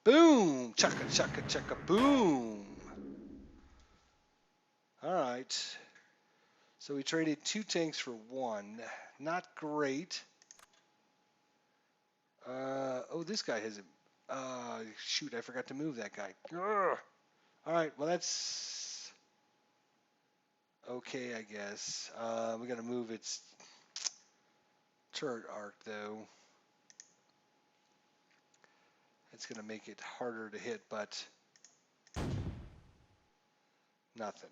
Boom! Chaka, chaka, chaka, boom! All right. So we traded 2 tanks for 1. Not great. Oh, this guy has a. Shoot, I forgot to move that guy. Ugh. All right, well, that's okay, I guess. We gotta move its turret arc though. It's gonna make it harder to hit, but nothing.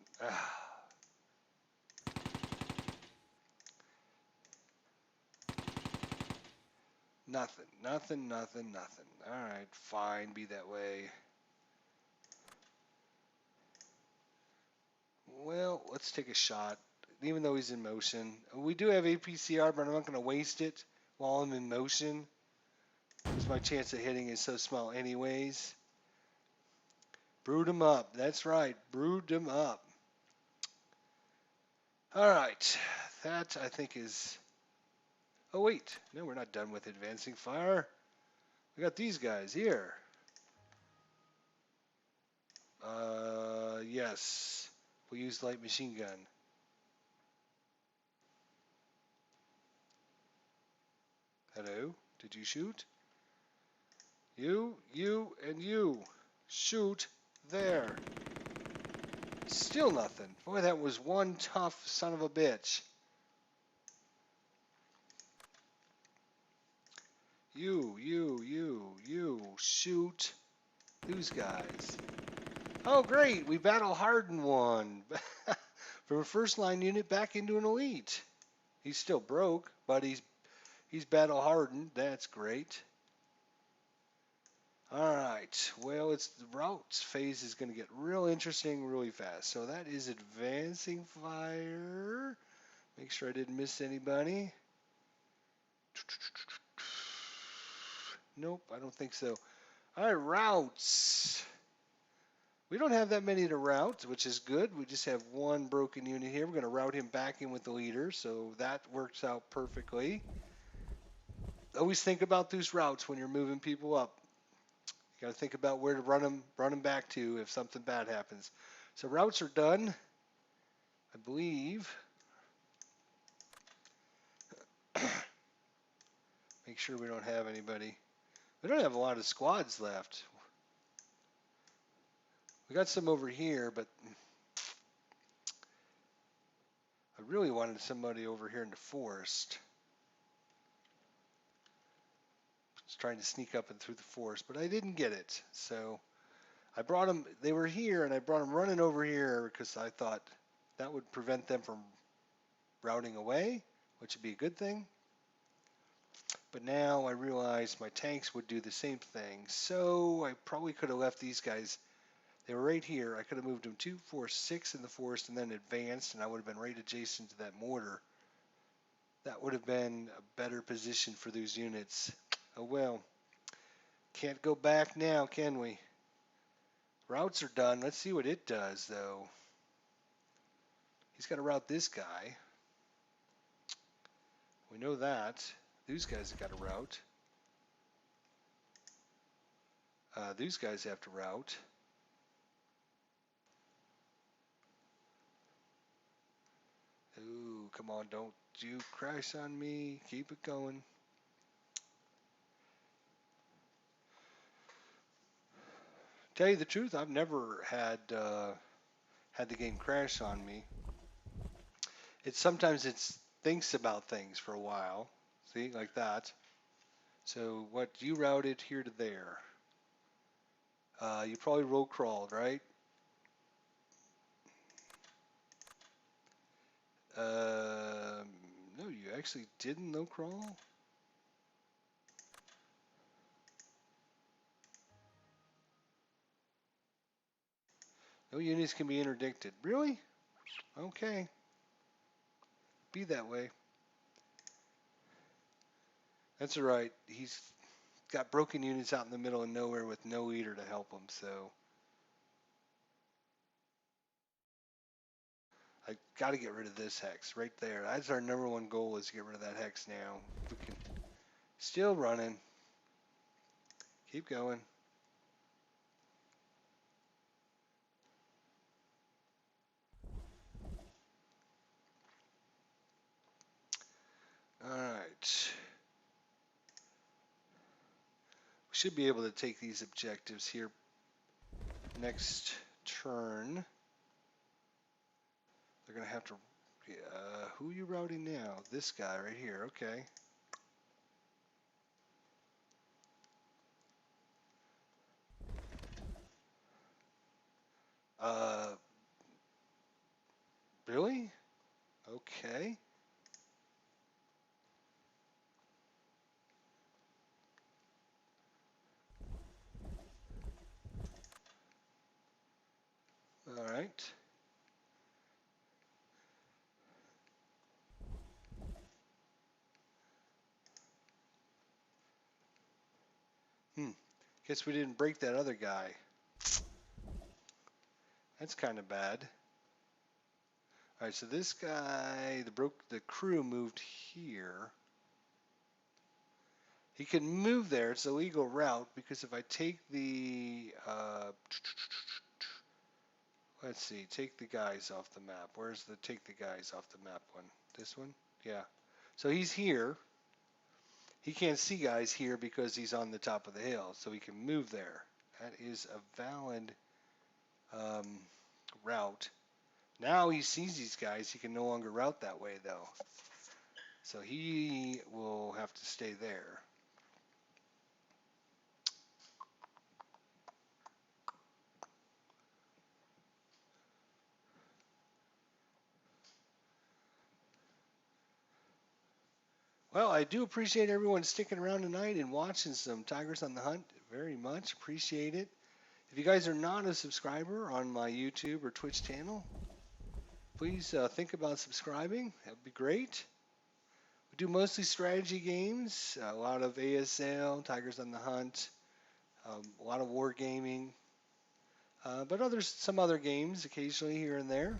Nothing, nothing, nothing, nothing. Alright, fine, be that way. Well, let's take a shot, even though he's in motion. We do have APCR, but I'm not going to waste it while I'm in motion, because my chance of hitting is so small anyways. Brood him up. That's right, brood him up. Alright, that I think is... Oh wait, no, we're not done with advancing fire. We got these guys here. Yes. We'll use light machine gun. Hello? Did you shoot? You, and you. Shoot there. Still nothing. Boy, that was one tough son of a bitch. You. Shoot these guys. Oh, great. We battle hardened one. From a first line unit back into an elite. He's still broke, but he's battle hardened. That's great. All right. Well, it's the routes phase is going to get real interesting really fast. So that is advancing fire. Make sure I didn't miss anybody. Nope, I don't think so. All right, routes. We don't have that many to route, which is good. We just have one broken unit here. We're going to route him back in with the leader, so that works out perfectly. Always think about those routes when you're moving people up. You got to think about where to run them back to if something bad happens. So routes are done, I believe. Make sure we don't have anybody. We don't have a lot of squads left. We got some over here, but I really wanted somebody over here in the forest. Just trying to sneak up and through the forest, but I didn't get it. So I brought them, they were here, and I brought them running over here because I thought that would prevent them from routing away, which would be a good thing. But now I realize my tanks would do the same thing. So I probably could have left these guys. They were right here. I could have moved them 2, 4, 6 in the forest and then advanced, and I would have been right adjacent to that mortar. That would have been a better position for those units. Oh well. Can't go back now, can we? Routes are done. Let's see what it does, though. He's got to route this guy. We know that. These guys have got to route. These guys have to route. Ooh, come on, don't you crash on me. Keep it going. Tell you the truth, I've never had the game crash on me. Sometimes it thinks about things for a while. See, like that. So what you routed here to there. You probably roll crawled, right? No, you actually didn't no crawl. No units can be interdicted. Really? Okay. Be that way. That's all right. He's got broken units out in the middle of nowhere with no leader to help him, so I got to get rid of this hex right there. That's our number one goal, is to get rid of that hex now. We can still running. Keep going. All right. We should be able to take these objectives here next turn. They're They're going to have to... who are you routing now? This guy right here. Okay. Uh, really? Okay. All right. Guess we didn't break that other guy. That's kind of bad. All right, so this guy, the crew moved here. He can move there. It's a legal route because if I take the, let's see, take the guys off the map. Where's the take the guys off the map one? This one? Yeah. So he's here. He can't see guys here because he's on the top of the hill, so he can move there. That is a valid route. Now he sees these guys. He can no longer route that way, though. So he will have to stay there. Well, I do appreciate everyone sticking around tonight and watching some Tigers on the Hunt. Very much appreciate it. If you guys are not a subscriber on my YouTube or Twitch channel, please think about subscribing. That would be great. We do mostly strategy games, a lot of ASL, Tigers on the Hunt, a lot of wargaming, but some other games occasionally here and there.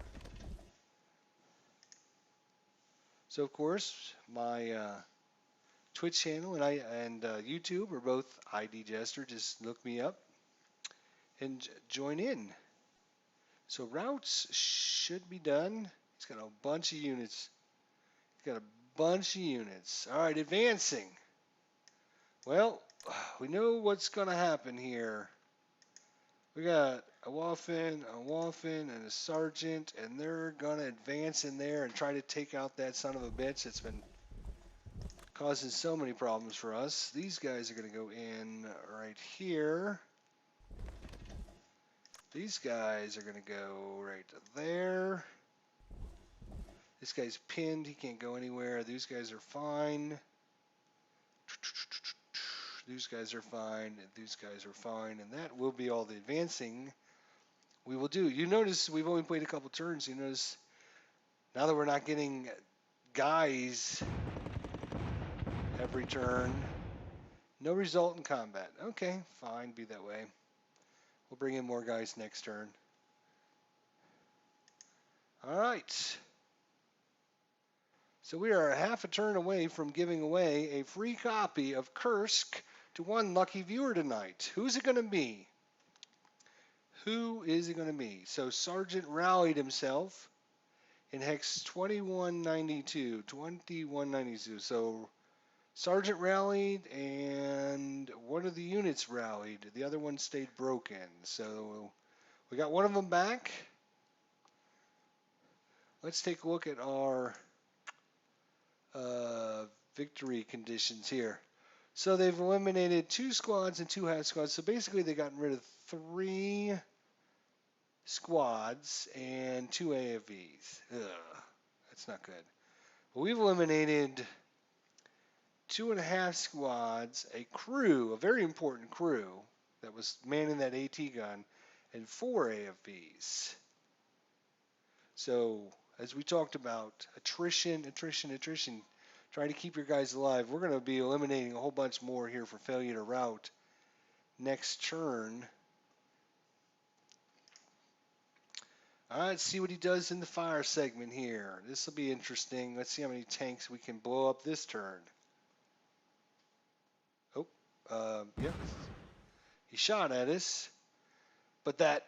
So of course, my Twitch channel and YouTube are both ID Jester. Just look me up and join in. So routes should be done. He's got a bunch of units. He's got a bunch of units. All right, advancing. Well, we know what's going to happen here. We got a Waffen, and a Sergeant, and they're going to advance in there and try to take out that son of a bitch that's been causing so many problems for us. These guys are going to go in right here. These guys are going to go right there. This guy's pinned. He can't go anywhere. These guys are fine. These guys are fine. These guys are fine. And that will be all the advancing we will do. You notice we've only played a couple turns. You notice now that we're not getting guys every turn. No result in combat. Okay, fine. Be that way. We'll bring in more guys next turn. All right. So we are half a turn away from giving away a free copy of Kursk to one lucky viewer tonight. Who's it going to be? Who is it going to be? So Sergeant rallied himself in hex 2192. 2192. So Sergeant rallied and one of the units rallied. The other one stayed broken. So we got one of them back. Let's take a look at our victory conditions here. So they've eliminated 2 squads and 2 half squads. So basically they've gotten rid of 3 squads and 2 AFVs. Ugh, that's not good. Well, we've eliminated 2.5 squads, a crew, a very important crew that was manning that AT gun, and 4 AFVs. So as we talked about, attrition. Try to keep your guys alive. We're going to be eliminating a whole bunch more here for failure to route next turn. All right, let's see what he does in the fire segment here. This will be interesting. Let's see how many tanks we can blow up this turn. Oh, yeah. He shot at us, but that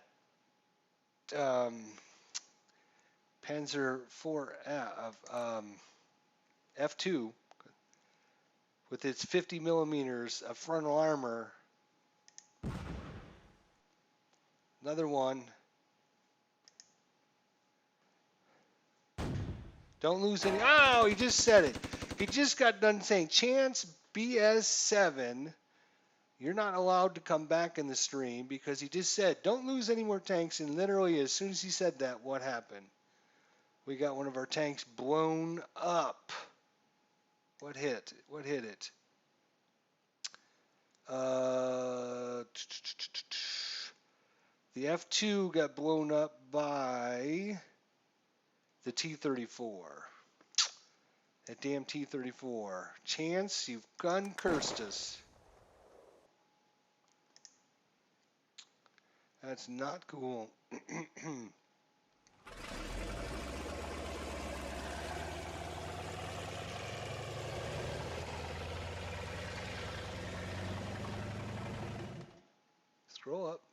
Panzer IV F2 with its 50 millimeters of frontal armor. Another one. Don't lose any. Oh, he just said it. He just got done saying, Chance BS7, you're not allowed to come back in the stream because he just said, don't lose any more tanks. And literally, as soon as he said that, what happened? We got one of our tanks blown up. What hit? What hit it? The F2 got blown up by the T-34. That damn T-34. Chance, you've cursed us. That's not cool.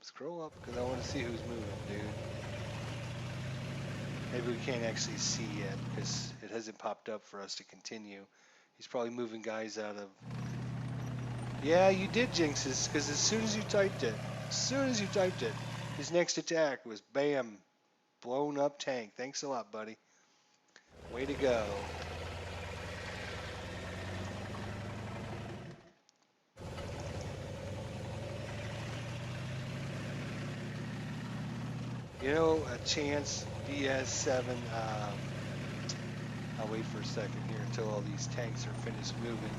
Scroll up, because I want to see who's moving, dude. Maybe we can't actually see yet, because it hasn't popped up for us to continue. He's probably moving guys out of... Yeah, you did jinx us, because as soon as you typed it, his next attack was bam, blown up tank. Thanks a lot, buddy. Way to go. You know, a Chance BS7, I'll wait for a second here until all these tanks are finished moving.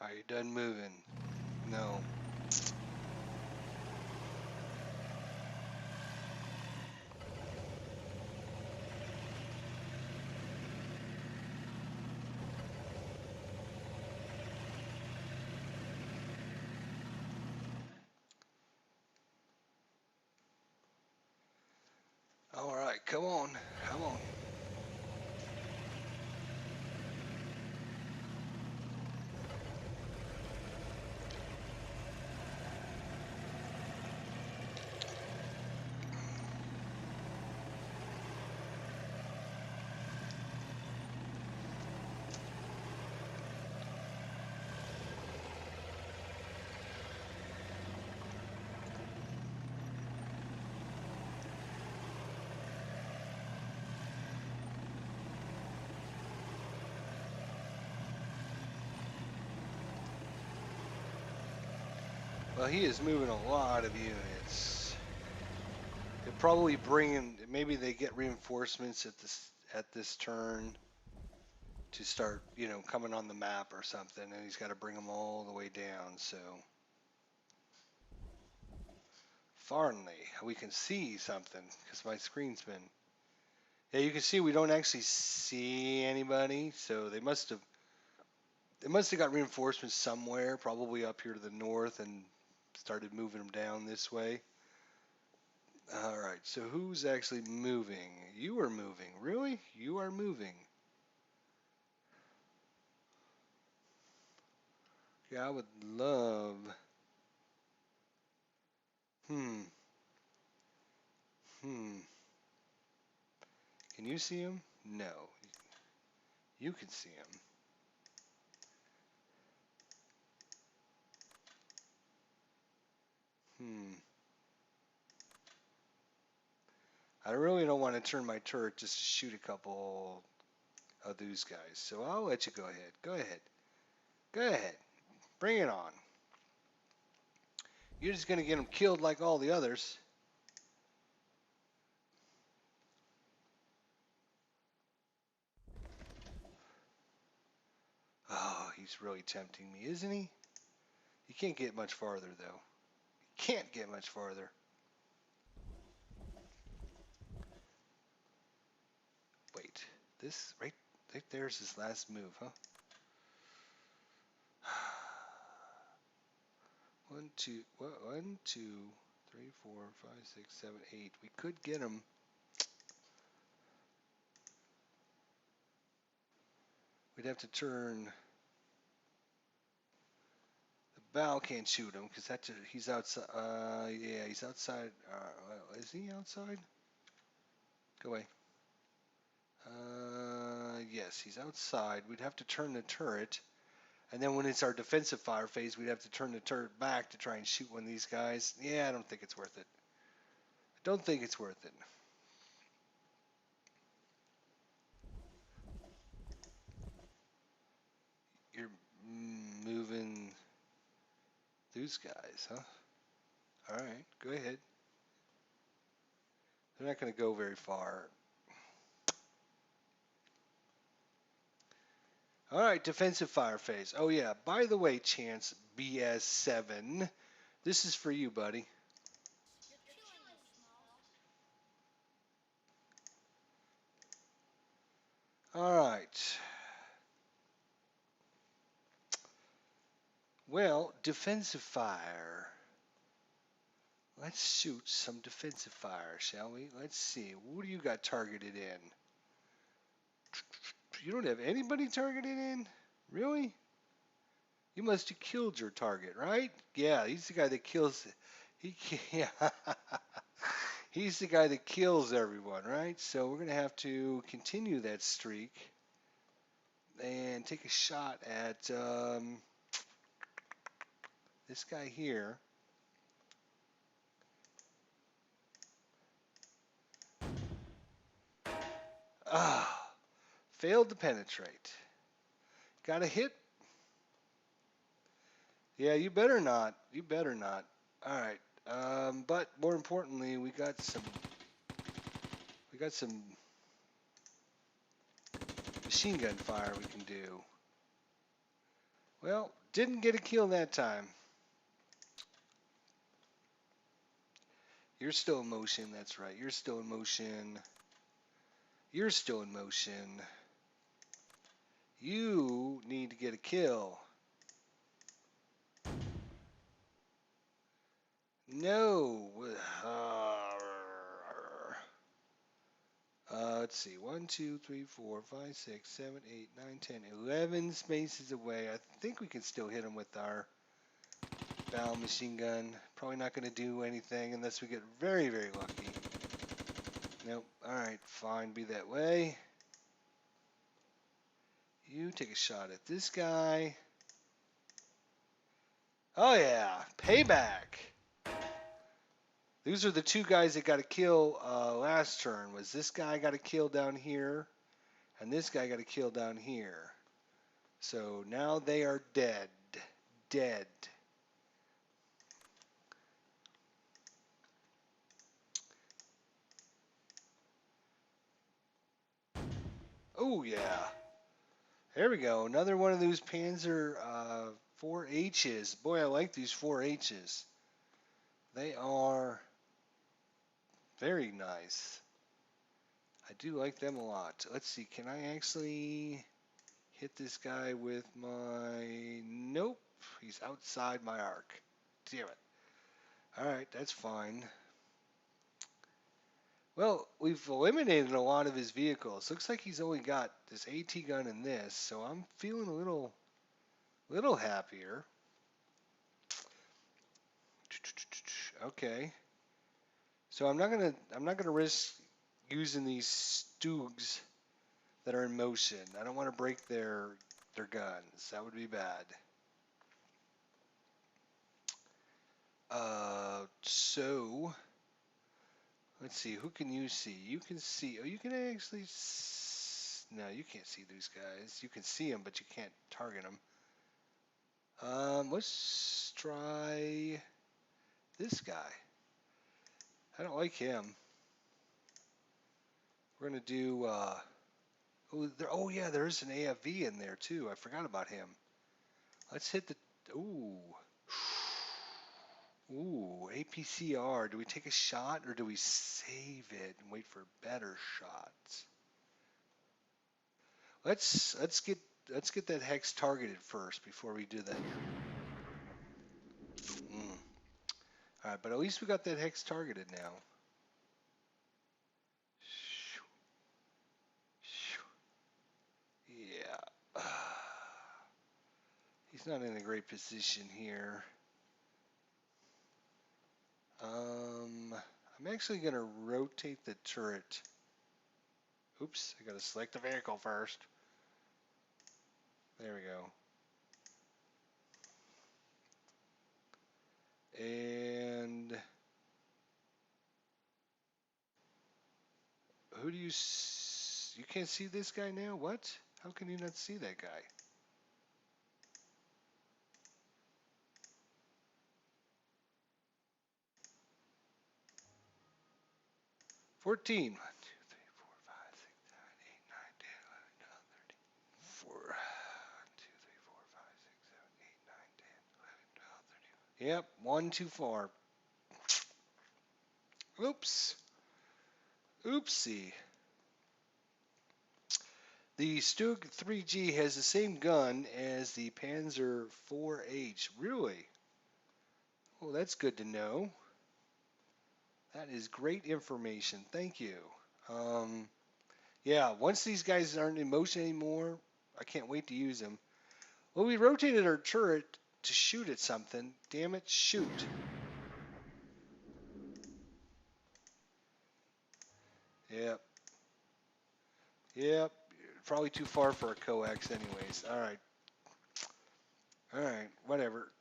Are you done moving? No. All right, come on, come on. Well, he is moving a lot of units. They're probably bringing. Maybe they get reinforcements at this turn to start, coming on the map or something, and he's got to bring them all the way down. So finally, we can see something because my screen's been. Yeah, you can see we don't actually see anybody. So they must have got reinforcements somewhere, probably up here to the north, and started moving them down this way. All right, so who's actually moving? You are moving. Really? You are moving. Yeah, I would love. Hmm. Hmm. Can you see him? No. You can see him. Hmm. I really don't want to turn my turret just to shoot a couple of these guys. So I'll let you go ahead. Go ahead. Go ahead. Bring it on. You're just going to get them killed like all the others. he's really tempting me, isn't he? You can't get much farther, though. Can't get much farther. Wait, this right there's his last move, huh? 1, 2, 1, 2, 3, 4, 5, 6, 7, 8. We could get him. We'd have to turn. The bow can't shoot him because he's outside. Yeah, he's outside. Is he outside? Go away. Yes, he's outside. We'd have to turn the turret. And then when it's our defensive fire phase, we'd have to turn the turret back to try and shoot one of these guys. Yeah, I don't think it's worth it. I don't think it's worth it. You're moving those guys, huh? All right, go ahead. They're not going to go very far. All right, defensive fire phase. Oh, yeah. By the way, Chance BS7, this is for you, buddy. All right. Well, defensive fire. Let's shoot some defensive fire, shall we? Let's see. What do you got targeted in? You don't have anybody targeted in? Really? You must have killed your target, right? Yeah, he's the guy that kills. Yeah. He's the guy that kills everyone, right? So we're gonna have to continue that streak and take a shot at this guy here. Ah, failed to penetrate. Got a hit? Yeah, you better not. You better not. All right. But more importantly, we got some machine gun fire we can do. Well, didn't get a kill that time. You're still in motion. That's right. You're still in motion. You're still in motion. You need to get a kill. No. Let's see. 1, 2, 3, 4, 5, 6, 7, 8, 9, 10, 11 spaces away. I think we can still hit him with our bow machine gun. Probably not going to do anything unless we get very, very lucky. Nope. Alright, fine. Be that way. You take a shot at this guy. Oh yeah, payback. These are the two guys that got a kill last turn. Was this guy got a kill down here, and this guy got a kill down here. So now they are dead. Dead. Oh yeah. There we go. Another one of those Panzer 4Hs. Boy, I like these 4Hs. They are very nice. I do like them a lot. Let's see. Can I actually hit this guy with my... Nope. He's outside my arc. Damn it. Alright, that's fine. Well, we've eliminated a lot of his vehicles. Looks like he's only got this AT gun and this, so I'm feeling a little happier. Okay. So I'm not gonna risk using these Stoogs that are in motion. I don't want to break their guns. That would be bad. So let's see. Who can you see? You can see. Oh, you can actually. No, you can't see these guys. You can see them, but you can't target them. Let's try this guy. I don't like him. We're gonna do. Oh yeah, there is an AFV in there too. I forgot about him. Let's hit the. Ooh. Ooh, APCR. Do we take a shot or do we save it and wait for better shots? Let's get that hex targeted first before we do that. All right, but at least we got that hex targeted now. Yeah. He's not in a great position here. I'm actually going to rotate the turret. Oops, I got to select the vehicle first. There we go. And who do you you can't see this guy now? What? How can you not see that guy? 14. 1, 2, 3, 4, 5, 6, 7, 8, 9, 10, 11, 12, 13, 4. 1, 2, 3, 4, 5, 6, 7, 8, 9, 10, 11, 12, 13. Yep, one too far. Oops. Oopsie. The Stug 3G has the same gun as the Panzer 4H. Really? Well, that's good to know. That is great information. Thank you. Yeah, once these guys aren't in motion anymore, I can't wait to use them. Well, we rotated our turret to shoot at something. Damn it, shoot. Yep. Yep. Probably too far for a coax anyways. All right. All right, whatever.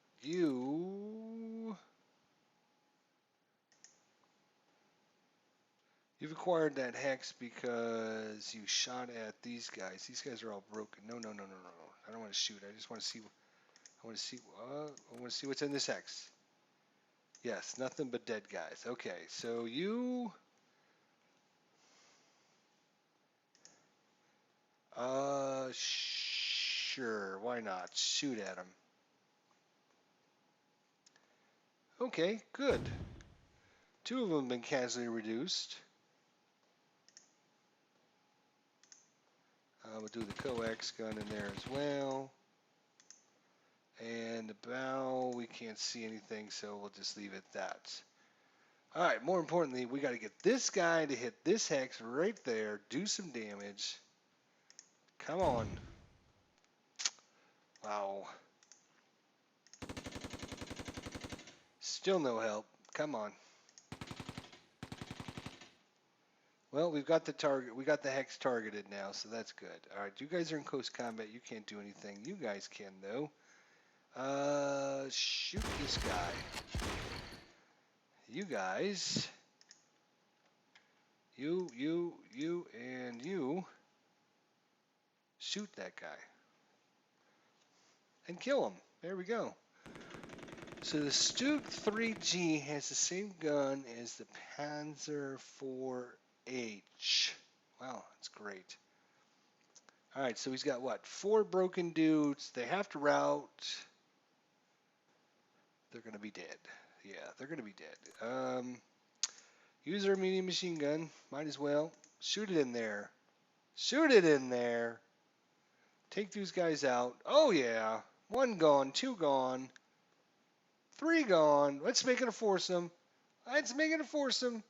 You've acquired that hex because you shot at these guys. These guys are all broken. No, no, no, no, no, no. I don't want to shoot. I just want to see. I want to see. I want to see what's in this hex. Yes, nothing but dead guys. Okay, so you. Sure. Why not? Shoot at them. Okay, good. 2 of them have been casually reduced. We'll do the coax gun in there as well. And the bow, we can't see anything, so we'll just leave it at that. All right, more importantly, we got to get this guy to hit this hex right there, do some damage. Come on. Wow. Still no help. Come on. Well, we've got the target. We got the hex targeted now, so that's good. All right, you guys are in close combat. You can't do anything. You guys can, though. Shoot this guy. You guys. You, and you. Shoot that guy. And kill him. There we go. So the Stug 3G has the same gun as the Panzer 4H. Wow, that's great. All right, so he's got what? 4 broken dudes. They have to route. They're going to be dead. Yeah, they're going to be dead. Use our medium machine gun. Might as well. Shoot it in there. Shoot it in there. Take these guys out. Oh, yeah. 1 gone. 2 gone. 3 gone. Let's make it a foursome. Let's make it a foursome.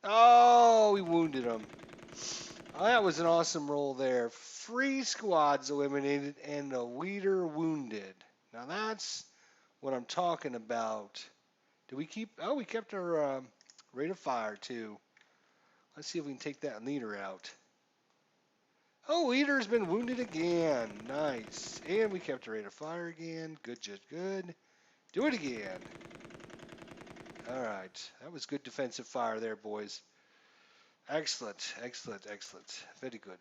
Oh, we wounded him. Oh, that was an awesome roll there. 3 squads eliminated and a leader wounded. Now that's what I'm talking about. Did we keep? Oh, we kept our rate of fire too. Let's see if we can take that leader out. Oh, leader's been wounded again. Nice. And we kept our rate of fire again. Good, just good. Do it again. All right. That was good defensive fire there, boys. Excellent, excellent, excellent. Very good.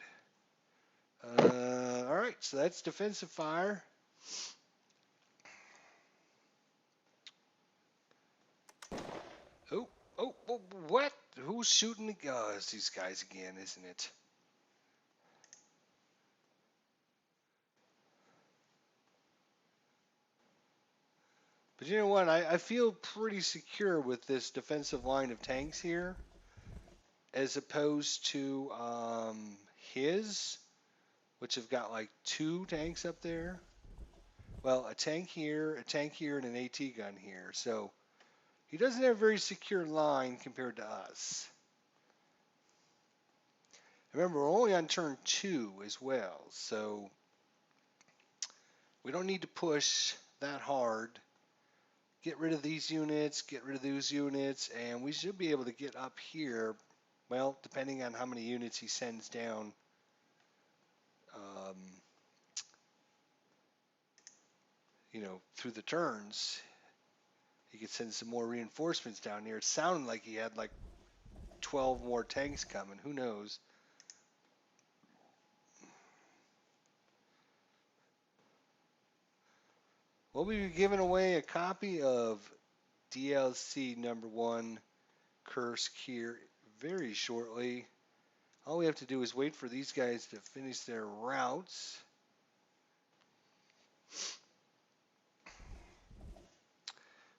All right, so that's defensive fire. Oh, what? Who's shooting the... Oh, it's these guys again, isn't it? But you know what? I feel pretty secure with this defensive line of tanks here, as opposed to his, which have got like 2 tanks up there. Well, a tank here, and an AT gun here. So he doesn't have a very secure line compared to us. Remember, we're only on turn 2 as well, so we don't need to push that hard. Get rid of these units, get rid of those units, and we should be able to get up here. Well, depending on how many units he sends down, um, through the turns, he could send some more reinforcements down here. It sounded like he had like 12 more tanks coming. Who knows? We'll be giving away a copy of DLC number 1 Kursk here very shortly. All we have to do is wait for these guys to finish their routes.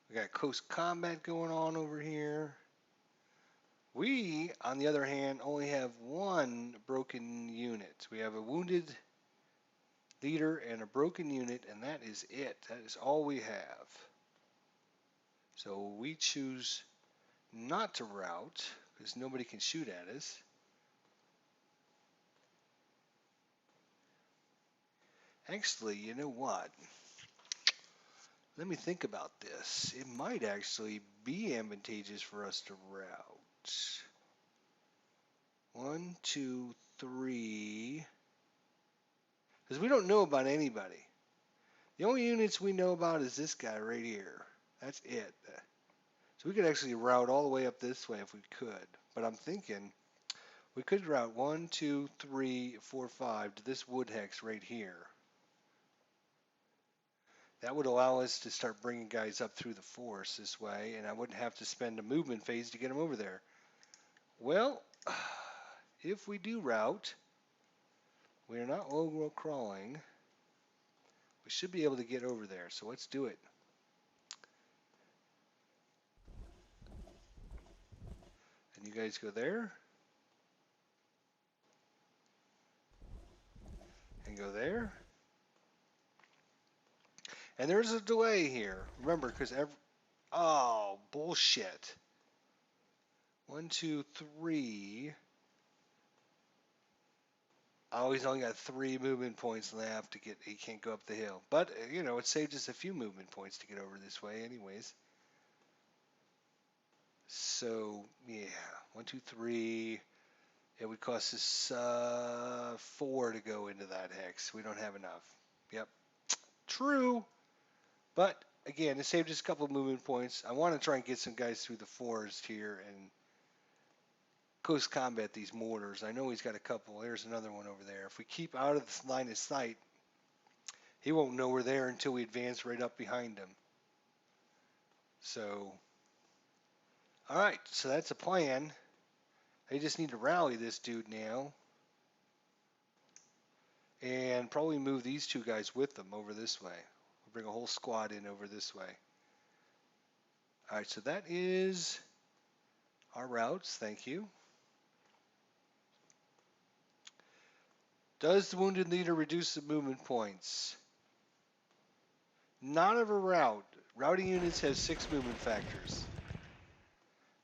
We got close combat going on over here. We, on the other hand, only have 1 broken unit. We have a wounded leader and a broken unit, and that is it. That is all we have. So we choose not to route because nobody can shoot at us. Actually, you know what? Let me think about this. It might actually be advantageous for us to route. 1, 2, 3. Because we don't know about anybody. The only units we know about is this guy right here. That's it. So we could actually route all the way up this way if we could. But I'm thinking we could route 1, 2, 3, 4, 5 to this wood hex right here. That would allow us to start bringing guys up through the forest this way, and I wouldn't have to spend a movement phase to get them over there. Well, if we do route, we are not low world crawling. We should be able to get over there, so let's do it. And you guys go there. And go there. And there's a delay here. Remember, because oh, bullshit. 1, 2, 3. Oh, he's only got 3 movement points left to get. He can't go up the hill. But, it saved us a few movement points to get over this way anyways. So, yeah. 1, 2, 3. It would cost us 4 to go into that hex. We don't have enough. Yep. True. But, again, it saved us a couple of movement points. I want to try and get some guys through the forest here and close combat these mortars. I know he's got a couple. There's another one over there. If we keep out of this line of sight, he won't know we're there until we advance right up behind him. So, all right. So that's a plan. They just need to rally this dude now. And probably move these 2 guys with them over this way. We'll bring a whole squad in over this way. All right, so that is our routes. Thank you. Does the wounded leader reduce the movement points? Not of a route. Routing units have 6 movement factors.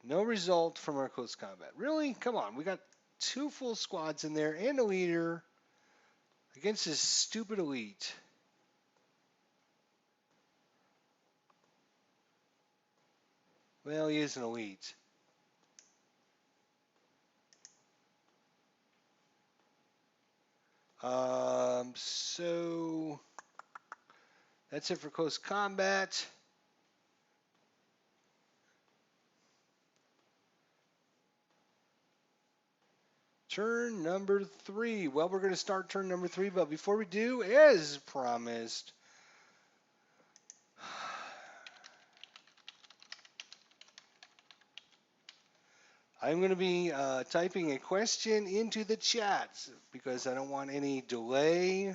No result from our close combat. Really? Come on. We got 2 full squads in there and a leader against this stupid elite. Well, he is an elite. So that's it for close combat. Turn number 3. Well, we're going to start turn number 3, but before we do, as promised, I'm going to be typing a question into the chat because I don't want any delay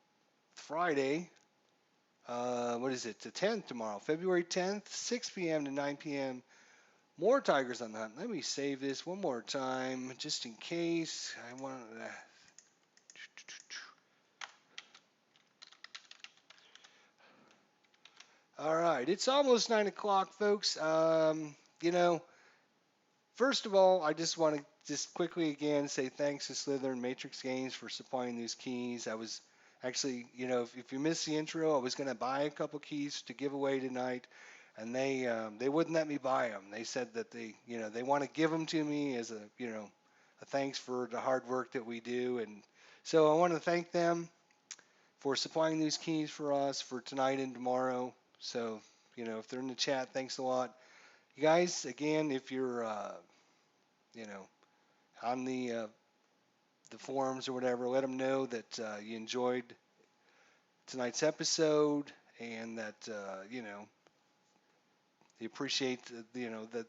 Friday. What is it? The 10th tomorrow, February 10th, 6 p.m. to 9 p.m. More Tigers on the Hunt. Let me save this one more time just in case. I want to. All right, it's almost 9 o'clock, folks. You know, first of all, I just want to just quickly again say thanks to Slither and Matrix Games for supplying these keys. I was actually, if you missed the intro, I was going to buy a couple keys to give away tonight, and they wouldn't let me buy them. They said that they want to give them to me as a thanks for the hard work that we do, and so I want to thank them for supplying these keys for us for tonight and tomorrow. So, if they're in the chat, thanks a lot. You guys, again, if you're, you know, on the forums or whatever, let them know that you enjoyed tonight's episode and that, you appreciate, that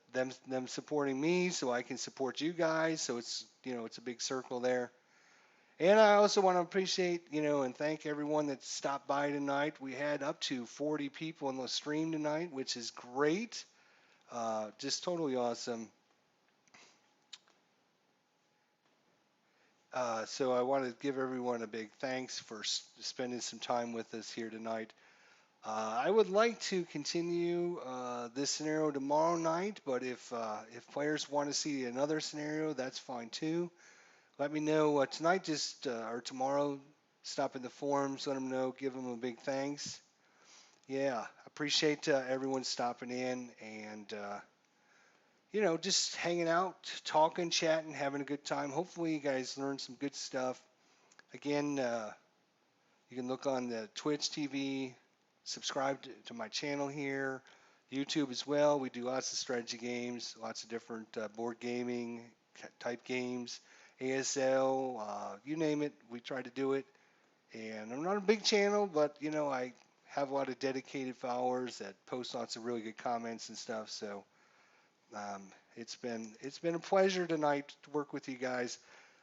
them supporting me so I can support you guys. So it's a big circle there. And I also want to appreciate, and thank everyone that stopped by tonight. We had up to 40 people on the stream tonight, which is great. Just totally awesome. So I want to give everyone a big thanks for spending some time with us here tonight. I would like to continue this scenario tomorrow night, but if players want to see another scenario, that's fine too. Let me know tonight, just or tomorrow. Stop in the forums, let them know, give them a big thanks. Yeah, appreciate everyone stopping in and just hanging out, talking, chatting, having a good time. Hopefully, you guys learned some good stuff. Again, you can look on the Twitch TV, subscribe to my channel here, YouTube as well. We do lots of strategy games, lots of different board gaming type games, ASL, you name it, we try to do it. And I'm not a big channel, but I have a lot of dedicated followers that post lots of really good comments and stuff. So it's been a pleasure tonight to work with you guys.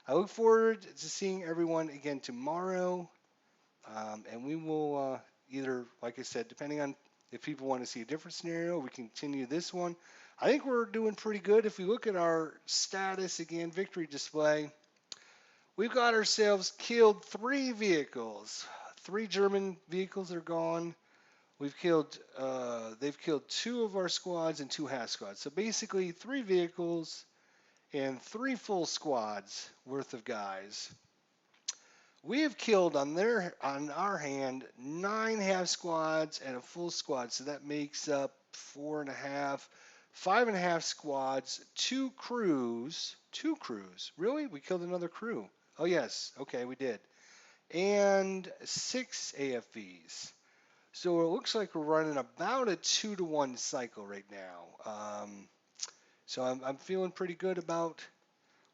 I look forward to seeing everyone again tomorrow. And we will either, like I said, depending on if people want to see a different scenario, we continue this one. I think we're doing pretty good. If we look at our status again, victory display, we've got ourselves killed 3 vehicles. 3 German vehicles are gone. They've killed 2 of our squads and 2 half squads. So basically 3 vehicles and 3 full squads worth of guys. We have killed on our hand 9 half squads and a full squad, so that makes up 4.5, 5.5 squads, 2 crews. 2 crews. Really? We killed another crew. Oh yes, okay, we did. And 6 AFVs. So it looks like we're running about a 2-to-1 cycle right now. So I'm feeling pretty good about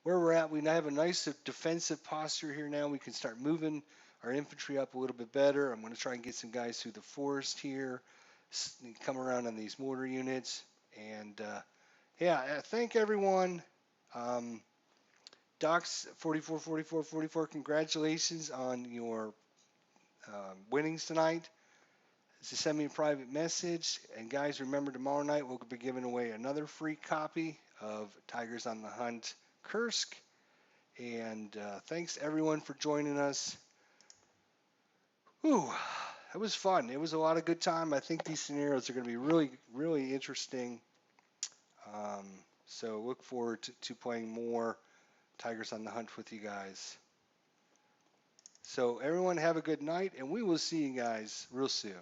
where we're at. We now have a nice defensive posture here now. We can start moving our infantry up a little bit better. I'm going to try and get some guys through the forest here, come around on these mortar units. And yeah, thank everyone. Docs 44, 44, 44, congratulations on your winnings tonight. Just send me a private message. And guys, remember tomorrow night we'll be giving away another free copy of Tigers on the Hunt Kursk. And thanks everyone for joining us. Whew, it was fun. It was a lot of good time. I think these scenarios are going to be really, really interesting. So look forward to playing more Tigers on the Hunt with you guys. So everyone have a good night, and we will see you guys real soon.